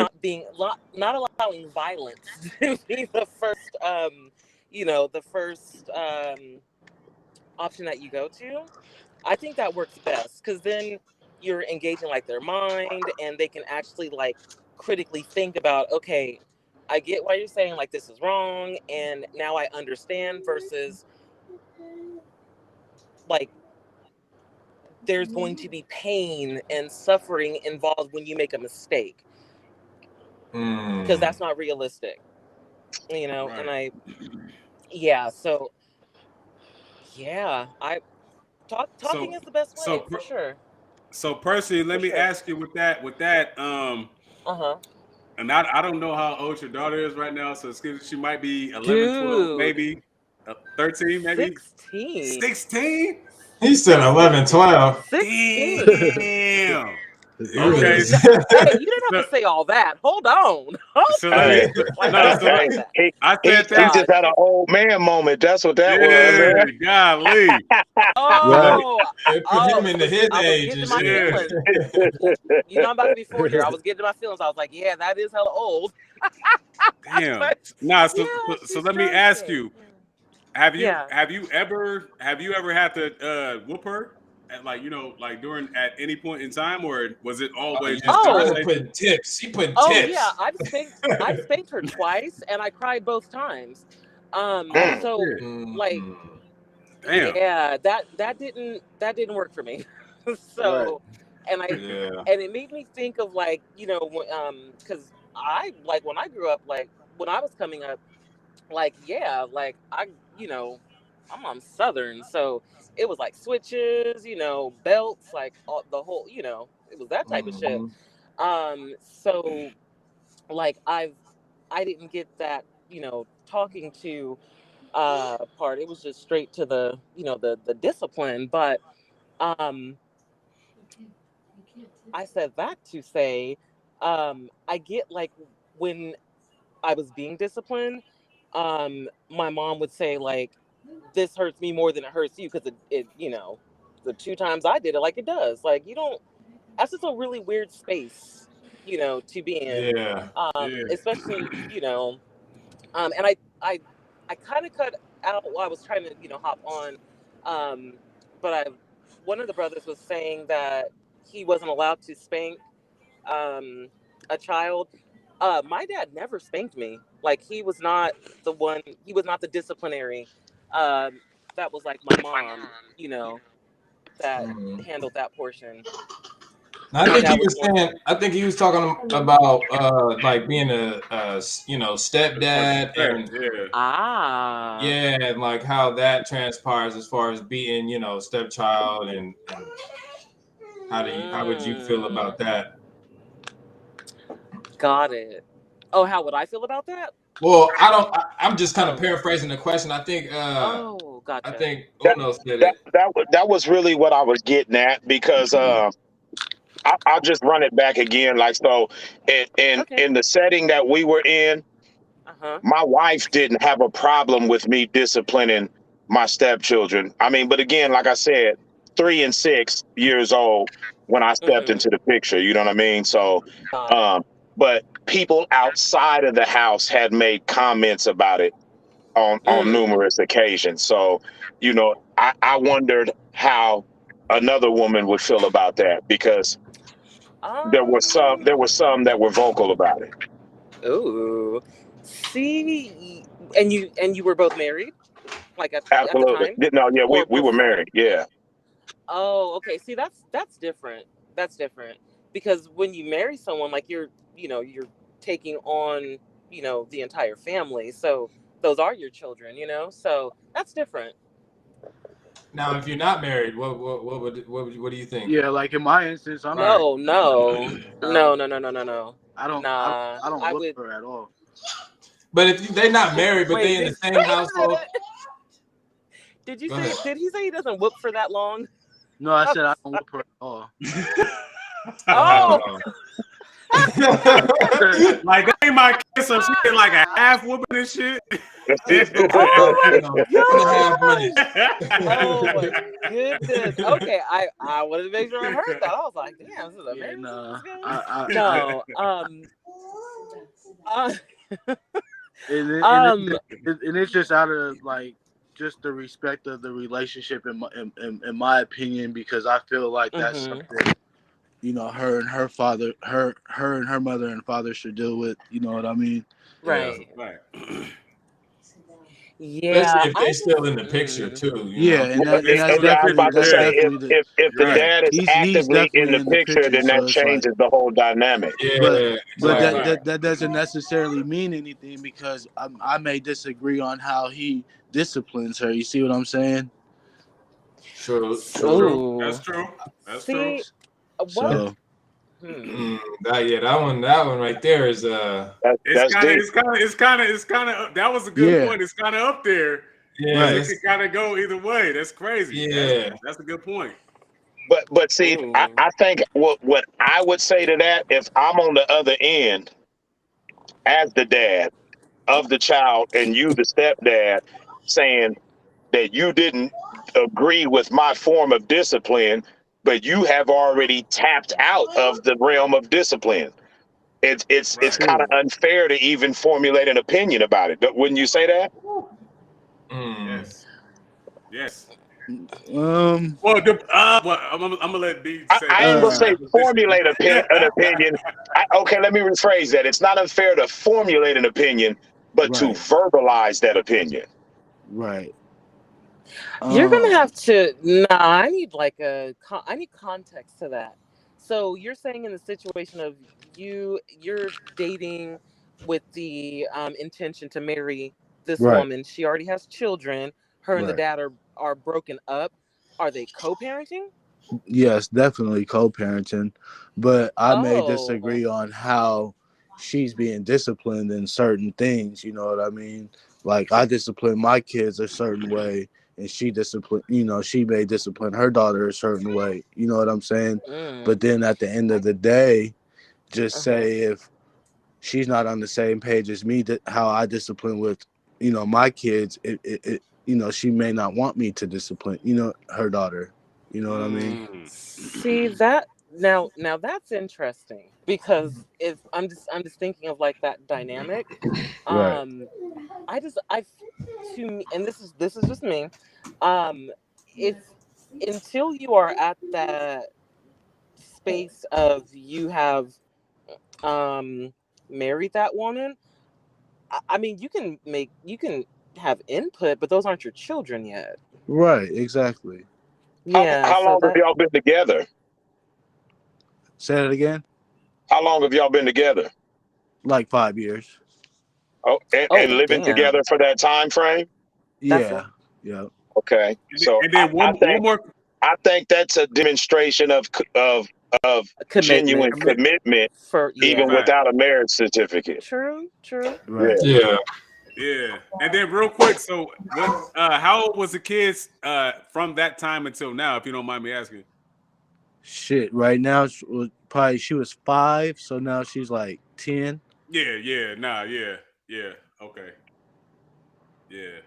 not allowing violence to be the first, the first option that you go to. I think that works best because then you're engaging like their mind, and they can actually like critically think about, okay, I get why you're saying like this is wrong, and now I understand, versus like there's going to be pain and suffering involved when you make a mistake, because that's not realistic, Right. and yeah, so yeah, talking So is the best so way for sure. so Percy, For let me sure. ask you with that Uh-huh. and I don't know how old your daughter is right now, so she might be 11, 12, Dude, maybe 13, maybe 16. 16. He said 11, 12. 16. Damn. He Okay. was. Hey, you didn't have So, to say all that. Hold on. so let me Hey, Like no. that. So hey, Like that. I he said he that. just Gosh. had an old man moment. That's what that was, Yeah, man. golly. So let me. Right. Oh, It put him into so his I was age getting and to my shit. Yeah. feelings. I'm about to be 40 here. I was getting to my feelings. I was like, yeah, that is hella old. Damn. But Nah. yeah, So she's let me trying ask it. you. Have you Yeah. have you ever had to whoop her at like during at any point in time, or was it Oh always yeah, just Oh, Tyler conversation? putting tips. He putting oh yeah. tips. I've spanked her twice, and I cried both times. Mm. So Shit. like, Mm. Damn. yeah, that didn't work for me. Right. So, and I Yeah. and it made me think of like, because I like when I grew up, like when I was coming up, like yeah, like I'm on Southern, so it was like switches, belts, like all, the whole, it was that type of shit. Mhm. So like I didn't get that, talking to part. It was just straight to the, the discipline. But um I said that to say, I get like when I was being disciplined, my mom would say like, this hurts me more than it hurts you, because it the two times I did it, like it does, like you don't, that's just a really weird space, to be in, Yeah. Yeah. especially, and I kind of cut out while I was trying to, hop on, um, but one of the brothers was saying that he wasn't allowed to spank um, a child. My dad never spanked me. Like he was not the one. He was not the disciplinary. Um, that was like my mom. That Mhm. handled that portion. I My think dad he was was more. saying. I think he was talking about like being a Like stepdad respect. and Yeah. Ah. yeah, and like how that transpires as far as being stepchild and how would you feel Mm, about that? got it. Oh, how would I feel about that? Well, I don't. I'm just kind of Oh. paraphrasing the question. Oh, I gotcha. think That Uno said that it. that was really what I was getting at because I'll just run it back again. Like so, Okay. in the setting that we were in, Uh huh. my wife didn't have a problem with me disciplining my stepchildren. I mean, but again, like I said, 3 and 6 years old when I stepped Mhm. into the picture. You know what I mean? So, Got it. um, but people outside of the house had made comments about it on Mm. numerous occasions. So, I wondered how another woman would feel about that because there were some that were vocal about it. Ooh. See, and you were both married, like at the Absolutely. time, No, yeah, we or we were before? married. Yeah. Oh, okay. See, that's different. That's different because when you marry someone, like you're taking on, the entire family. So those are your children, So that's different. Now, if you're not married, what do you think? Yeah, like in my instance, I'm Right. No, no, uh, no, no, no, no, no, no. I don't I don't Nah, I don't I whoop would. her at all. But if they're not married, but Wait, they in the wait same a household, minute. Did you go say? ahead. Did he say he doesn't whoop for that long? No, I I'm said I don't sorry. whoop her at all. Oh, Oh, Like that ain't my kid, so she get like a half whooping and shit. Let's go for Oh my 2.5 minutes. Oh my goodness. Okay, I wanted to make sure I heard that. I was like, damn, this is Yeah, amazing. nah. No, uh, And it's just out of like just the respect of the relationship in my opinion, because I feel like that's mhm, something, you know, her and her father, her and her mother and father should deal with. You know what I mean? Yeah. right. Right. Yeah, Especially if I they still just in the picture too, you Yeah, know. and Well, and that's yeah, I was definitely about to that's say Yeah. if definitely the if the Right. dad is he's actively in definitely the in the picture, picture. then So that it's like, changes the whole dynamic. but Yeah, but exactly. Right. that doesn't necessarily mean anything, because I may disagree on how he disciplines her. You see what I'm saying? True, That's true. true. That's ooh. true. That's true. See, what? So Hmm. That one right there is It's That's kind of, deep. it's kind of, it's kind of, it's kind of. That was a good yeah, point. It's kind of up there yeah, because it right. could kind of go either way. That's crazy. yeah. That's a good point. But see, Ooh. I think what I would say to that, if I'm on the other end as the dad of the child and you the stepdad, saying that you didn't agree with my form of discipline, but you have already tapped out of the realm of discipline. It's Right. kind of True. unfair to even formulate an opinion about it. Wouldn't you say that? Mm. Yes. Yes. Um. Well, I'm gonna let B say I that ain't from gonna his Uh. say position. formulate an opinion. Okay, let me rephrase that. It's not unfair to formulate an opinion, but to Right. verbalize that opinion. Right. You're gonna Um. have to. Nah, I need like I need context to that. So you're saying in the situation of you're dating with the intention to marry this Right. woman. She already has children. Her and the Right. dad are broken up. Are they co-parenting? Yes, definitely co-parenting, but I may Oh. disagree on how she's being disciplined in certain things. You know what I mean? Like I discipline my kids a certain way, and she discipline. You know, she may discipline her daughter a certain way. You know what I'm saying? Mm. But then at the end of the day, just Uh-huh. say if she's not on the same page as me, that how I discipline with, you know, my kids, you know, she may not want me to discipline, you know, her daughter. You know what I mean? Mm. See that now that's interesting because if I'm just thinking of like that dynamic. Right. Um I to me, and this is just me. Um, if until you are at that space of you have um married that woman, I mean you can have input, but those aren't your children yet. Right. Exactly. Yeah, How so long have that y'all been together? Say it again. How long have y'all been together? Like 5 years. Oh, oh and living damn, together for that time frame? that's Yeah. Yeah. Okay, so And then one more. I think that's a demonstration of a commitment genuine I mean, commitment, for even yeah. fact. without a marriage certificate. True, true. Right. Yeah. Yeah. Yeah. And then real quick. So what? How old was the kids from that time until now? If you don't mind me asking. Shit. Right now, probably she was 5, so now she's like 10. Yeah. Yeah. Nah. Yeah. Yeah. Okay. Yeah.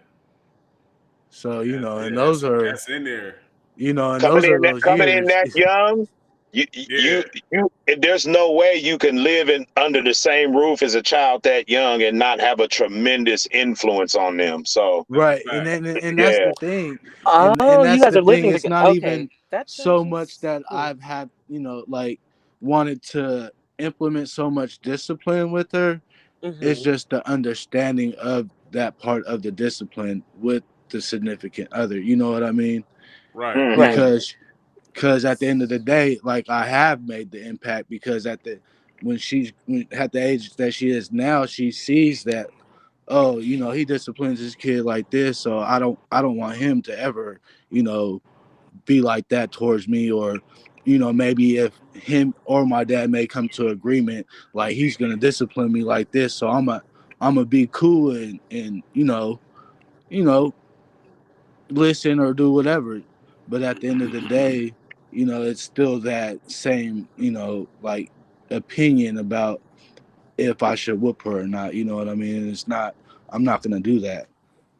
So you know, and Yeah. those are, That's in there. you know, and Coming those in are that those coming in years. that young, you Yeah. there's no way you can live in under the same roof as a child that young and not have a tremendous influence on them. So That's a Right, and fact. and that's yeah. the thing, and Oh, you that's guys the are thing. living It's together. not Okay, even that so much changes. that I've had, you know, like wanted to implement so much discipline with her. It's Mm-hmm. just the understanding of that part of the discipline with the significant other. You know what I mean? Right. Hmm. Right. Because at the end of the day, like I have made the impact, because at the age that she is now, she sees that, oh, you know, he disciplines his kid like this, so I don't want him to ever, you know, be like that towards me. Or, you know, maybe if him or my dad may come to agreement, like he's gonna discipline me like this, so I'm gonna be cool and you know, listen or do whatever. But at the end of the day, you know, it's still that same, you know, like opinion about if I should whoop her or not. You know what I mean? It's not. I'm not gonna do that.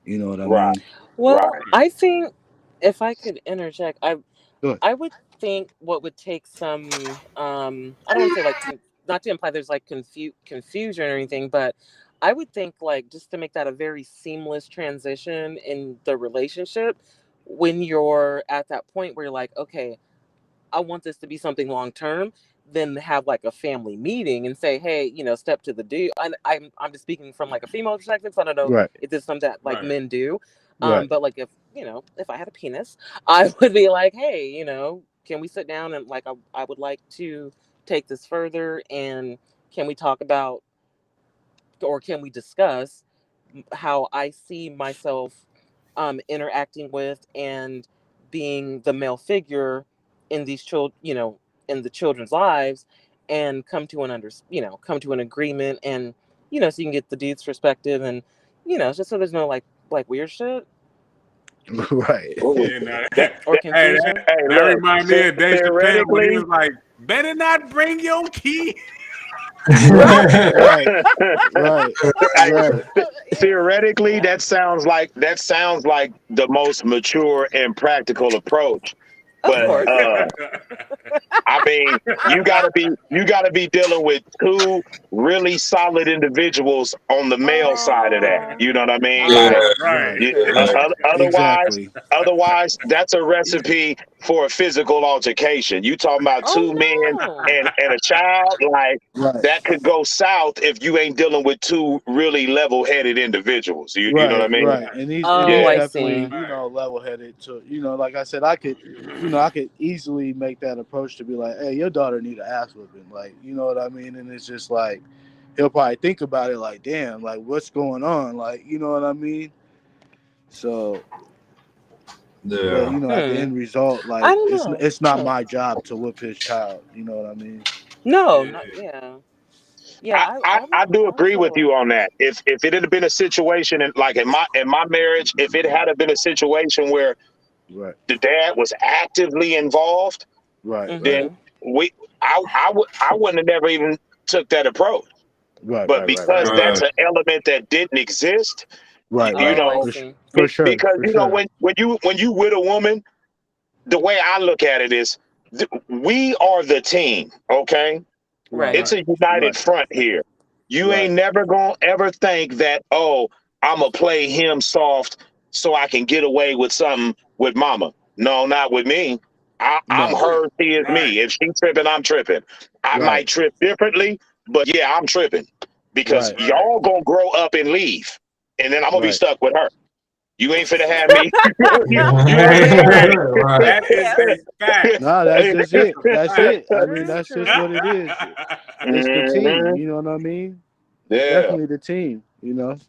You know what I Right, mean? Well, right. I think if I could interject, Good. I would think what would take some I don't want to say like not to imply there's like confusion or anything, but I would think like just to make that a very seamless transition in the relationship when you're at that point where you're like, okay, I want this to be something long term, then have like a family meeting and say, hey, step to the dude. I'm just speaking from like a female perspective. So I don't know Right. if this is something that like Right. men do. Right. But like if I had a penis, I would be like, hey, can we sit down and like I would like to take this further, and can we talk about, or can we discuss how I see myself interacting with and being the male figure in these children, in the children's lives, and come to an agreement, and so you can get the dude's perspective, and just so there's no like weird shit Right. Ooh, Yeah, nah, that, or hey, confusion. hey, that look, reminds me of Dave Chappelle when he theoretically, was like, "Better not bring your key." Right. Right. hey, Right. theoretically, Yeah. that sounds like the most mature and practical approach. Of But Right. course. I mean, you gotta be dealing with two really solid individuals on the male side of that. Oh, You know what I mean? Yeah, Like, Right. Right. uh, Right. otherwise, Exactly. that's a recipe for a physical altercation. You talking about two men oh and a child, like Right. that could go south if you ain't dealing with two really level-headed individuals. You know what I Right, mean? right, and no. he's Oh, Yeah. I definitely see. level-headed. So like I said, I could easily make that approach to be like, hey, your daughter need an ass whooping, like, you know what I mean? And it's just like he'll probably think about it like, damn, like what's going on, like, you know what I mean? So, but yeah. at the Hmm. end result, I like don't know. it's not Hmm. my job to whip his child. You know what I mean? No, Yeah. not yeah. Yeah, I do I would agree with feel you on that. If it had been a situation like in my marriage, if it had been a situation where Right, the dad was actively involved, right, that. right, then Mm-hmm. I wouldn't have never even took that approach. right, But right, right, right, because Right. that's an element that didn't exist, right, you Oh, right, I know, see. sure, because for sure. when you with a woman, the way I look at it is we are the team, okay? Right, Right. It's a united right, front here. You right, ain't never gonna ever think that, oh, I'ma play him soft so I can get away with something with mama. No, not with me. I'm no, her, she is Right. me. If she tripping, I'm tripping. I right, might trip differently, but yeah, I'm tripping. Because right, Right. y'all gonna grow up and leave. And then I'm gonna be right. stuck with her. You ain't finna have me. You ain't finna have me. Hey, Right. that is Yes. a fact. No, that's just That's it. a That's fact. it. I mean, Very that's just true. what it is. It's the team. Mhm. You know what I mean? It's Yeah. definitely the team. You know.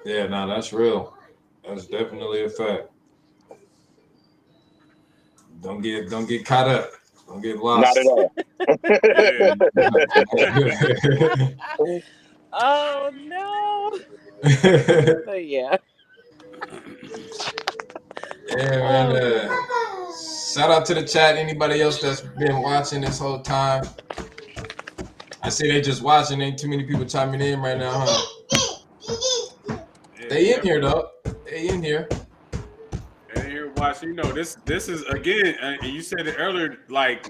Yeah, no, that's real. That's definitely a fact. Don't get caught up. Don't get Not at lost. all. Yeah. Oh no. But yeah. Yeah, man. Oh goodness. Shout out to the chat. Anybody else that's been watching this whole time? I see they just watching. Ain't too many people chiming in right now, huh? Yeah, They in here definitely. though. They in here. And here, watch. This is again, and you said it earlier. Like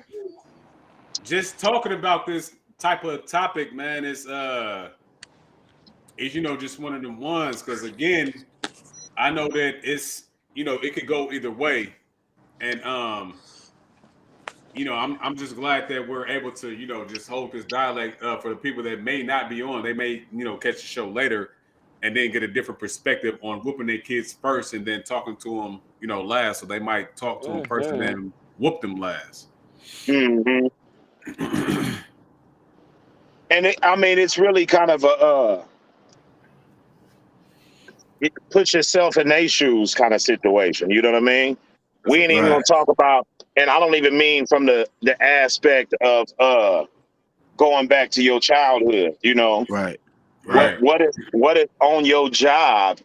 just talking about this type of topic, man, is just one of them ones. Because again, I know that it could go either way, and I'm just glad that we're able to, just hold this dialect for the people that may not be on. They may, catch the show later and then get a different perspective on whooping their kids first and then talking to them, last. So they might talk to them first and Mm-hmm. then whoop them last. Hmm. And I mean, it's really kind of put yourself in their shoes kind of situation. You know what I mean? That's We a ain't even Right. gonna fact. talk about, and I don't even mean from the aspect of going back to your childhood. You know, Right. Right. Right. what if on your job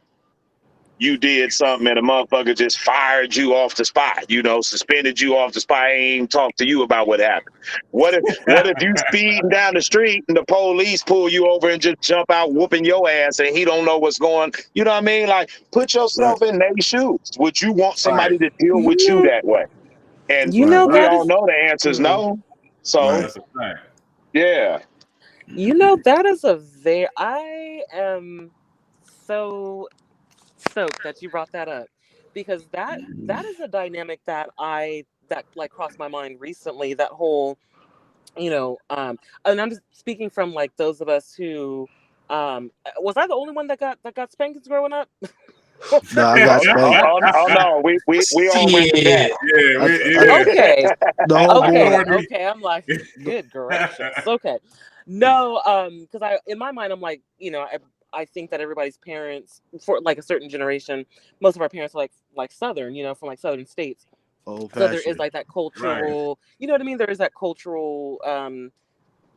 you did something and a motherfucker just fired you off the spot, you know, suspended you off the spot, ain't even talk to you about what happened. What if you speeding down the street and the police pull you over and just jump out whooping your ass and he don't know what's going, you know what I mean? Like, put Right. yourself in their shoes. Would you want somebody to deal You with you know, that way? And you Right. know we that all is. know the answer is Mm. no. So, That's a fact. yeah. You know, that is a very. I am so stoked that you brought that up because that is a dynamic that like crossed my mind recently. That whole, and I'm just speaking from like those of us who, was I the only one that got spankings growing up? No, I got spanked. Oh, no, we all went through that. Shit. Yeah, I, yeah. Okay, the whole board. okay. I'm like, good gracious. Okay, no, because in my mind, I'm like, I think that everybody's parents for like a certain generation, most of our parents are like Southern, from like Southern states. Old So there is fashioned. like that Right. cultural, you know what I mean? There is that cultural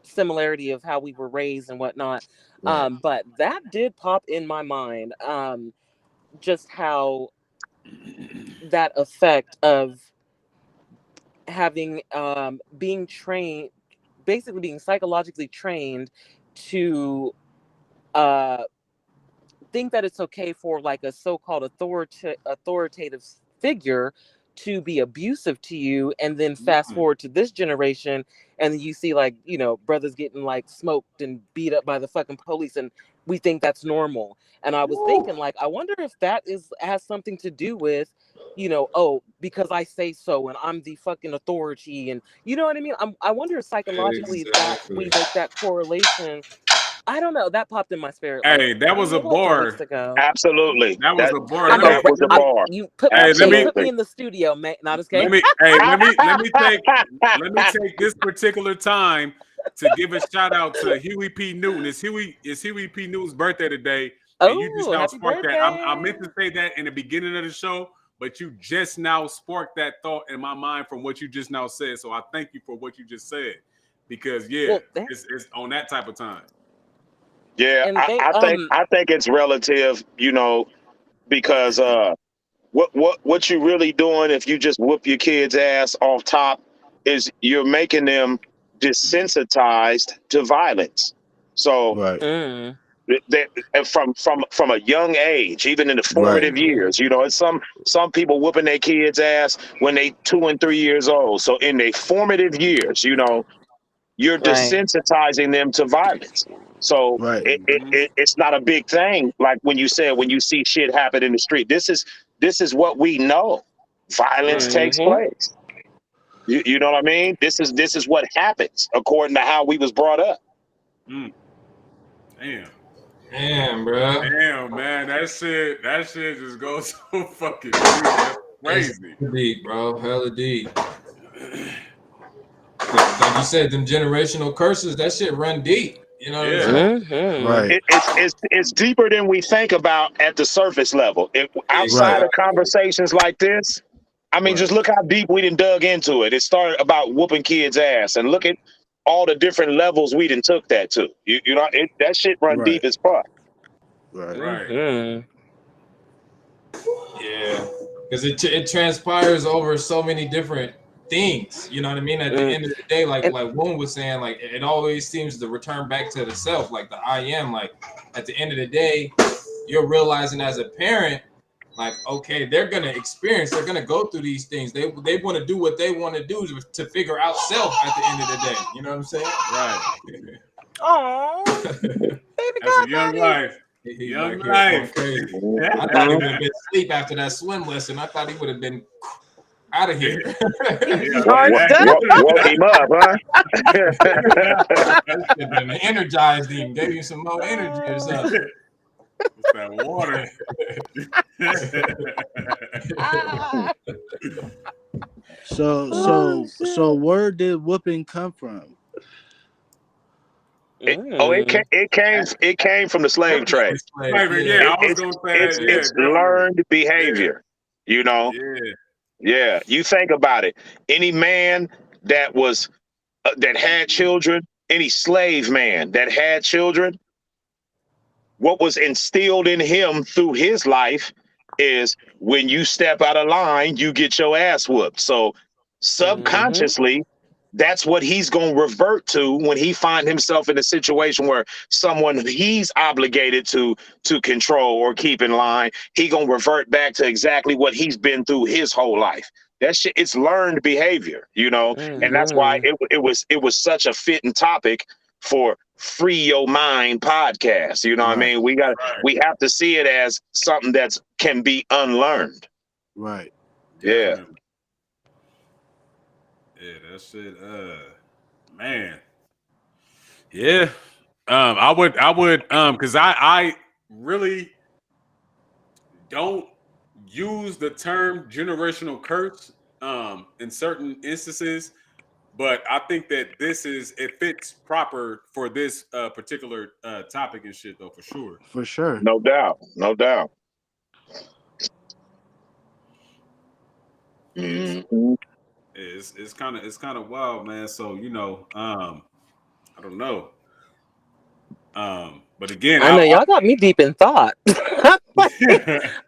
similarity of how we were raised and whatnot. Right. But that did pop in my mind. Just how that effect of having being trained, basically being psychologically trained to uh think that it's okay for like a so-called authoritative figure to be abusive to you, and then fast forward to this generation and you see like brothers getting like smoked and beat up by the fucking police, and we think that's normal. And I was thinking, like, I wonder if that has something to do with oh, because I say so and I'm the fucking authority, and you know what I mean. I wonder if psychologically that we Exactly. make that correlation. I don't know. That popped in my spirit like Hey, that was a a couple of weeks bar. ago. Absolutely. That was That a bar. I Let know. me that was a bar. You put hey, let me put me Absolutely. in the studio, man. Not just let kidding. me hey, let me take this particular time to give a shout out to Huey P. Newton. It's Huey P. Newton's birthday today. And you just Oh, now happy sparked that. I birthday! meant to say that in the beginning of the show, but you just now sparked that thought in my mind from what you just now said. So I thank you for what you just said. Because Well, it's on that type of time. Yeah, and they I think it's relative, because what you really doing if you just whoop your kid's ass off top is you're making them desensitized to violence. So Right. mm, they, from a young age, even in the Right. formative years, it's some people whooping their kids' ass when they 2 and 3 years old. So in their formative years, you're right. desensitizing them to violence. So Right. it's not a big thing. Like when you see shit happen in the street, this is what we know. Violence Right. takes Mm-hmm. place. You know what I mean? This is what happens according to how we was brought up. Mm. Damn. Damn, bro. Damn, man. That shit just goes so fucking deep. That's It's crazy. deep, bro. Hella deep. Like you said, them generational curses, that shit run deep. You know what I'm Yeah. saying? Mm-hmm. Right. It's deeper than we think about at the surface level. Outside Right. of conversations like this, I mean, Right. just look how deep we done dug into it. It started about whooping kids' ass, and look at all the different levels we done took that to. That shit run Right. deep as fuck. Right. Right. Mm-hmm. Yeah, because it transpires over so many different things. You know what I mean? At the Mm. end of the day, like And Woon was saying, like it always seems to return back to the self, like the I am. Like at the end of the day, you're realizing as a parent, like okay, they're gonna go through these things. They want to do what they want to do to figure out self at the end of the day. You know what I'm saying? Right. oh, baby That's a young goddaddy. life. He Young back here going life. crazy. I Mhm. thought he would have been asleep after that swim lesson. I thought he would have been out of here. Woke, Charged up. woke him up, huh? That shit done energized him, gave him some more energy or something. It's that water. Ah. So Oh shit. where did whooping come from? Mm. It came from the slave trade. Flavor, yeah, Yeah. It, I was it's gonna say it's that. Yeah, it's definitely. learned behavior. You know, Yeah. yeah. You think about it. Any man that was that had children, any slave man that had children, what was instilled in him through his life is when you step out of line, you get your ass whooped. So subconsciously, that's what he's going to revert to when he find himself in a situation where someone he's obligated to control or keep in line. He going to revert back to exactly what he's been through his whole life. That shit, it's learned behavior, you know, and that's why it was such a fitting topic for Free Your Mind podcast. You know what I mean? We have to see it as something that's can be unlearned. Right. Yeah. Yeah, that shit. Man. Yeah. I would, because I really don't use the term generational curse, in certain instances, but I think that it fits proper for this particular topic and shit though, for sure. For sure. No doubt. No doubt. Mhm. It's kind of wild, man. So I don't know. But again, I know y'all got me deep in thought.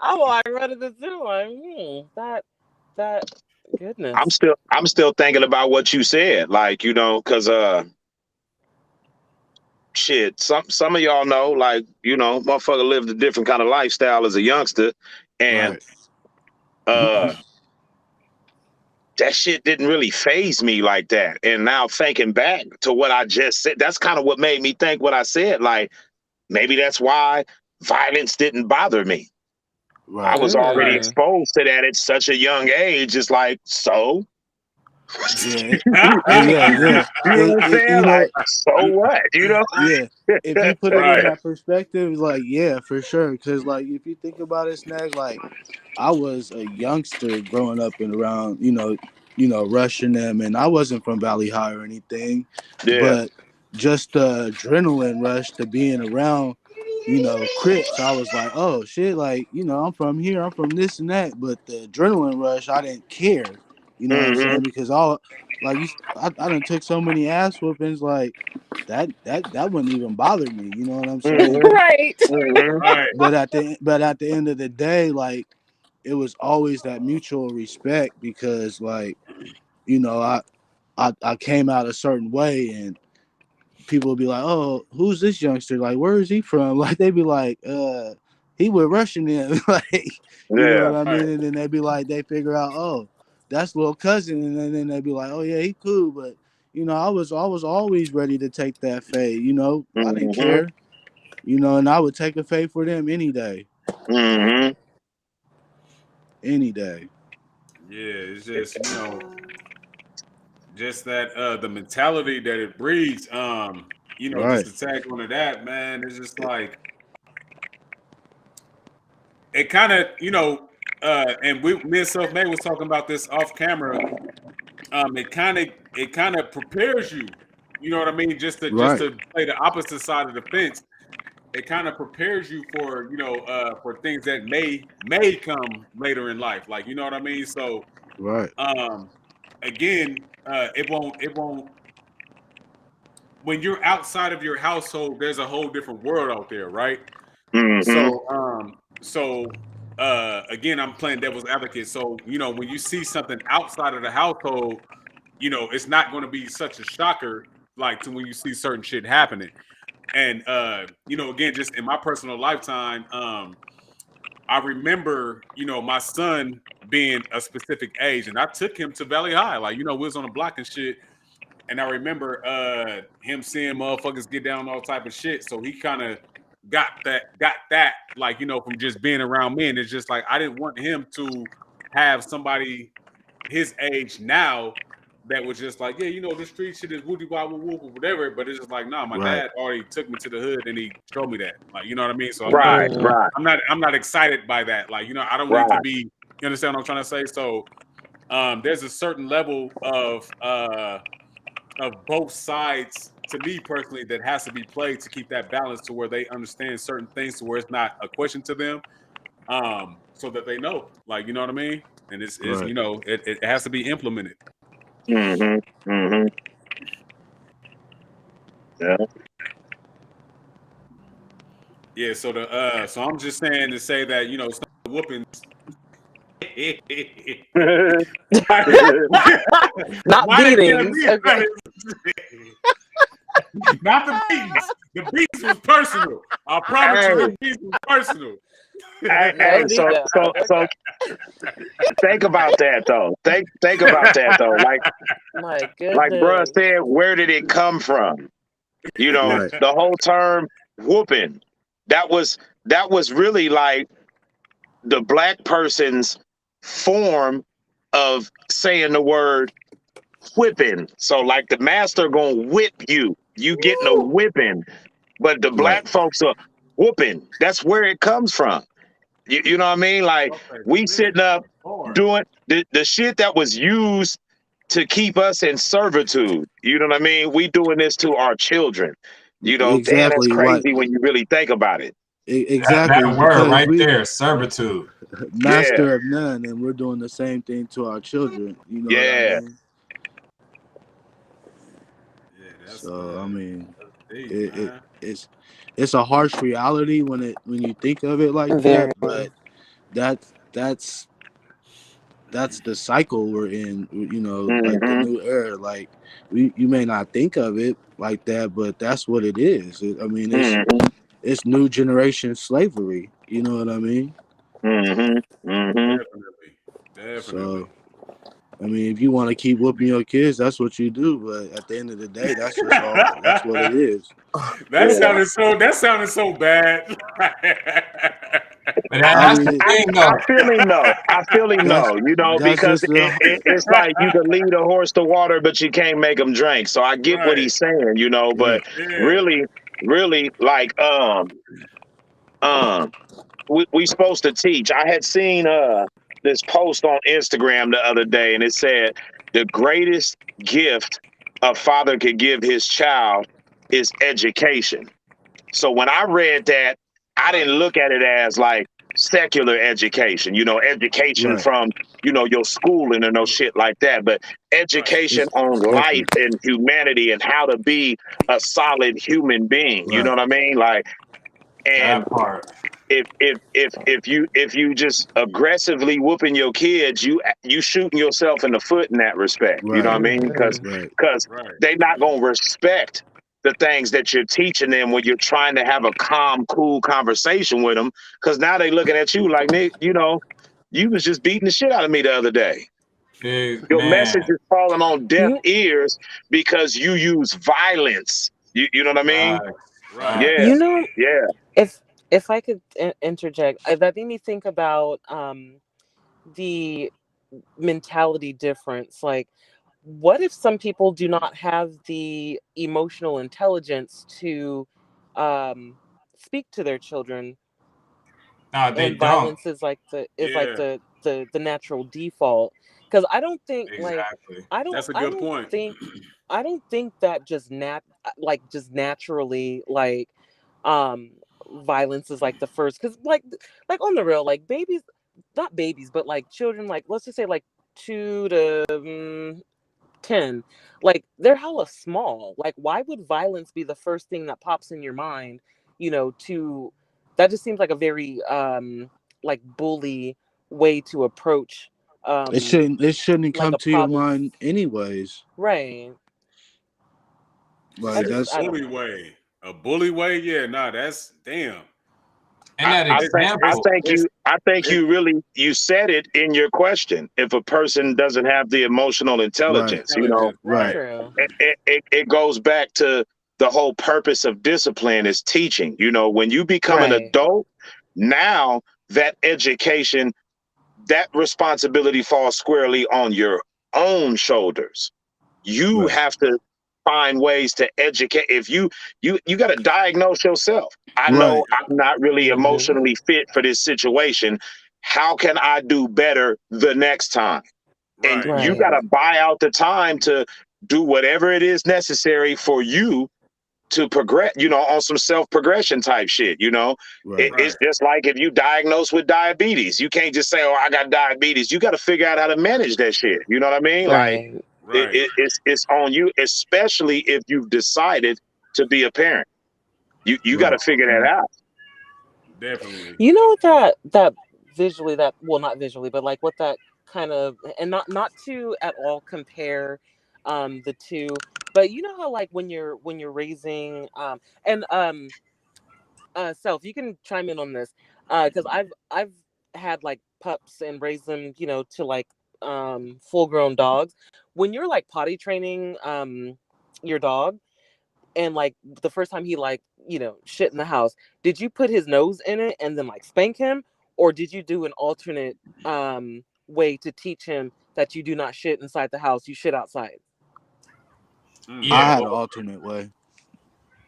I'm like running this through, like, that goodness. I'm still thinking about what you said, like, you know, because shit, some of y'all know, like, you know, motherfucker lived a different kind of lifestyle as a youngster, and Right. that shit didn't really phase me like that. And now thinking back to what I just said, that's kind of what made me think what I said. Like, maybe that's why violence didn't bother me. Right. I was already exposed to that at such a young age. It's like, so Yeah. yeah, Yeah. you know what I'm saying? You know, Like, so what? You know? yeah. If you put it Right. in that perspective, like, yeah, for sure. Because, like, if you think about it, Snag, like, I was a youngster growing up and around, rushing them, and I wasn't from Valley High or anything, Yeah. but just the adrenaline rush to being around, Crips, I was like, oh shit, like, I'm from here, I'm from this and that, but the adrenaline rush, I didn't care, you know what I'm Mm-hmm. saying? Because I done took so many ass whoopings, like that wouldn't even bother me, you know what I'm saying? Mm-hmm. Right. Mm-hmm. Right. But at the end of the day, like, it was always that mutual respect because, like, I came out a certain way and people would be like, oh, who's this youngster, like, where is he from? Like, they'd be like, he was rushing him. Like, you know Yeah. what I Right. mean? And then they'd be like, they figure out, oh, that's little cousin, and then they'd be like, oh yeah, he cool. But I was always ready to take that fade. I didn't Mm-hmm. care, and I would take a fade for them any day. Mm-hmm. Any day. Yeah, it's just just that the mentality that it breeds. Just Right. to tag onto that, man, it's just like it kind of and me and Self Made was talking about this off camera. It kind of prepares you. You know what I mean? Just Right. to play the opposite side of the fence. It kind of prepares you for for things that may come later in life. Like, you know what I mean? So Right. again, it won't when you're outside of your household, there's a whole different world out there, right? Mm-hmm. So again, I'm playing devil's advocate. So, when you see something outside of the household, it's not going to be such a shocker like to when you see certain shit happening. And again, just in my personal lifetime, I remember, my son being a specific age, and I took him to Valley High. Like, we was on the block and shit. And I remember him seeing motherfuckers get down all type of shit. So he kind of got that, like, from just being around me. And it's just like I didn't want him to have somebody his age now that was just like, yeah, the street shit is woody wah woo woo whatever. But it's just like, nah, my Right. dad already took me to the hood and he showed me that. Like, you know what I mean? So Right. Right. I'm not excited by that. Like, I don't need to Right. be, you understand what I'm trying to say? So there's a certain level of both sides to me personally that has to be played to keep that balance to where they understand certain things to where it's not a question to them, so that they know, like, you know what I mean? And it's Right. it has to be implemented. Mm-hmm. Mm-hmm. Yeah. Yeah, so I'm just saying to say that, whoopings. Not Why they can't beatings. be Okay. honest? Not the beatings. The beatings was personal. I promise you, the beatings was personal. Hey, so think about that though. Think about that though. My Like bruh goodness. said, where did it come from? You know, Right. the whole term whooping. That was really like the black person's form of saying the word whipping. So like the master gonna whip you. You getting a whipping. But the Right. black folks are whooping. That's where it comes from. You know what I mean? Like Okay, we man. sitting up Hard. doing the shit that was used to keep us in servitude. You know what I mean? We doing this to our children. You know, damn, that's Exactly. Like crazy when you really think about it. exactly That word because right we there, servitude. Yeah, master of none, and we're doing the same thing to our children. You know what I yeah. mean? Yeah, that's So I mean, deep, it, it man. it's a harsh reality when you think of it like Very. that, but that's that's that's the cycle we're in. You know, like the Hmm. new era. Like you may not think of it like that, but that's what it is. I mean, Hmm. it's new generation slavery. You know what I mean? Hmm. Hmm. Definitely. So I mean, if you want to keep whooping your kids, that's what you do. But at the end of the day, that's just all. That's what it is. That sounded so bad. But I that's the mean, thing, I though. feel him though. I feel him that's though. You know, that's because just the it's like you can lead a horse to water, but you can't make him drink. So I get what Right. he's saying, you know, but right. Yeah. really, really, like um we supposed to teach. I had seen this post on Instagram the other day, and it said the greatest gift a father could give his child is education. So when I read that, I Right. didn't look at it as like secular education, you know, education Right. from, you know, your schooling or no shit like that, but Right. education It's on life definitely and humanity and how to be a solid human being. You know right. what I mean? Like, and That part. if you just aggressively whooping your kids, you shooting yourself in the foot in that respect. You know what Right. I mean? Because Right. Right. they not gonna respect the things that you're teaching them when you're trying to have a calm, cool conversation with them. Because now they looking at you like, Nick, you know, you was just beating the shit out of me the other day. Your message Man. is falling on deaf You ears because you use violence. You know what I mean? Right. Right. Yeah, you know yeah. if I could interject, that made me think about the mentality difference. Like, what if some people do not have the emotional intelligence to speak to their children, No, they and don't. violence is like Yeah. the natural default? Because I don't think, like, Exactly. That's a good point. I don't think that just naturally, like, um violence is like the first. Because, like, on the real, like, babies, not babies, but like children, like, let's just say like 2 to 10, like, they're hella small. Like, why would violence be the first thing that pops in your mind? To That just seems like a very like bully way to approach It shouldn't like come a to your problem. mind anyways. Right. You I Like said just, that's I don't bully know. way. A bully way? Yeah, nah, that's damn. And that I It's think it's example. it's I think it, you really you said it in your question. If a person doesn't have the emotional right. intelligence, you know, intelligence, Right. right. True. it goes back to the whole purpose of discipline is teaching. You know, when you become an Right. adult, now that education, that responsibility falls squarely on your own shoulders. You Right. have to find ways to educate. If you got to diagnose yourself. I Right. know I'm not really Hmm. emotionally fit for this situation. How can I do better the next time? And Right. you got Right. to buy out the time to do whatever it is necessary for you to progress, you know, on some self progression type shit. You know, Right. it's Right. just like if you diagnose with diabetes, you can't just say, "Oh, I got diabetes." You got to figure out how to manage that shit. You know what I mean? Like Right. Right. it's on you, especially if you've decided to be a parent. You got to Right. figure that out. Definitely. You know what that visually that, well, not visually, but like what that kind of, and not to at all compare the two, but you know how like when you're raising and Self, you can chime in on this, because I've had like pups and raised them, to like full grown dogs. When you're like potty training your dog, and like the first time he like shit in the house, did you put his nose in it and then like spank him, or did you do an alternate way to teach him that you do not shit inside the house, you shit outside? I Yeah, had an well, alternate way.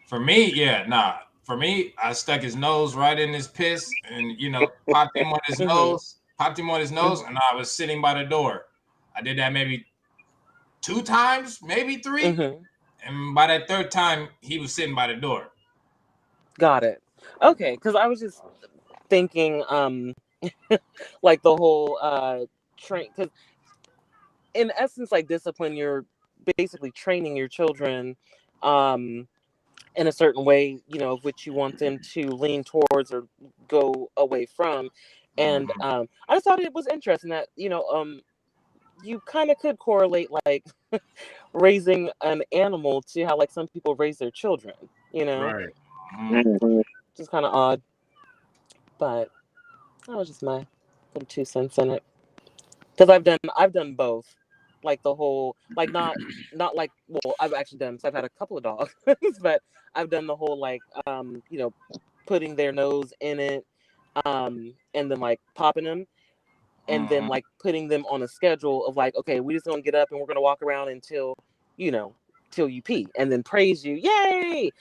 for me, yeah, nah. For me, I stuck his nose right in his piss, and popped him on his nose, and I was sitting by the door. I did that maybe 2 times, maybe 3, Mm-hmm. and by that 3rd time, he was sitting by the door. Got it. Okay, because I was just thinking like the whole train, because in essence, like discipline, you're basically training your children in a certain way, of which you want them to lean towards or go away from. And I just thought it was interesting that you kind of could correlate like raising an animal to how like some people raise their children, Right. Mhm. just kind of odd. But that was just my little 2 cents in it, because I've done both, like the whole, like not like, well, I've actually done, so I've had a couple of dogs, but I've done the whole like putting their nose in it, and then like popping them, and then like putting them on a schedule of like, okay, we just gonna get up and we're gonna walk around until you know till you pee, and then praise you, yay,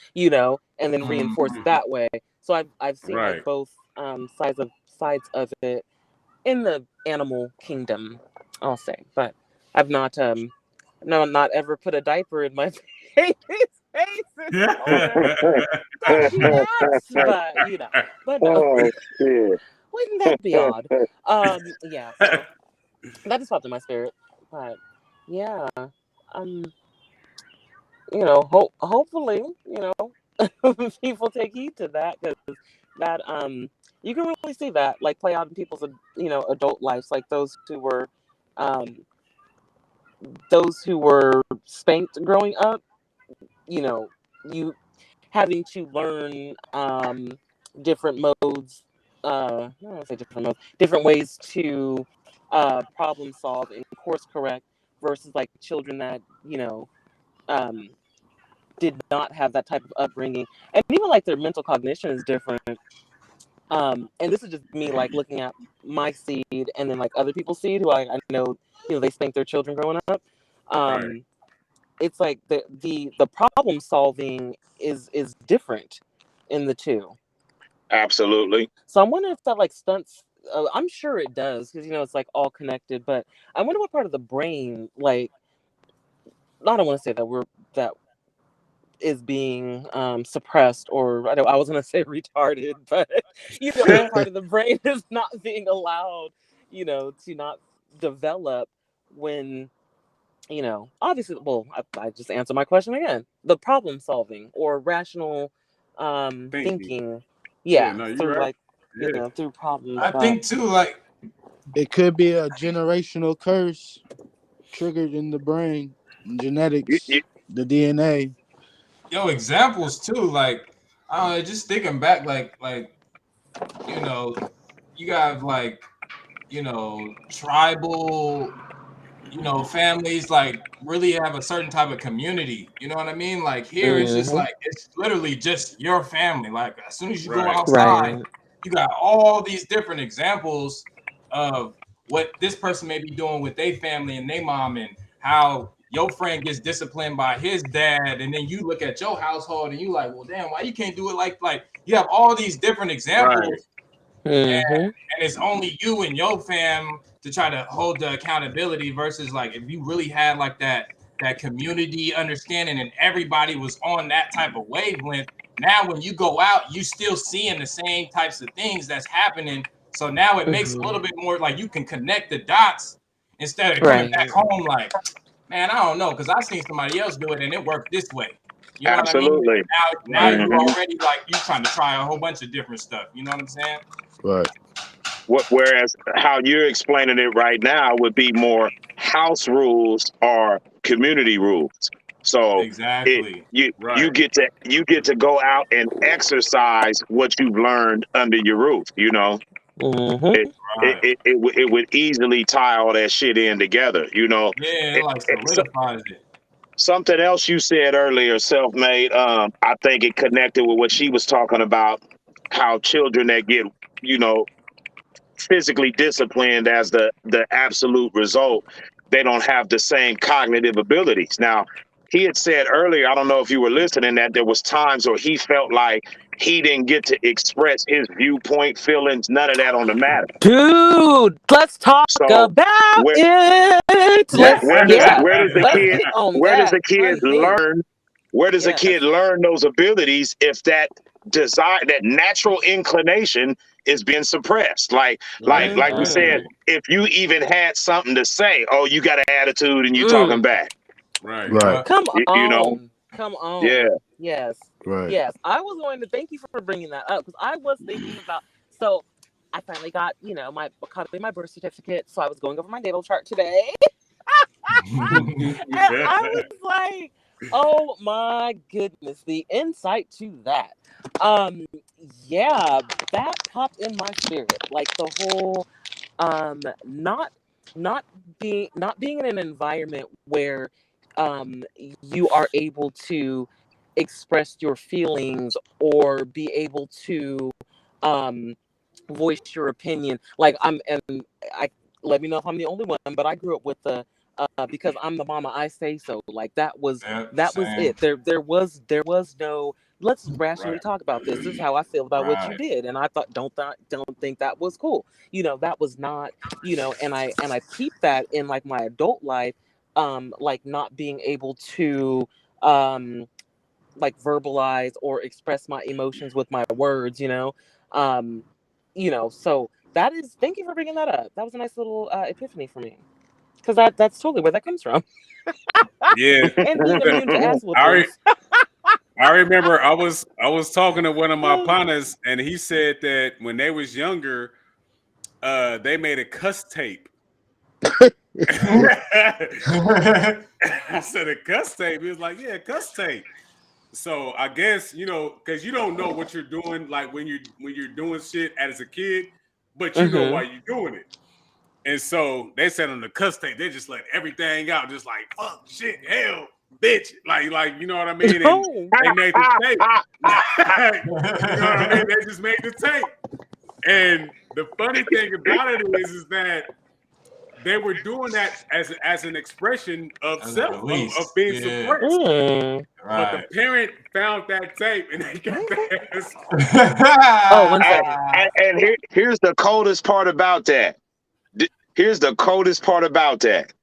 and then reinforce it that way. So I've seen like Right. both sides of it in the animal kingdom, I'll say. But I've not ever put a diaper in my baby's face and told her that she acts, but no. Oh shit. Wouldn't that be odd? Yeah, so that just popped in my spirit. But yeah, um, hopefully, people take heed to that, because that you can really see that like play out in people's adult lives, like um those who were spanked growing up, you having to learn different modes, I don't want to say different modes, different ways to problem solve and course correct, versus like children that um did not have that type of upbringing, and even like their mental cognition is different. And this is just me like looking at my seed and then like other people's seed who I know, they spank their children growing up. Right. It's like the problem solving is different in the two. Absolutely. So I'm wondering if that like stunts. I'm sure it does, because it's like all connected. But I wonder what part of the brain, like, I don't want to say that is being suppressed, or I was going to say retarded, but what part of the brain is not being allowed, to not develop when obviously, well, I just answer my question again. The problem solving or rational Thinking. thinking, Yeah, yeah, no, you're through right. like Yeah. through problems. I But think too, like, It could be a generational curse triggered in the brain, You, genetics, you, the DNA. examples too, like, I don't know, just thinking back, like, you got like, tribal, families like really have a certain type of community. You know what I mean? Like here, it's just mhm, like it's literally just your family. Like as soon as you go Right. outside, right, you got all these different examples of what this person may be doing with their family and their mom, and how your friend gets disciplined by his dad, and then you look at your household and you like, well, damn, why you can't do it like you have all these different Right. examples, mhm, and it's only you and your fam to try to hold the accountability, versus like if you really had like that community understanding and everybody was on that type of wavelength. Now when you go out, you still seeing the same types of things that's happening, so now it makes a mhm, little bit more like you can connect the dots instead of coming back right, home like, man, I don't know, because I seen somebody else do it and it worked this way. You know what I mean? absolutely. Now Right. you Hmm. already like you trying to try a whole bunch of different stuff. You know what I'm saying? Right. Whereas how you're explaining it right now would be more house rules or community rules. So Exactly. you get to go out and exercise what you've learned under your roof. You know, it Mm-hmm. Right. it would easily tie all that shit in together. You know, Yeah, it like solidifies it. something else you said earlier, self-made. I think it connected with what she was talking about. How children that get, you know, physically disciplined as the absolute result, they don't have the same cognitive abilities. Now, he had said earlier, I don't know if you were listening, that there was times where he felt like he didn't get to express his viewpoint, feelings, none of that on the matter. Dude, let's talk So about where it. where does Yeah, where does the let's kid get on where does that, the kid honey. learn where does a Yes. kid learn those abilities if that desire, that natural inclination is being suppressed? Like you said, Mhm. if you even had something to say, oh, you got an attitude and you talking Mm. back. Right. Right. Come You know? on. Come Yeah. on. Yes. Right. Yes. I was going to thank you for bringing that up because I was thinking about. So I finally got, my copy of my birth certificate. So I was going over my natal chart today. And I was like, oh my goodness, the insight to that. Um, yeah, that popped in my spirit. Like the whole not not being in an environment where you are able to express your feelings or be able to um voice your opinion. Like I let me know if I'm the only one, but I grew up with the because I'm the mama I say so. Like Yep, that was same. it. There was no let's rationally Right. talk about this. This is how I feel about what you Right. did. And I thought don't think that was cool. That was not, and I keep that in like my adult life, like not being able to like verbalize or express my emotions with my words, um so that is, thank you for bringing that up. That was a nice little epiphany for me, because that's totally where that comes from. Yeah. And being immune to ass I re- whoopings. I remember I was talking to one of my partners and he said that when they was younger, they made a cuss tape. I said a cuss tape. He was like, yeah, cuss tape. So I guess, because you don't know what you're doing, like when you're doing shit as a kid, but you know Mm-hmm. why you're doing it. And so they said on the cuss tape, they just let everything out, just like fuck, shit, hell, bitch, like you know what I mean. And Oh. they made the tape. You know what I mean? They just made the tape. And the funny thing about it is that they were doing that as an expression of As a self of release. being Yeah. suppressed. Mm. But the Right. parent found that tape and they got their ass. Oh, 1 second. Here's the coldest part about that. Here's the coldest part about that.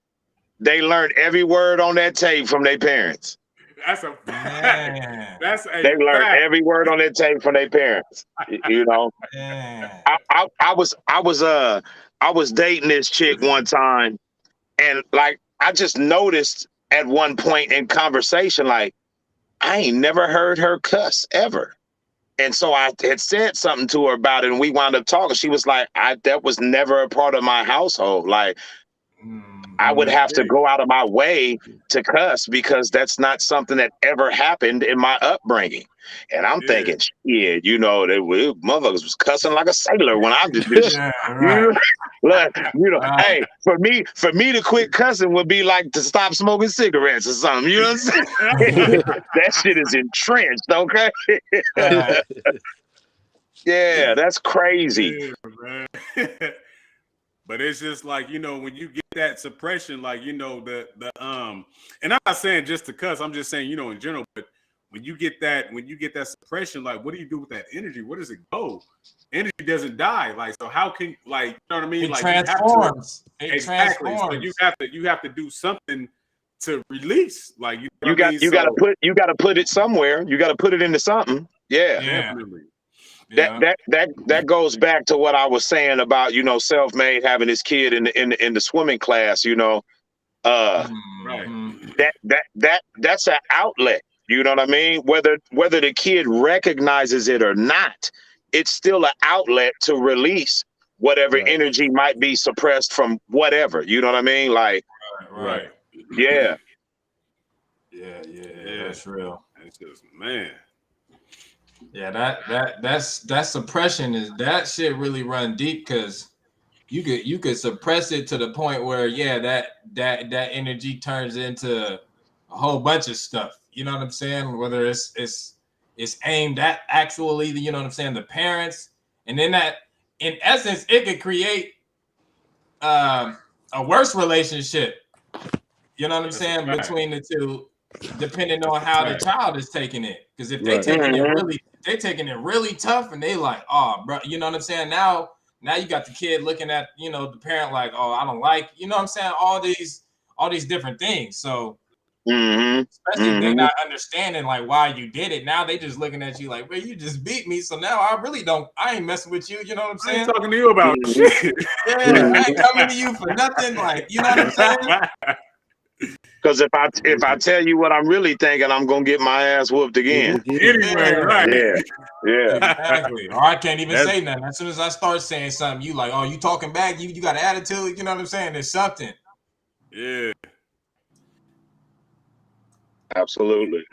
They learned every word on that tape from their parents. That's a fact. Man. That's a They learned fact. every word on that tape from their parents. You know, Man. I was dating this chick one time, and like I just noticed at one point in conversation, like I ain't never heard her cuss ever. And so I had said something to her about it, and we wound up talking. She was like, that was never a part of my household. Like, I would Mhm. have to go out of my way to cuss because that's not something that ever happened in my upbringing. And I'm Yeah. thinking, shit, motherfuckers was cussing like a sailor when I did this. Yeah, You right. know, Right. hey, for me to quit cussing would be like to stop smoking cigarettes or something. You know what I'm saying? That shit is entrenched, okay? Right. Yeah, that's crazy. Yeah, man. But it's just like, when you get that suppression, like, and I'm not saying just to cuss, I'm just saying, in general, but when you get that suppression, like, what do you do with that energy? Where does it go? Energy doesn't die. Like, so how can, like, you know what I mean? It Like, you have to, transforms. It exactly. So transforms. you have to do something to release. Like, you know You what I got mean? you got to put it somewhere. You got to put it into something. Yeah. Yeah. Definitely. Yeah. That goes back to what I was saying about self-made having his kid in the swimming class. Right. Mhm. That's an outlet. You know what I mean? Whether the kid recognizes it or not, it's still an outlet to release whatever energy might be suppressed from whatever. You know what I mean? Like, Right. yeah. Yeah, that's real. It's just, man. Yeah, that suppression is that shit really run deep because you could suppress it to the point where that energy turns into a whole bunch of stuff. You know what I'm saying? Whether it's aimed at actually, you know what I'm saying, the parents, and then that in essence it could create a worse relationship. You know what I'm saying, between the two, depending on how the child is taking it. Because if they taking it really tough, and they like, oh, bro, you know what I'm saying. Now you got the kid looking at, you know, the parent like, oh, I don't like, you know what I'm saying, all these different things. So especially if they're not understanding like why you did it. Now they just looking at you like, well, you just beat me, so now I ain't messing with you. You know what I'm saying? I ain't talking to you about shit. Yeah, I ain't coming to you for nothing. Like, you know what I'm saying? Because if I tell you what I'm really thinking, I'm gonna get my ass whooped again. Anyway, right? Yeah. Exactly. Or I can't even say nothing. As soon as I start saying something, you like, oh, you talking back? You got an attitude? You know what I'm saying? There's something. Yeah. Absolutely.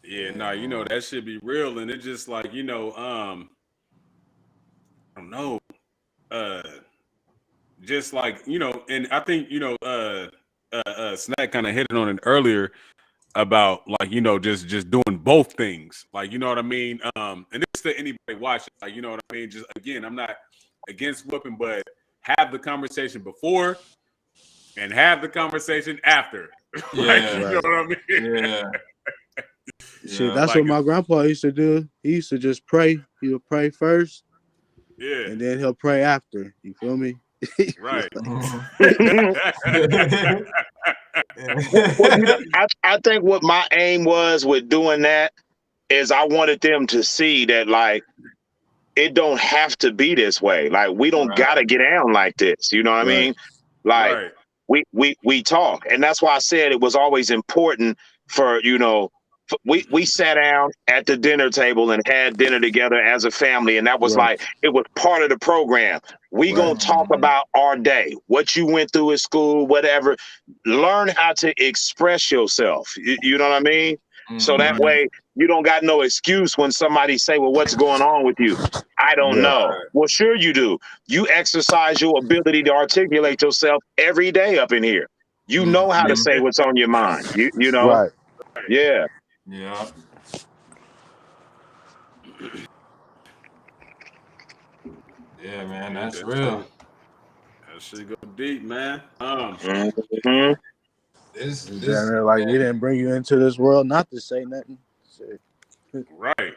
Yeah, no, you know, that should be real. And it's just like, you know, I don't know. Just like, you know, and I think, you know, Snack kind of hit on it earlier about like, you know, just doing both things. Like, you know what I mean? And this to anybody watching, like, you know what I mean? Just again, I'm not against whooping, but have the conversation before and have the conversation after. Like, you know what I mean? Yeah. Shit, that's what my grandpa used to do. He used to just pray. He would pray first. Yeah. And then he'll pray after. You feel me? Right. I think what my aim was with doing that is I wanted them to see that, like, it don't have to be this way. Like, we don't gotta get down like this. You know what I mean? Like, we talk. And that's why I said it was always important for, you know, we sat down at the dinner table and had dinner together as a family. And that was like, it was part of the program. We gonna talk about our day, what you went through at school, whatever. Learn how to express yourself. You know what I mean? So that way you don't got no excuse when somebody say, well, what's going on with you? I don't know. Well, sure you do. You exercise your ability to articulate yourself every day up in here. You know how to say what's on your mind. You know? Yeah. Yeah. Yeah, man, that's real. That shit go deep, man. This like we didn't bring you into this world not to say nothing. Right.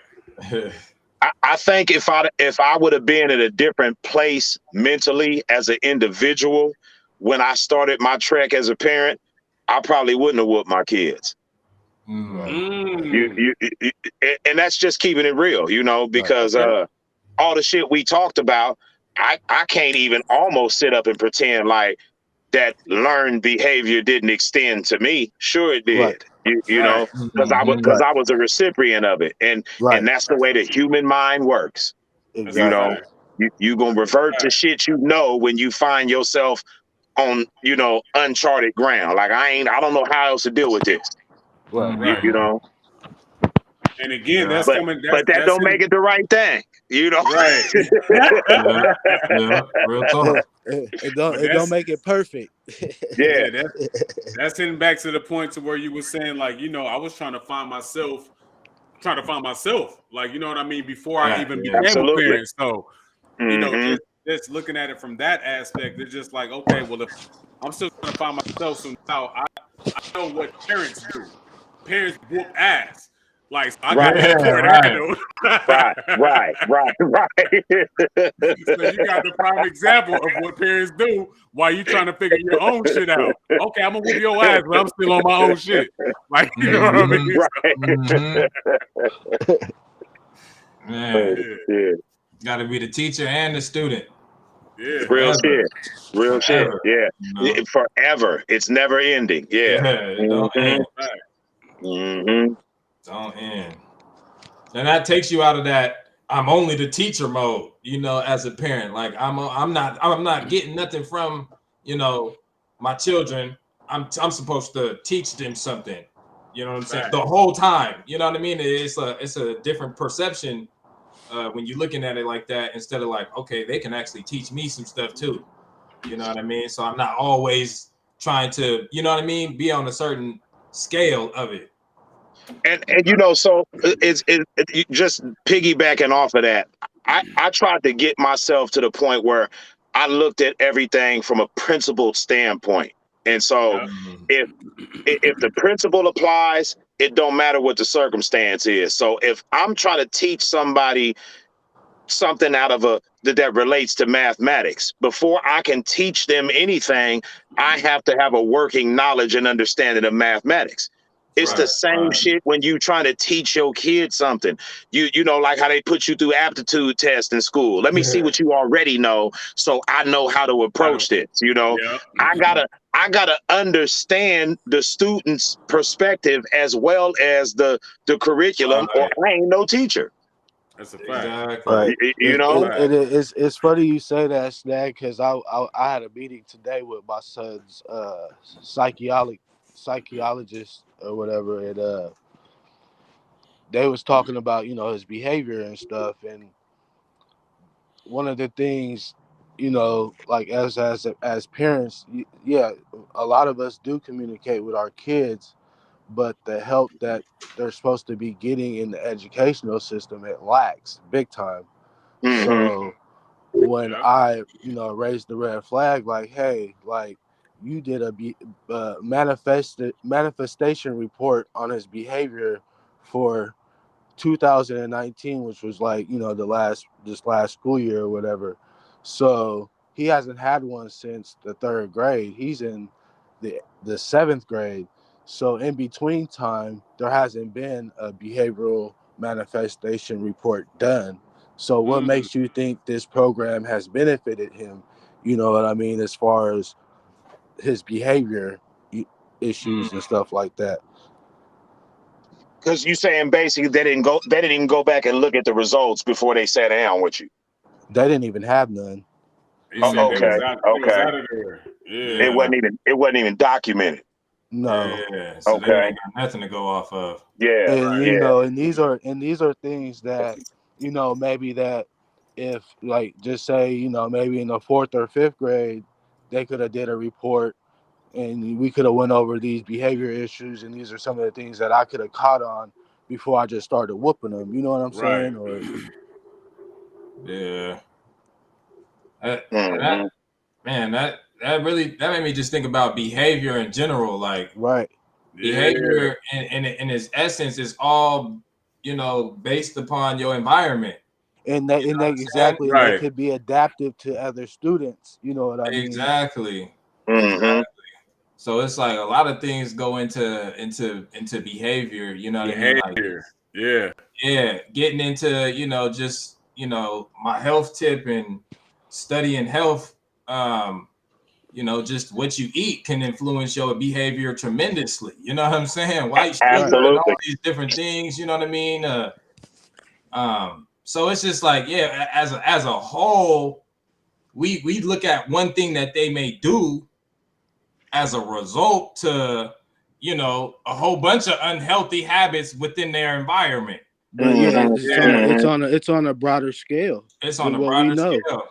I think if I would have been at a different place mentally as an individual when I started my trek as a parent, I probably wouldn't have whooped my kids. And that's just keeping it real, you know, because all the shit we talked about, I can't even almost sit up and pretend like that learned behavior didn't extend to me. Sure it did. You know, because I was a recipient of it. And that's the way the human mind works. You know, you gonna revert to shit you know when you find yourself on, you know, uncharted ground. Like I don't know how else to deal with this. You know. And again, but that don't make it the right thing, you know. Right. Real talk. It don't make it perfect. That's hitting back to the point to where you were saying, like, you know, I was trying to find myself, like, you know what I mean, before I even became a parent. So, you know, just looking at it from that aspect, it's just like, okay, well, if I'm still trying to find myself, so now I know what parents do. Parents whoop ass. Like, so I got to handle. Right. So you got the prime example of what parents do while you trying to figure your own shit out. Okay, I'm gonna whoop your ass, but I'm still on my own shit. Like, you know what I mean? Man, got to be the teacher and the student. Yeah, real shit. Yeah, you know? Forever. It's never ending. Don't end. Don't end. And that takes you out of that I'm only the teacher mode, as a parent. Like I'm not getting nothing from, my children. I'm supposed to teach them something. You know what I'm saying? The whole time. You know what I mean? It's a different perception when you're looking at it like that, instead of like, okay, they can actually teach me some stuff too. You know what I mean? So I'm not always trying to, be on a certain scale of it. And so it's just piggybacking off of that. I tried to get myself to the point where I looked at everything from a principled standpoint. And so if the principle applies, it don't matter what the circumstance is. So if I'm trying to teach somebody something out of that relates to mathematics, before I can teach them anything, I have to have a working knowledge and understanding of mathematics. It's the same shit when you trying to teach your kid something. You know, like how they put you through aptitude tests in school. Let me see what you already know, so I know how to approach this. I gotta understand the student's perspective as well as the curriculum, or I ain't no teacher. That's a fact. Exactly. Right. It's funny you say that, Snag, because I had a meeting today with my son's psychologist or whatever, and they was talking about his behavior and stuff, and one of the things, like as parents, yeah, a lot of us do communicate with our kids, but the help that they're supposed to be getting in the educational system, it lacks big time. Mm-hmm. So when I raised the red flag, like, hey, like, you did a manifestation report on his behavior for 2019, which was like this last school year or whatever. So he hasn't had one since the third grade. He's in the seventh grade. So in between time, there hasn't been a behavioral manifestation report done. So what makes you think this program has benefited him? You know what I mean, as far as his behavior issues and stuff like that. Because you saying basically they didn't even go back and look at the results before they sat down with you. They didn't even have none. He said Okay. It was out of there. Yeah. It wasn't even documented. No. Yeah. So they ain't got nothing to go off of. Yeah. And and these are things that maybe that if, like, just say maybe in the fourth or fifth grade they could have did a report and we could have went over these behavior issues, and these are some of the things that I could have caught on before I just started whooping them. You know what I'm saying? Or yeah. Mm-hmm. That made me just think about behavior in general. Like, behavior in its essence is all based upon your environment. And that exactly, they could be adaptive to other students. You know what I mean? Exactly. Mm-hmm. So it's like a lot of things go into behavior. You know what I mean? Like, getting into just my health tip and studying health. Just what you eat can influence your behavior tremendously. You know what I'm saying? White sugar and all these different things. You know what I mean? So it's just like, as a whole, we look at one thing that they may do as a result to a whole bunch of unhealthy habits within their environment. But it's on a broader scale. It's on a broader scale.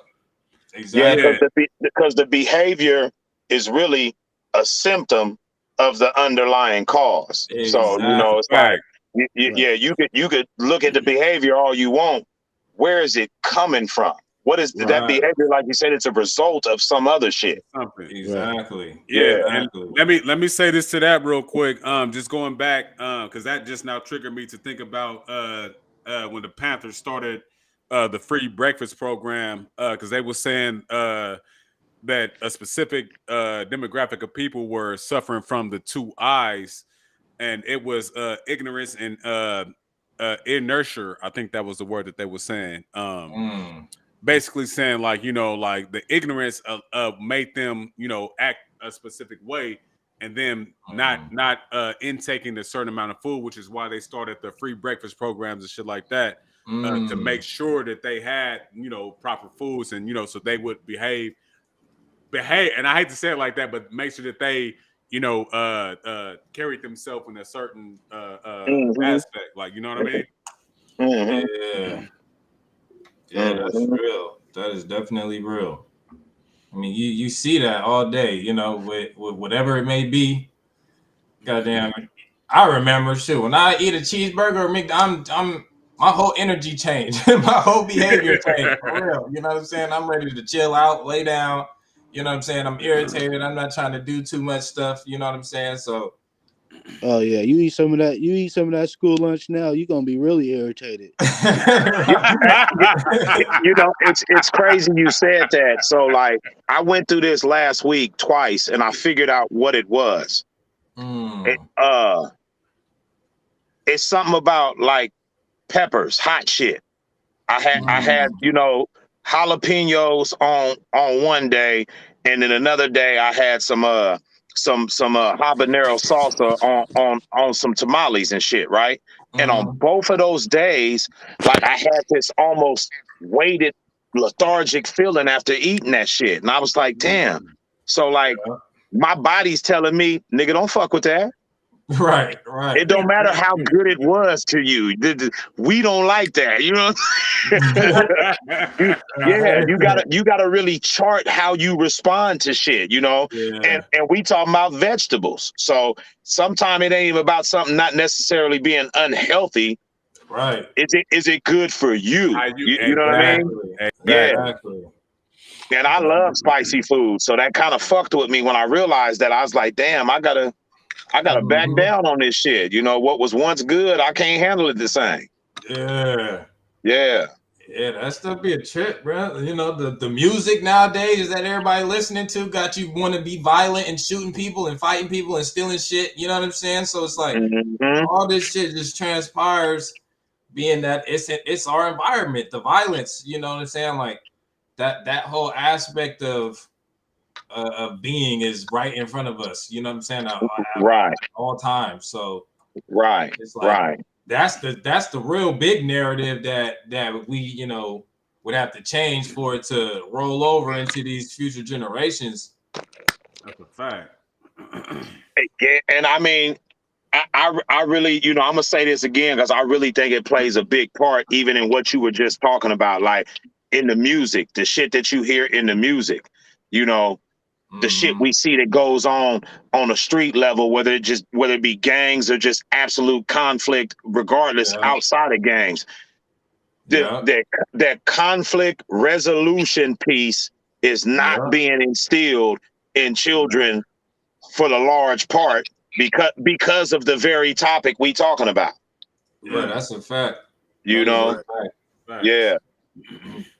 Exactly. Yeah, because the behavior is really a symptom of the underlying cause. Exactly. So it's like, you could look at the behavior all you want. Where is it coming from? What is that behavior? Like you said, it's a result of some other shit. Exactly. Yeah. Exactly. And let me say this to that real quick. Just going back, because that just now triggered me to think about when the Panthers started the free breakfast program, because they were saying that a specific demographic of people were suffering from the two I's, and it was ignorance and inertia. I think that was the word that they were saying. Basically saying, like, like the ignorance made them, act a specific way, and then not intaking a certain amount of food, which is why they started the free breakfast programs and shit like that. to make sure that they had, proper foods and, so they would behave. And I hate to say it like that, but make sure that they, carried themselves in a certain aspect. Like, you know what I mean? Yeah. Yeah, that's real. That is definitely real. I mean, you see that all day, with whatever it may be. Goddamn, I remember shit when I eat a cheeseburger or I'm my whole energy changed, my whole behavior changed for real. You know what I'm saying? I'm ready to chill out, lay down. You know what I'm saying? I'm irritated. I'm not trying to do too much stuff. You know what I'm saying? So. Oh yeah, you eat some of that. You eat some of that school lunch now. You're gonna be really irritated. It's crazy you said that. So like, I went through this last week twice, and I figured out what it was. It's something about like peppers, hot shit. I had jalapenos on one day, and then another day I had some habanero salsa on some tamales and shit, right? And on both of those days, like I had this almost weighted, lethargic feeling after eating that shit, and I was like, damn. So like, my body's telling me, nigga, don't fuck with that. Right. It don't matter how good it was to you. We don't like that. You know what I'm you gotta really chart how you respond to shit, And we talking about vegetables. So sometimes it ain't even about something not necessarily being unhealthy. Right. Is it good for you? You know what I mean? Exactly. Yeah. And I love spicy food. So that kind of fucked with me when I realized that. I was like, damn, I gotta back down on this shit. What was once good, I can't handle it the same. Yeah, that stuff be a trip, bro. The music nowadays that everybody listening to got you want to be violent and shooting people and fighting people and stealing shit. You know what I'm saying? So it's like all this shit just transpires, being that it's our environment, the violence. You know what I'm saying? Like that whole aspect of being is right in front of us. You know what I'm saying? Right. All times. So right. It's like, that's the real big narrative that we would have to change for it to roll over into these future generations. That's a fact. And I mean, I really, I'm gonna say this again because I really think it plays a big part, even in what you were just talking about, like in the music, the shit that you hear in the music, the shit we see that goes on a street level, whether it be gangs or just absolute conflict, regardless, outside of gangs. That conflict resolution piece is not being instilled in children for the large part because of the very topic we talking about. Yeah, that's a fact. Yeah.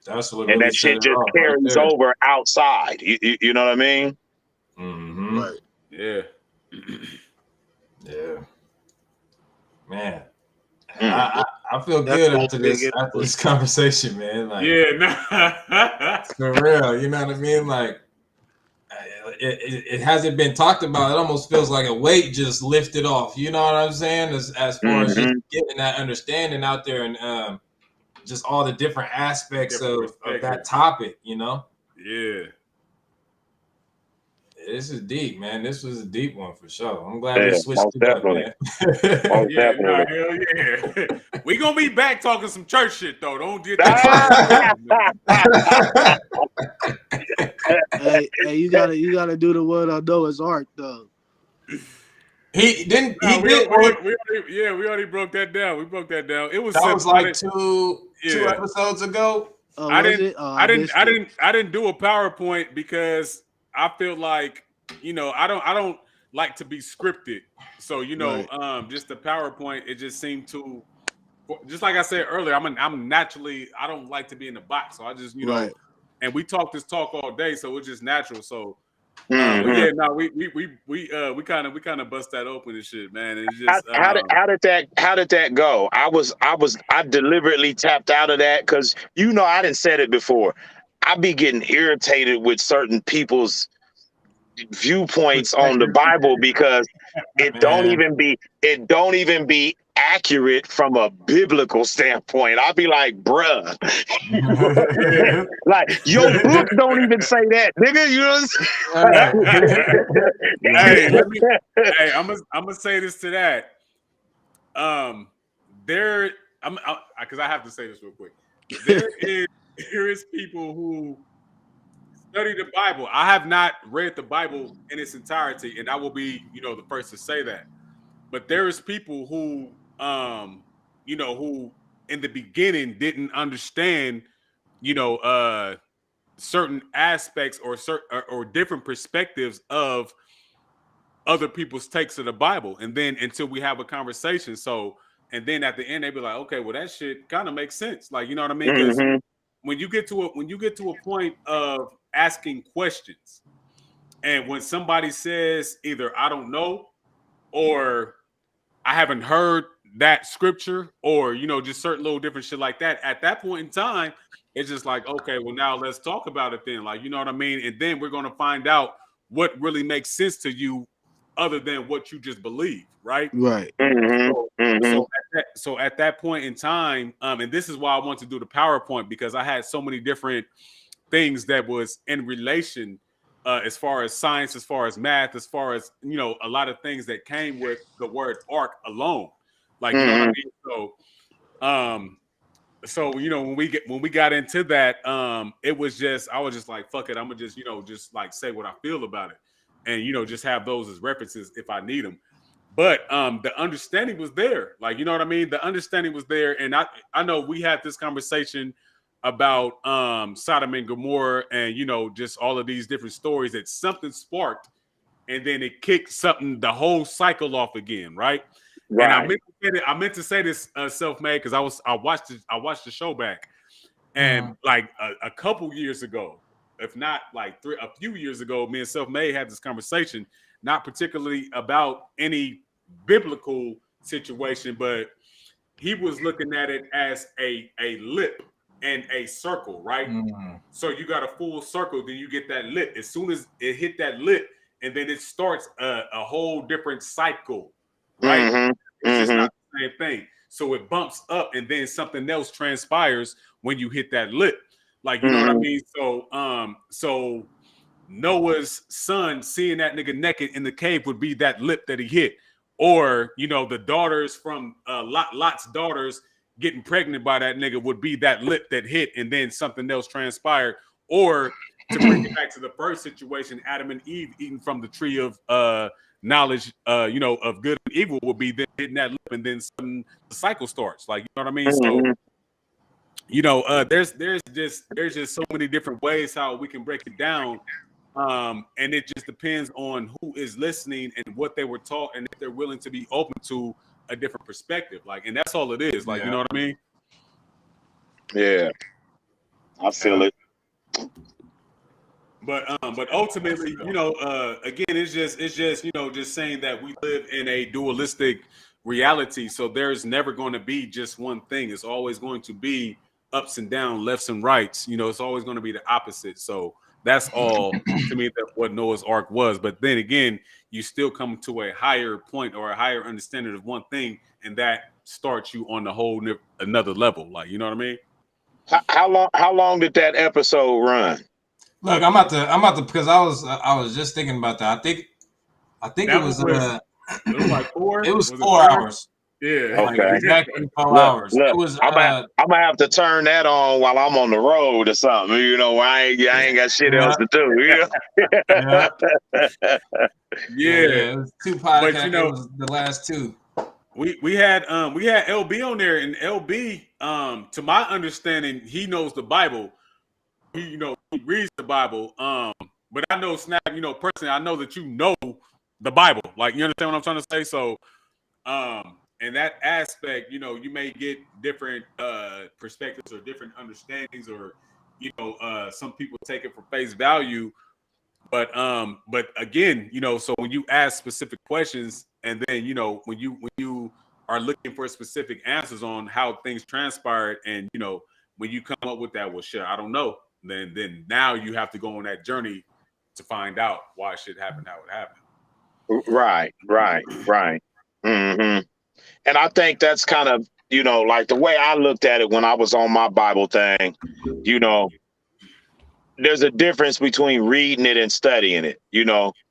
That's what. And that shit just carries over outside. You know what I mean? Right. Yeah. Yeah. Man. I feel good after this conversation, man. Like, for real, you know what I mean? Like, it hasn't been talked about. It almost feels like a weight just lifted off. You know what I'm saying? As far as just getting that understanding out there and just all the different aspects of that topic. Yeah. This is deep, man. This was a deep one for sure. I'm glad we switched it up, man. Hell yeah. We gonna be back talking some church shit though. Don't get that. hey, you gotta do the word I know is art though. We already broke that down. We broke that down. It was like two episodes ago. I didn't do a PowerPoint because I feel like, I don't like to be scripted. So, just the PowerPoint, it just seemed to, just like I said earlier, I'm naturally, I don't like to be in the box. So I just, and we talk this talk all day, so it's just natural. So we kind of bust that open and shit, man. And it's just how did that go? I deliberately tapped out of that because I didn't said it before. I be getting irritated with certain people's viewpoints on the Bible because it don't even be accurate from a biblical standpoint. I'll be like, bruh, like your book don't even say that, nigga. You know what I'm Hey, saying? hey, I'm gonna say this to that. There, because I have to say this real quick. There is people who study the Bible. I have not read the Bible in its entirety, and I will be, the first to say that. But there is people who, who in the beginning didn't understand, certain aspects or or different perspectives of other people's takes of the Bible, and then until we have a conversation. So, and then at the end they be like, okay, well that shit kind of makes sense, like, you know what I mean? Because when you get to a point of asking questions, and when somebody says either I don't know or I haven't heard that scripture, or just certain little different shit like that, at that point in time, it's just like, okay, well now let's talk about it then, like, you know what I mean? And then we're gonna find out what really makes sense to you other than what you just believe, right? Right. So at that point in time, and this is why I want to do the PowerPoint, because I had so many different things that was in relation, as far as science, as far as math, as far as a lot of things that came with the word ark alone, like, you know what I mean? So when we got into that, it was just, I was just like, fuck it, I'm gonna just just like say what I feel about it, and just have those as references if I need them. But the understanding was there, like, you know what I mean? The understanding was there, and I know we had this conversation about Sodom and Gomorrah, and just all of these different stories that something sparked, and then it kicked something, the whole cycle off again, right? And I meant to say this, Self-Made, because I watched the show back, and like a couple years ago, if not like a few years ago, me and Self-Made had this conversation, not particularly about any biblical situation, but he was looking at it as a lip and a circle, right? So you got a full circle, then you get that lip. As soon as it hit that lip, and then it starts a whole different cycle, right? It's just not the same thing. So it bumps up, and then something else transpires when you hit that lip. Like, you know what I mean? So Noah's son seeing that nigga naked in the cave would be that lip that he hit. Or, the daughters from Lot's daughters getting pregnant by that nigga would be that lip that hit, and then something else transpired. Or to bring it back to the first situation, Adam and Eve eating from the tree of knowledge, of good and evil, would be then hitting that lip, and then the cycle starts. Like, you know what I mean? So, there's just so many different ways how we can break it down. And it just depends on who is listening and what they were taught, and if they're willing to be open to a different perspective. Like, and that's all it is. Like, you know what I mean? Yeah, I feel it. But ultimately, again, it's just just saying that we live in a dualistic reality. So there's never going to be just one thing. It's always going to be ups and downs, lefts and rights. It's always going to be the opposite. So that's all to me that what Noah's Ark was. But then again, you still come to a higher point or a higher understanding of one thing, and that starts you on the whole another level. Like, you know what I mean? How long did that episode run? Look, I'm about to because I was just thinking about that. I think it was like 4. It was 4 hours. Yeah. Okay. Like exactly 4 hours. Look, It was. I'm gonna have to turn that on while I'm on the road or something. I ain't got shit else to do. It was 2 podcasts. It was the last 2. We had LB on there, and LB, to my understanding, he knows the Bible. He he reads the Bible. But I know Snap, personally, I know that you know the Bible. Like, you understand what I'm trying to say? So, in that aspect, you may get different perspectives or different understandings, or some people take it for face value. But again, so when you ask specific questions, and then when you are looking for specific answers on how things transpired, and when you come up with that, well, shit, I don't know. Then now you have to go on that journey to find out why shit happened, how it happened. Right. And I think that's kind of, like the way I looked at it when I was on my Bible thing, you know, there's a difference between reading it and studying it.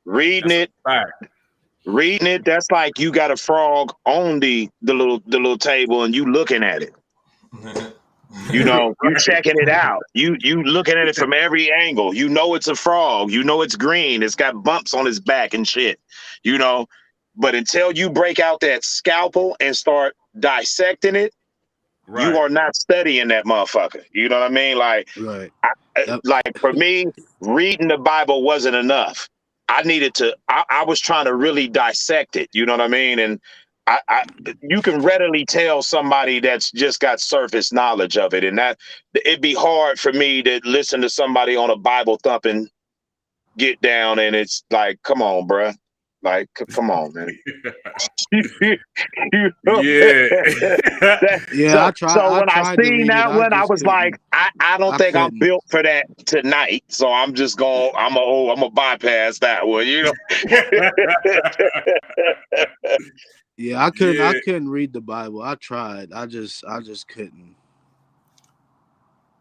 Reading That's a it, fact. that's like you got a frog on the little table and you looking at it. You checking it out. You looking at it from every angle. It's a frog. It's green. It's got bumps on its back and shit. But until you break out that scalpel and start dissecting it, you are not studying that motherfucker. You know what I mean? Like, Right. like for me, reading the Bible wasn't enough. I needed to. I was trying to really dissect it. You know what I mean? And you can readily tell somebody that's just got surface knowledge of it, and that it'd be hard for me to listen to somebody on a Bible thumping get down, and it's like, come on, bruh. Like, come on, man. I tried. So when I tried to seen read it. that one, I was couldn't. like, I don't think I'm built for that tonight. So I'm just going. I'm gonna bypass that one. Yeah, I couldn't. I couldn't read the Bible. I tried. I just couldn't.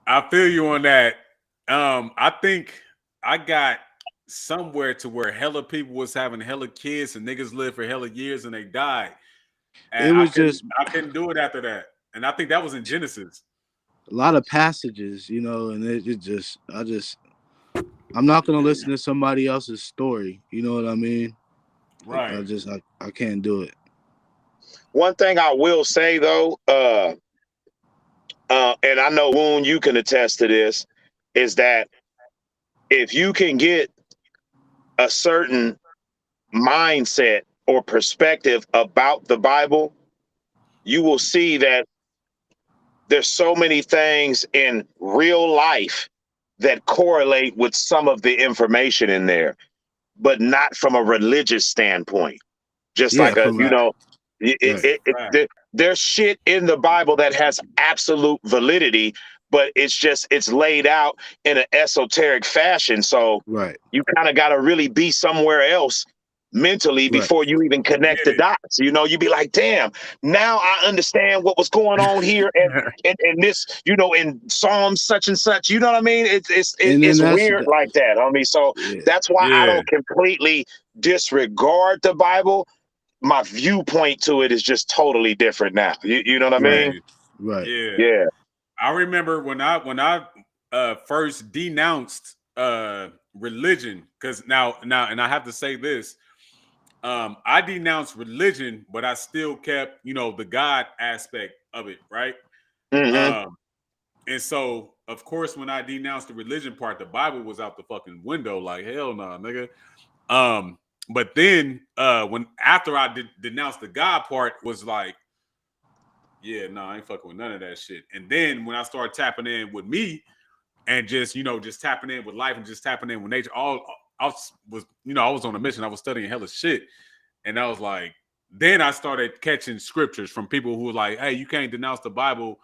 I feel you on that. I think I got somewhere to where hella people was having hella kids and niggas lived for hella years and they died. And it was I couldn't do it after that. And I think that was in Genesis. A lot of passages, and I'm not gonna listen to somebody else's story. You know what I mean? Right. I can't do it. One thing I will say though, and I know Woon, you can attest to this, is that if you can get a certain mindset or perspective about the Bible, you will see that there's so many things in real life that correlate with some of the information in there, but not from a religious standpoint. Just there's shit in the Bible that has absolute validity, but it's laid out in an esoteric fashion. So you kind of got to really be somewhere else mentally before you even connect the dots. You'd be like, damn, now I understand what was going on here and this, in Psalms such and such. You know what I mean? It's weird like that, homie. So that's why I don't completely disregard the Bible. My viewpoint to it is just totally different now. You know what I mean? Right. Yeah. I remember when I first denounced religion, because now and I have to say this, I denounced religion, but I still kept, the God aspect of it, right? Mm-hmm. And so, of course, when I denounced the religion part, the Bible was out the fucking window, like, hell no, nigga. But then after I denounced the God part, was like, yeah, no, I ain't fucking with none of that shit. And then when I started tapping in with me and just tapping in with life and just tapping in with nature, I was on a mission. I was studying hella shit. And I was like, then I started catching scriptures from people who were like, hey, you can't denounce the Bible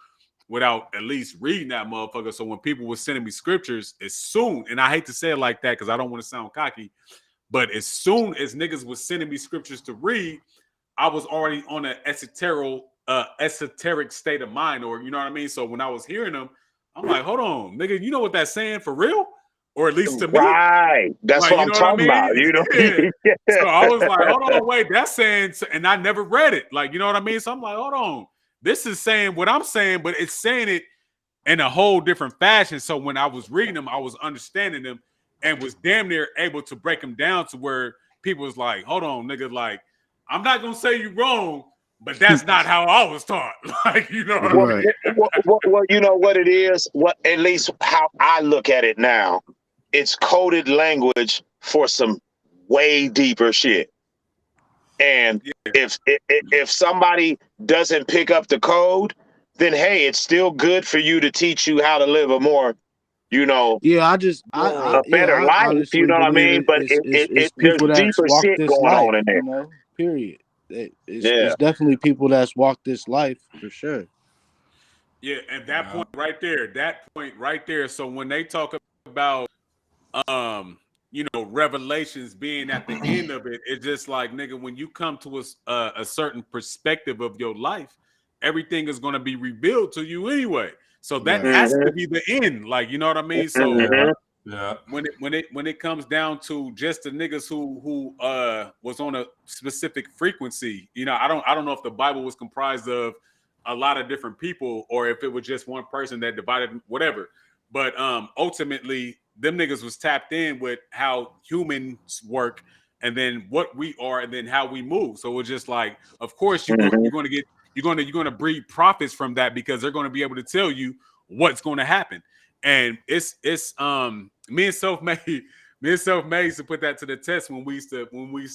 without at least reading that motherfucker. So when people were sending me scriptures, as soon, and I hate to say it like that because I don't want to sound cocky, but as soon as niggas was sending me scriptures to read, I was already on an esoteric state of mind, or you know what I mean? So when I was hearing them, I'm like, hold on, nigga, you know what that's saying for real? Or at least to me. Right. That's what I'm talking about. So I was like, hold on, wait, that's saying, and I never read it. Like, you know what I mean? So I'm like, hold on. This is saying what I'm saying, but it's saying it in a whole different fashion. So when I was reading them, I was understanding them and was damn near able to break them down to where people was like, hold on, nigga, like, I'm not going to say you're wrong, but that's not how I was taught. Like, you know what I mean? Well, you know what it is? At least how I look at it now, it's coded language for some way deeper shit. And if somebody doesn't pick up the code, then hey, it's still good for you to teach you how to live a more, a better life. You know what I mean? But it's there's people that deeper walk shit this going life, on in there. Period. It's definitely people that's walked this life for sure. Yeah, and that point right there. So when they talk about revelations being at the end of it. It's just like, nigga, when you come to a certain perspective of your life, everything is going to be revealed to you anyway. So that has to be the end. Like, you know what I mean? So when it comes down to just the niggas who was on a specific frequency, I don't know if the Bible was comprised of a lot of different people or if it was just one person that divided whatever. But ultimately, them niggas was tapped in with how humans work and then what we are and then how we move. So it's just like, of course, you're going to breed prophets from that because they're going to be able to tell you what's going to happen. And it's me and self-made used to put that to the test when we used to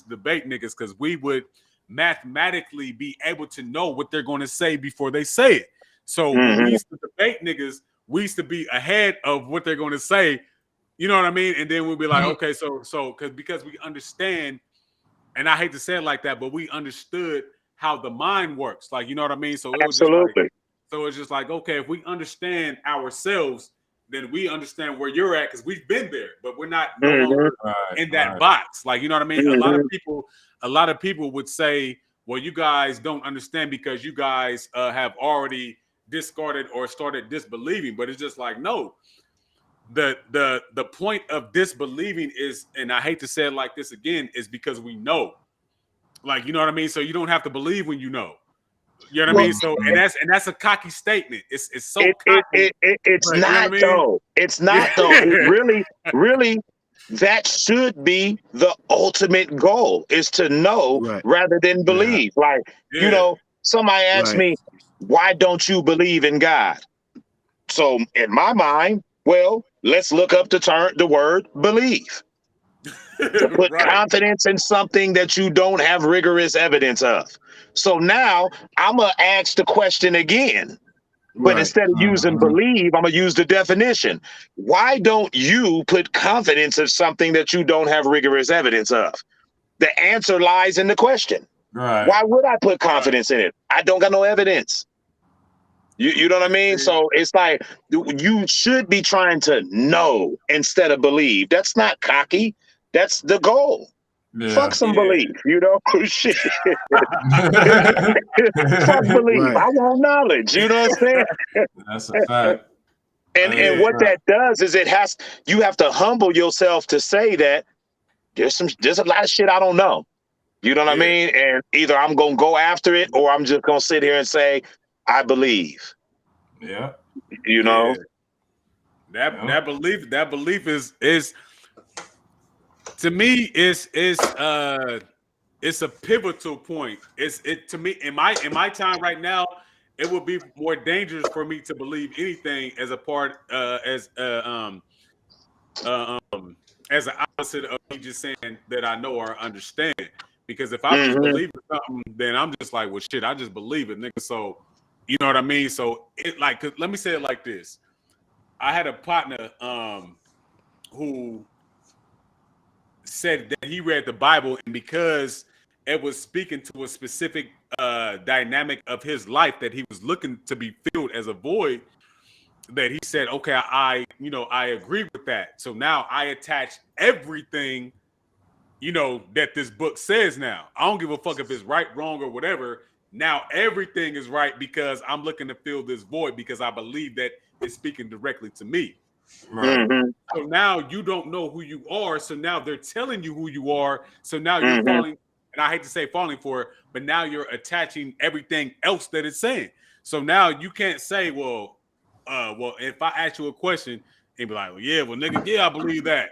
debate niggas, because we would mathematically be able to know what they're going to say before they say it. So when we used to debate niggas, we used to be ahead of what they're going to say. You know what I mean? And then we'll be like, okay, so because we understand, and I hate to say it like that, but we understood how the mind works. Like, you know what I mean? So it was just like, okay, if we understand ourselves, then we understand where you're at because we've been there, but we're not no longer in that box. Like, you know what I mean? A lot of people would say, well, you guys don't understand because you guys have already discarded or started disbelieving. But it's just like, no. The point of disbelieving is, and I hate to say it like this again, is because we know. Like, you know what I mean? So you don't have to believe when you know. You know what I mean? So and that's a cocky statement. It's so cocky. It's not though. It's not though. It really that should be the ultimate goal, is to know rather than believe. Like, somebody asked me, why don't you believe in God? So in my mind, well, let's look up the word believe. To put confidence in something that you don't have rigorous evidence of. So now I'm going to ask the question again. But instead of using believe, I'm going to use the definition. Why don't you put confidence in something that you don't have rigorous evidence of? The answer lies in the question. Why would I put confidence in it? I don't got no evidence. You know what I mean? So it's like, you should be trying to know instead of believe. That's not cocky. That's the goal. Fuck some belief, shit. Fuck belief. I want knowledge. You know what I'm saying? That's a fact. And what that does is you have to humble yourself to say that there's a lot of shit I don't know. You know what I mean? And either I'm gonna go after it or I'm just gonna sit here and say, I believe. Yeah. You know? That belief is to me is it's a pivotal point. To me in my time right now, it would be more dangerous for me to believe anything as a part as an opposite of me just saying that I know or understand. Because if I just believe in something, then I'm just like, well, shit, I just believe it, nigga. So you know what I mean? So let me say it like this. I had a partner who said that he read the Bible, and because it was speaking to a specific dynamic of his life that he was looking to be filled as a void, that he said, okay, I agree with that. So now I attach everything, that this book says now. I don't give a fuck if it's right, wrong, or whatever. Now everything is right because I'm looking to fill this void because I believe that it's speaking directly to me. So now you don't know who you are. So now they're telling you who you are. So now you're falling, and I hate to say falling for it, but now you're attaching everything else that it's saying. So now you can't say, well, if I ask you a question, and be like, well, nigga, I believe that.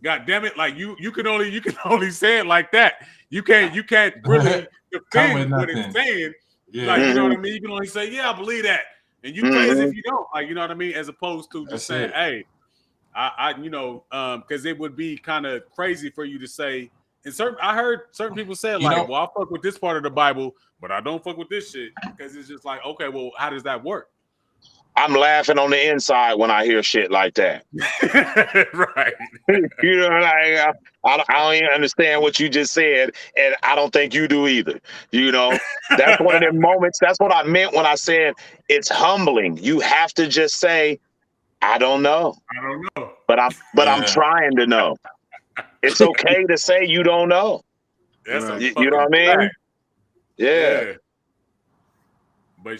God damn it! Like you can only say it like that. You can't really defend what it's saying. Yeah. Like, you know what I mean? You can only say, yeah, I believe that, and you crazy if you don't. Like, you know what I mean? As opposed to just saying, hey, because it would be kind of crazy for you to say. And I heard certain people say like, well, I fuck with this part of the Bible, but I don't fuck with this shit, because it's just like, okay, well, how does that work? I'm laughing on the inside when I hear shit like that. Right. You know, like, I don't even understand what you just said, and I don't think you do either. You know, that's one of them moments. That's what I meant when I said it's humbling. You have to just say, I don't know. I don't know. But I'm trying to know. It's okay to say you don't know. That's a Right. You know fucking what I mean? fact. Yeah. But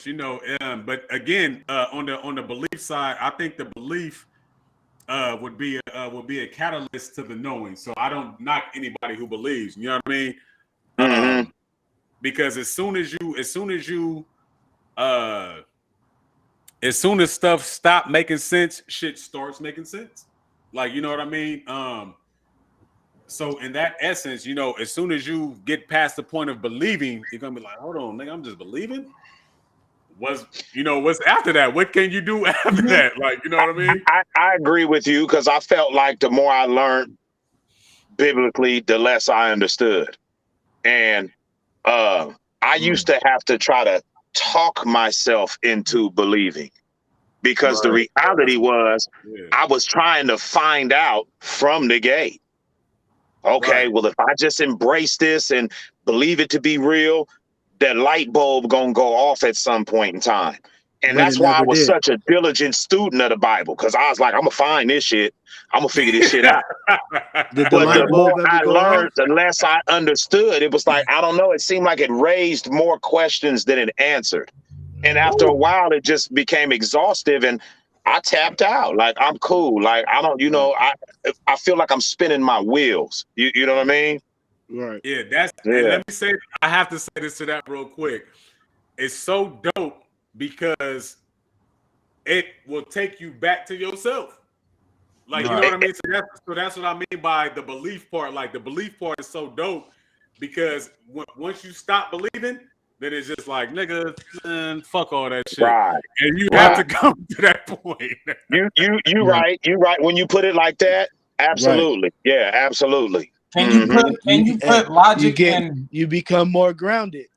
but again, on the belief side, I think the belief would be a catalyst to the knowing. So I don't knock anybody who believes. You know what I mean? Mm-hmm. Because as soon as stuff stop making sense, shit starts making sense. Like, you know what I mean? So in that essence, as soon as you get past the point of believing, you're gonna be like, hold on, nigga, I'm just believing. What's after that? What can you do after that? Like, you know what I mean? I agree with you because I felt like the more I learned biblically, the less I understood. And I used to have to try to talk myself into believing because the Right. reality was Yeah. I was trying to find out from the gate. Okay, Right. well, if I just embrace this and believe it to be real, that light bulb gonna go off at some point in time. And But it that's why I never was did. such a diligent student of the Bible, because I was like, I'm gonna find this shit. I'm gonna figure this shit out. Did the But the light Right. more bulb ever I go learned, off? the less I understood. It was like, I don't know, it seemed like it raised more questions than it answered. And after a Woo. while, it just became exhaustive and I tapped out. Like, I'm cool. Like, I don't, Right. I feel like I'm spinning my wheels. You know what I mean? Right. Yeah, and Yeah. let me say, I have to say this to that real quick. It's so dope because it will take you back to yourself. Like, you know Right. what I mean? So that's what I mean by the belief part. Like, the belief part is so dope because once you stop believing, then it's just like, nigga, man, fuck all that shit. Right. And you have Right. to come to that point. You Right. right. You right. When you put it like that, Right. absolutely. Yeah, absolutely. Can you Hmm. put You logic get and you become more grounded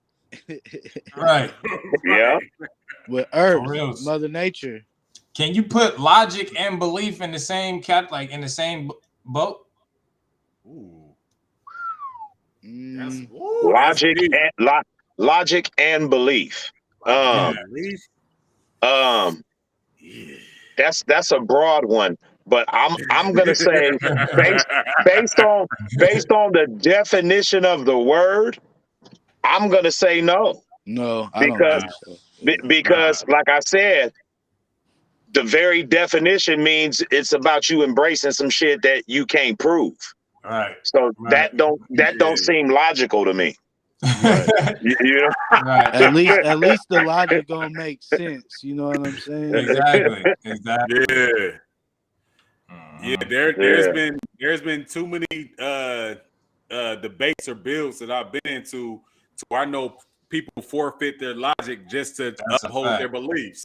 right Yeah. Right. with for Earth, reals? Mother Nature. Can you put logic and belief in the same in the same boat? Ooh, Mm, that's Logic deep. and logic and belief. Logic Yeah. and belief. Um, Yeah. that's a broad one, but I'm gonna say based based on based on the definition of the word, I'm gonna say no no, I don't because think so. because like I said, the very definition means it's about you embracing some shit that you can't prove. Right. So Right. that don't Yeah. seem logical to me. Right. You know? Right. At least the logic gonna make sense. You know what I'm saying? Exactly. Exactly. Yeah. Yeah, Mhm. there's been too many debates or bills that I've been into to where I know people forfeit their logic just to That's a uphold their fact. beliefs.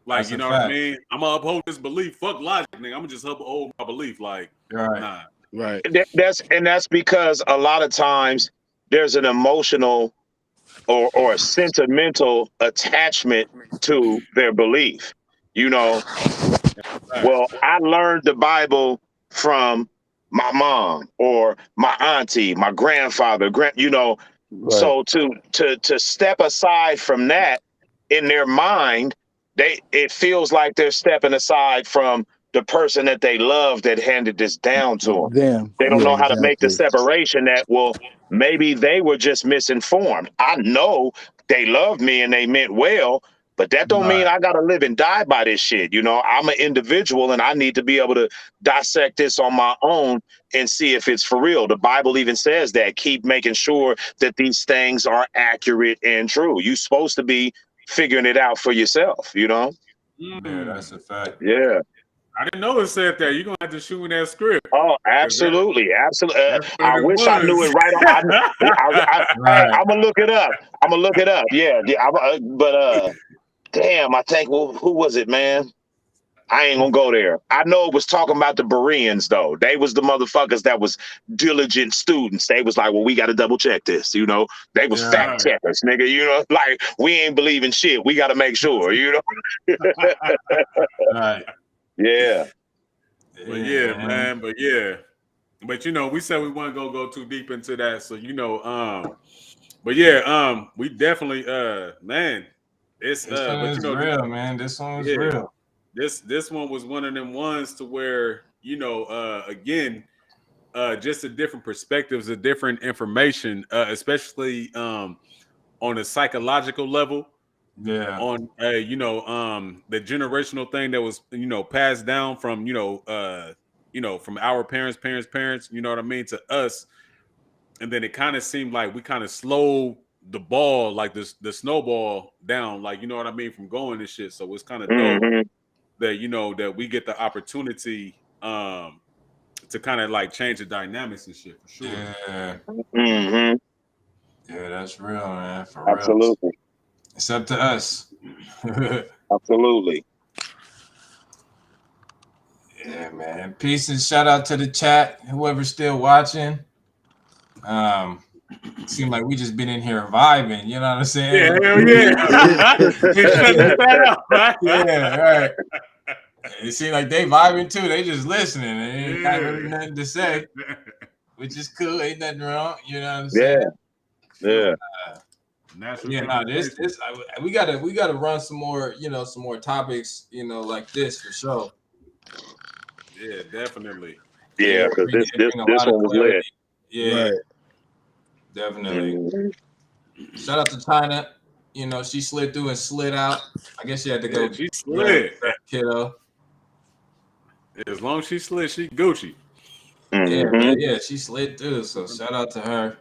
Like, That's you a know what I fact. mean? I'm gonna uphold this belief. Fuck logic, nigga. I'm gonna just uphold my belief. Like, Right. nah. Right. That's because a lot of times there's an emotional or a sentimental attachment to their belief. You know, Right. well, I learned the Bible from my mom or my auntie, my grandfather, Right. so to step aside from that in their mind, it feels like they're stepping aside from the person that they love that handed this down to them. Them. They don't Yeah. know how to make the Exactly. separation that, well, maybe they were just misinformed. I know they loved me and they meant well, but that don't mean Right. I gotta live and die by this shit. You know, I'm an individual and I need to be able to dissect this on my own and see if it's for real. The Bible even says that. Keep making sure that these things are accurate and true. You're supposed to be figuring it out for yourself, you know? Yeah, that's a fact. Yeah. I didn't know it said that. You're gonna have to shoot me that script. Oh, 'Cause that, absolutely, absolutely. that's what I it wish I knew it was. right. Hey, Right. I'm gonna look it up. I'm gonna look it up. Yeah, yeah. Damn, I think who was it, man? I ain't gonna go there. I know it was talking about the Bereans though. They was the motherfuckers that was diligent students. They was like, well, we got to double check this. You know, they was Yeah. fact Right. checkers, nigga. You know, like we ain't believing shit. We got to make sure. You know. Right. Yeah. But Yeah, yeah, man. man. But yeah. But we said we weren't gonna go too deep into that. So but yeah, we definitely man, it's This one but is real, man. This one is yeah, real. this one was one of them ones to where, again, just the different perspectives, the different information, especially on a psychological level. Yeah. On the generational thing that was passed down from from our parents, you know what I mean, to us. And then it kind of seemed like we kind of slowed the ball, like the snowball down, like, you know what I mean, from going and shit. So it's kind of dope that that we get the opportunity to kind of like change the dynamics and shit, for sure. Yeah. Mm-hmm. Yeah, that's real, man. For real. Absolutely. It's up to us. Absolutely. Yeah, man. Peace and shout out to the chat. Whoever's still watching. Seemed like we just been in here vibing. You know what I'm saying? Yeah, hell yeah. Yeah, right. It seemed like they vibing too. They just listening. They ain't got really nothing to say, which is cool. Ain't nothing wrong. You know what I'm saying? Yeah. Yeah, no, this we gotta run some more, some more topics, like this for sure. Yeah, definitely. Yeah, because this one was lit. Yeah, Right. definitely. Mm-hmm. Shout out to China. She slid through and slid out. I guess she had to go. She slid, kiddo. As long as she slid, she Gucci. Mm-hmm. Yeah, she slid through. So shout out to her.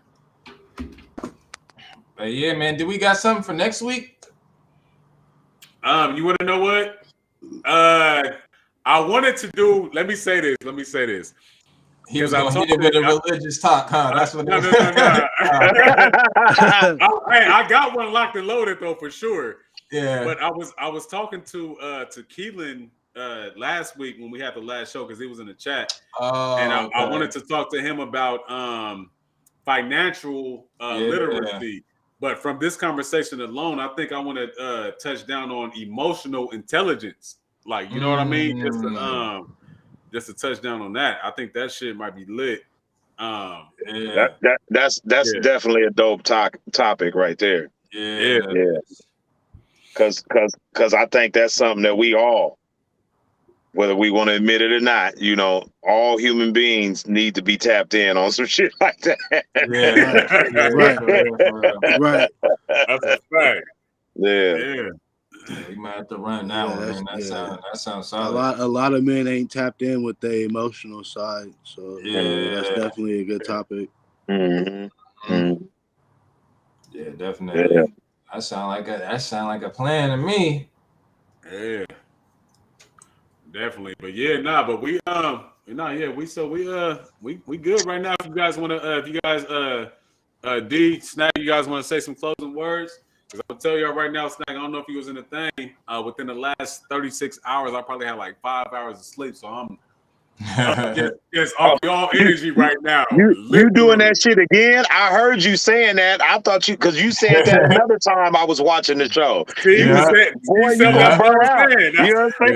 But yeah, man, do we got something for next week? You want to know what? I wanted to do. Let me say this. He was gonna hit it with a religious talk, huh? That's what. No. I got one locked and loaded though, for sure. Yeah. But I was talking to Keelan last week when we had the last show, because he was in the chat, and I wanted to talk to him about financial literacy. But from this conversation alone, I think I want to touch down on emotional intelligence. Like, you know what I mean? Just to touch down on that. I think that shit might be lit. That's definitely a dope topic right there. Yeah. Because I think that's something that we all, whether we want to admit it or not, all human beings need to be tapped in on some shit like that. Right. That's a fact. Yeah. We might have to run that one, man. That sounds solid. A lot of men ain't tapped in with their emotional side, so that's definitely a good topic. Mm-hmm. Yeah, definitely. Yeah. That sound like a plan to me. Yeah, definitely. But but we we good right now. If you guys want to, D Snack, you guys want to say some closing words? Because I'll tell y'all right now, Snack, I don't know if you was in the thing. Within the last 36 hours, I probably had like 5 hours of sleep. So I'm just off y'all energy right now. You doing that shit again? I heard you saying that. I thought because you said that another time I was watching the show. See, you said that's what I'm saying. You know what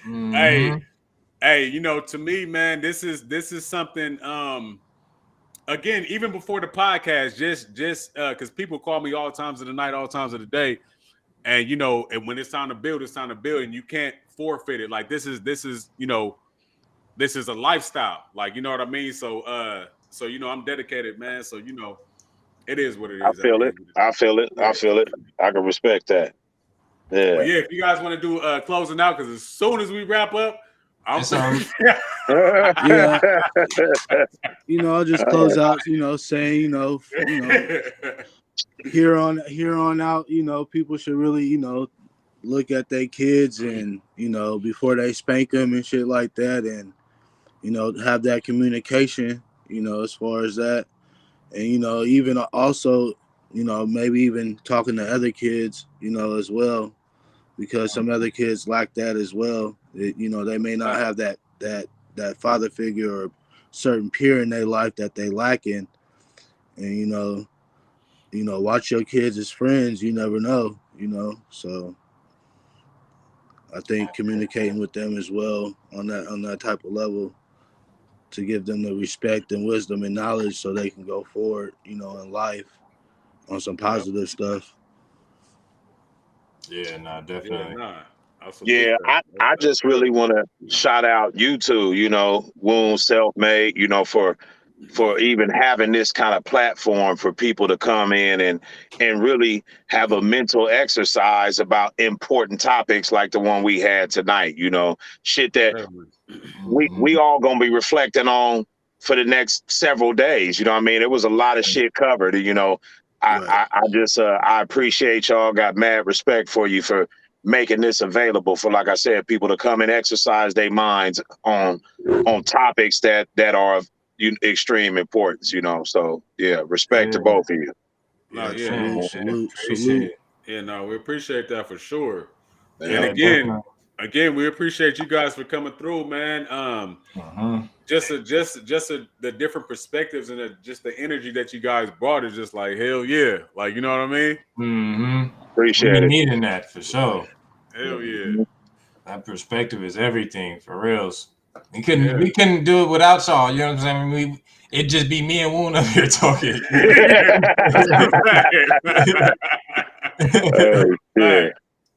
I'm saying? Hey, to me, man, this is something. Again, even before the podcast, just because people call me all times of the night, all times of the day, and and when it's time to build, and you can't forfeit it. Like this is a lifestyle. Like, you know what I mean? So I'm dedicated, man. So it is what it is. I feel it. I can respect that. Yeah. But if you guys want to do closing out, because as soon as we wrap up, I'm sorry. Yeah. I'll just close out, saying, here on out, people should really, look at their kids and, before they spank them and shit like that, and, have that communication, as far as that. And, even also, maybe even talking to other kids, as well, because some other kids lack that as well. They may not have that father figure or certain peer in their life that they lack in. And, watch your kids as friends. You never know, so I think communicating with them as well on that type of level to give them the respect and wisdom and knowledge so they can go forward, in life on some positive stuff. Yeah, no, definitely. Yeah, I just really want to shout out you two, Wound Self-Made, for even having this kind of platform for people to come in and really have a mental exercise about important topics like the one we had tonight, shit that we all gonna be reflecting on for the next several days. You know what I mean? It was a lot of shit covered. I just I appreciate y'all. Got mad respect for you for making this available for, like I said, people to come and exercise their minds on topics that are of extreme importance. So yeah, respect to both of you. No, Salute. Yeah, no, we appreciate that for sure. Yeah, And again, we appreciate you guys for coming through, man. Just the different perspectives and just the energy that you guys brought is just like hell yeah, like you know what I mean. Appreciate it. Needing that for sure. Hell yeah. That perspective is everything for reals. We couldn't do it without y'all. You know what I'm saying? It'd just be me and Woon up here talking. Yeah.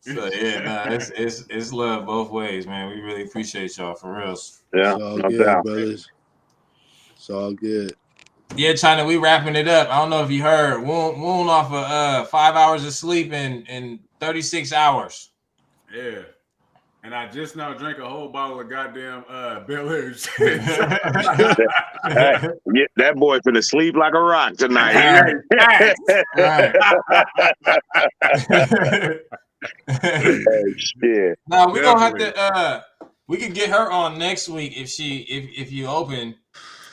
So it's love both ways, man. We really appreciate y'all for reals. Yeah, It's all no good, doubt. brothers. It's all good. Yeah, China, we wrapping it up. I don't know if you heard. Woon off of 5 hours of sleep in 36 hours. Yeah. And I just now drank a whole bottle of goddamn Bel Air. That boy finna sleep like a rock tonight. Oh, shit. Now we're gonna have to we could get her on next week if you open.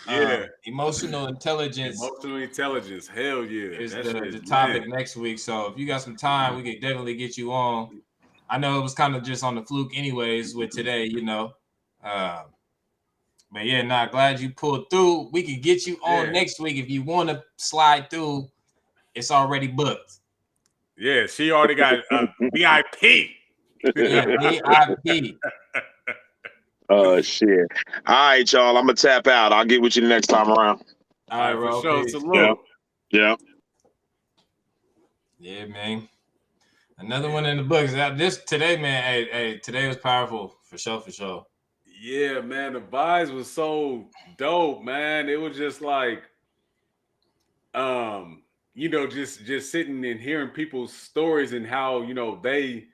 Yeah. Emotional intelligence. Emotional intelligence. Hell yeah. Is the topic next week. So if you got some time, we could definitely get you on. I know it was kind of just on the fluke anyways with today, But yeah, glad you pulled through. We could get you on next week if you want to slide through. It's already booked. Yeah, she already got VIP. Yeah, VIP. Oh shit. All right, y'all. I'm gonna tap out. I'll get with you the next time around. All right, bro. For sure. Salute. Yeah. Yeah, man. Another one in the books. Today, man. Hey, today was powerful for sure. Yeah, man. The vibes was so dope, man. It was just like, just sitting and hearing people's stories and how they,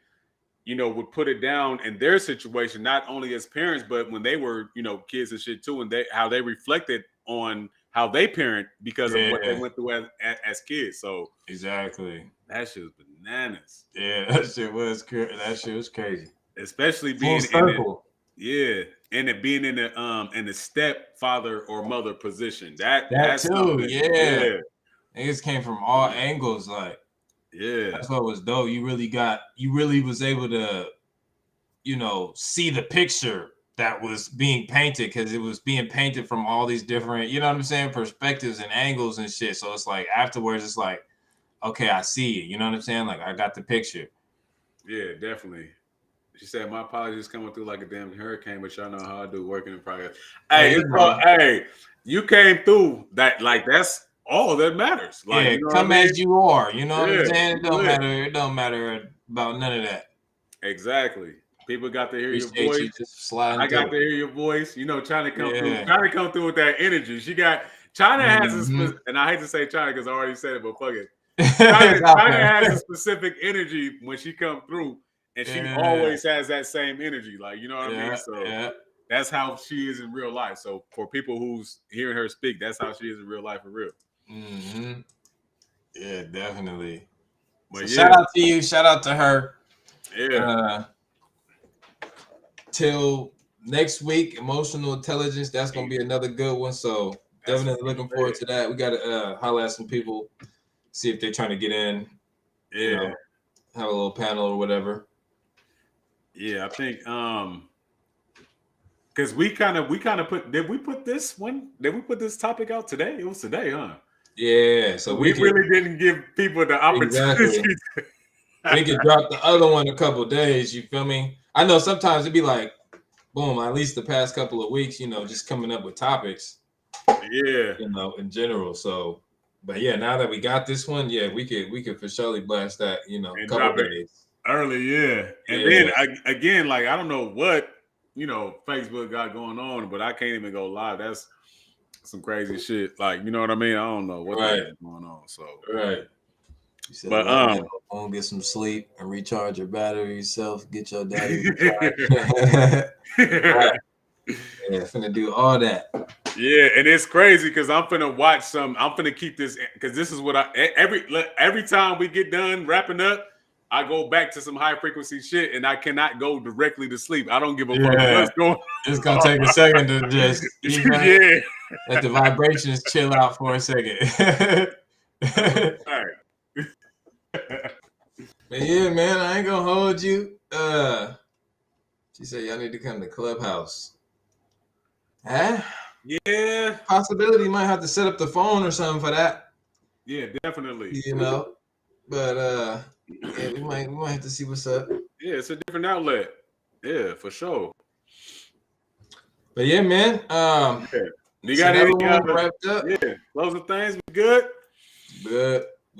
would put it down in their situation, not only as parents, but when they were, kids and shit too, and how they reflected on how they parent because of what they went through as kids. So exactly. That shit was bananas. Yeah, that shit was crazy. Especially being and it being in the stepfather or mother position. That's too, yeah. Niggas came from all angles, like that's what was dope. You really was able to, see the picture that was being painted because it was being painted from all these different, perspectives and angles and shit. So it's like afterwards, it's like, okay, I see it. You know what I'm saying? Like I got the picture. Yeah, definitely. She said, "My apologies coming through like a damn hurricane, but y'all know how I do working in progress." Hey, you came through that. Like that's all that matters. Like, come as you are. You know what I'm saying? It don't matter. It don't matter about none of that. Exactly. People got to hear your voice. I got to hear your voice. China come through. China come through with that energy. China has and I hate to say China because I already said it, but fuck it. China has a specific energy when she come through, and she always has that same energy. Like, you know what I mean? So that's how she is in real life. So for people who's hearing her speak, that's how she is in real life for real. Mm-hmm. Yeah, definitely. But shout out to you. Shout out to her. Yeah. Till next week, emotional intelligence. That's gonna be another good one. So definitely looking forward to that. We gotta holler at some people, see if they're trying to get in. Yeah. Have a little panel or whatever. Yeah, I think because we kind of did we put this topic out today? It was today, huh? Yeah, so we really didn't give people the opportunity. Exactly. We could drop the other one a couple of days. You feel me? I know sometimes it'd be like, boom, at least the past couple of weeks, just coming up with topics. Yeah. In general. So, but yeah, now that we got this one, we could for surely blast that, a couple of days. Early, yeah. And then again, like I don't know what Facebook got going on, but I can't even go live. That's some crazy shit. Like, you know what I mean? I don't know what is going on. So right. You said, but go get some sleep and recharge your battery yourself. Get your daddy. Right. Yeah, finna do all that. Yeah, and it's crazy because I'm finna watch some. I'm finna keep this because this is what every time we get done wrapping up, I go back to some high frequency shit, and I cannot go directly to sleep. I don't give a fuck what's going. It's gonna take a second to just let the vibrations chill out for a second. But yeah, man, I ain't gonna hold you. She said y'all need to come to Clubhouse. Huh? Yeah. Possibility, might have to set up the phone or something for that. Yeah, definitely. But yeah, we might have to see what's up. Yeah, it's a different outlet. Yeah, for sure. But yeah, man. You got anything wrapped up? Yeah, closing things. We good? We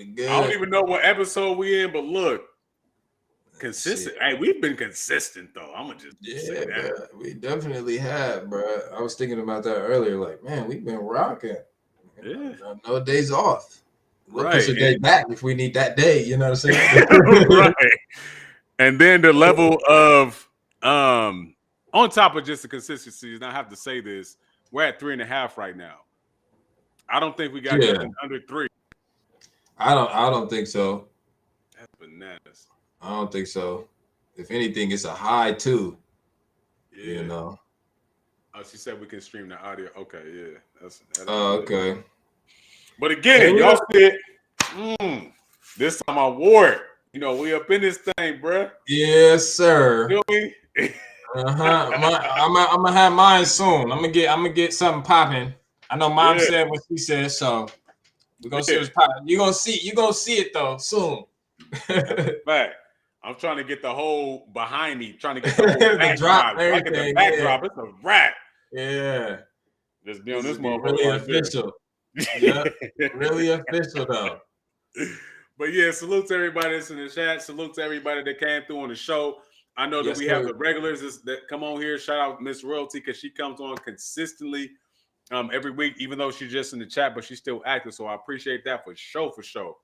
good. I don't even know what episode we in, but look, consistent. Hey, we've been consistent though. I'm gonna just say that. Bro, we definitely have, bro. I was thinking about that earlier. Like, man, we've been rocking. Yeah, no days off. We'll push a day back if we need that day. You know what I'm saying? Right. And then the level of on top of just the consistency, and I have to say this, we're at 3.5 right now. I don't think we got nothing under 3. I don't think so. That's bananas. I don't think so. If anything, it's a high 2. Yeah. You know. Oh, she said we can stream the audio. Okay, yeah. That's okay. But again, y'all said, this time I wore it. You know, we up in this thing, bruh. Yes, sir. You feel me? I'm gonna have mine soon. I'm gonna get something popping. I know Mom said what she said, so we're gonna see what's popping. You're gonna see it though soon. Fact. I'm trying to get the whole behind me, trying to get the whole backdrop. The backdrop. It's a wrap. Yeah. Just be on this motherfucker. Really official. Yeah. Really official though. But yeah, salute to everybody that's in the chat. Salute to everybody that came through on the show. I know that we have the regulars that come on here. Shout out Miss Royalty because she comes on consistently every week, even though she's just in the chat, but she's still active. So I appreciate that for sure.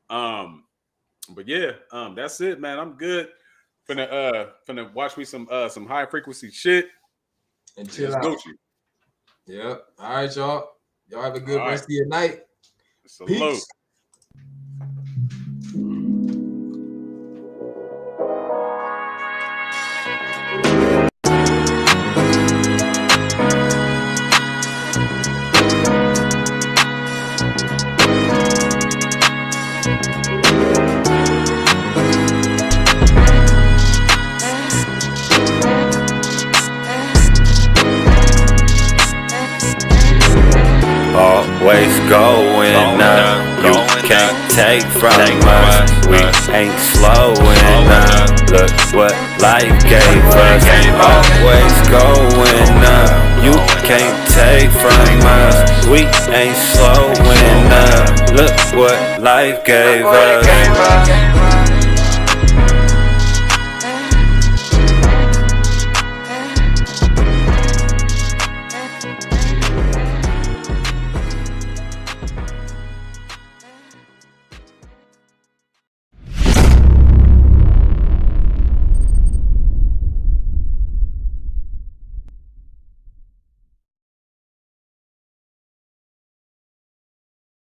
But yeah, that's it, man. I'm good. Finna watch me some high frequency shit and chill out. Gucci. Yep. All right, y'all. Y'all have a good rest of your night. Salute. Peace. Always going up, you can't take from us. We ain't slowing up. Look what life gave us. Always going up, you can't take from us. We ain't slowing up. Look what life gave us.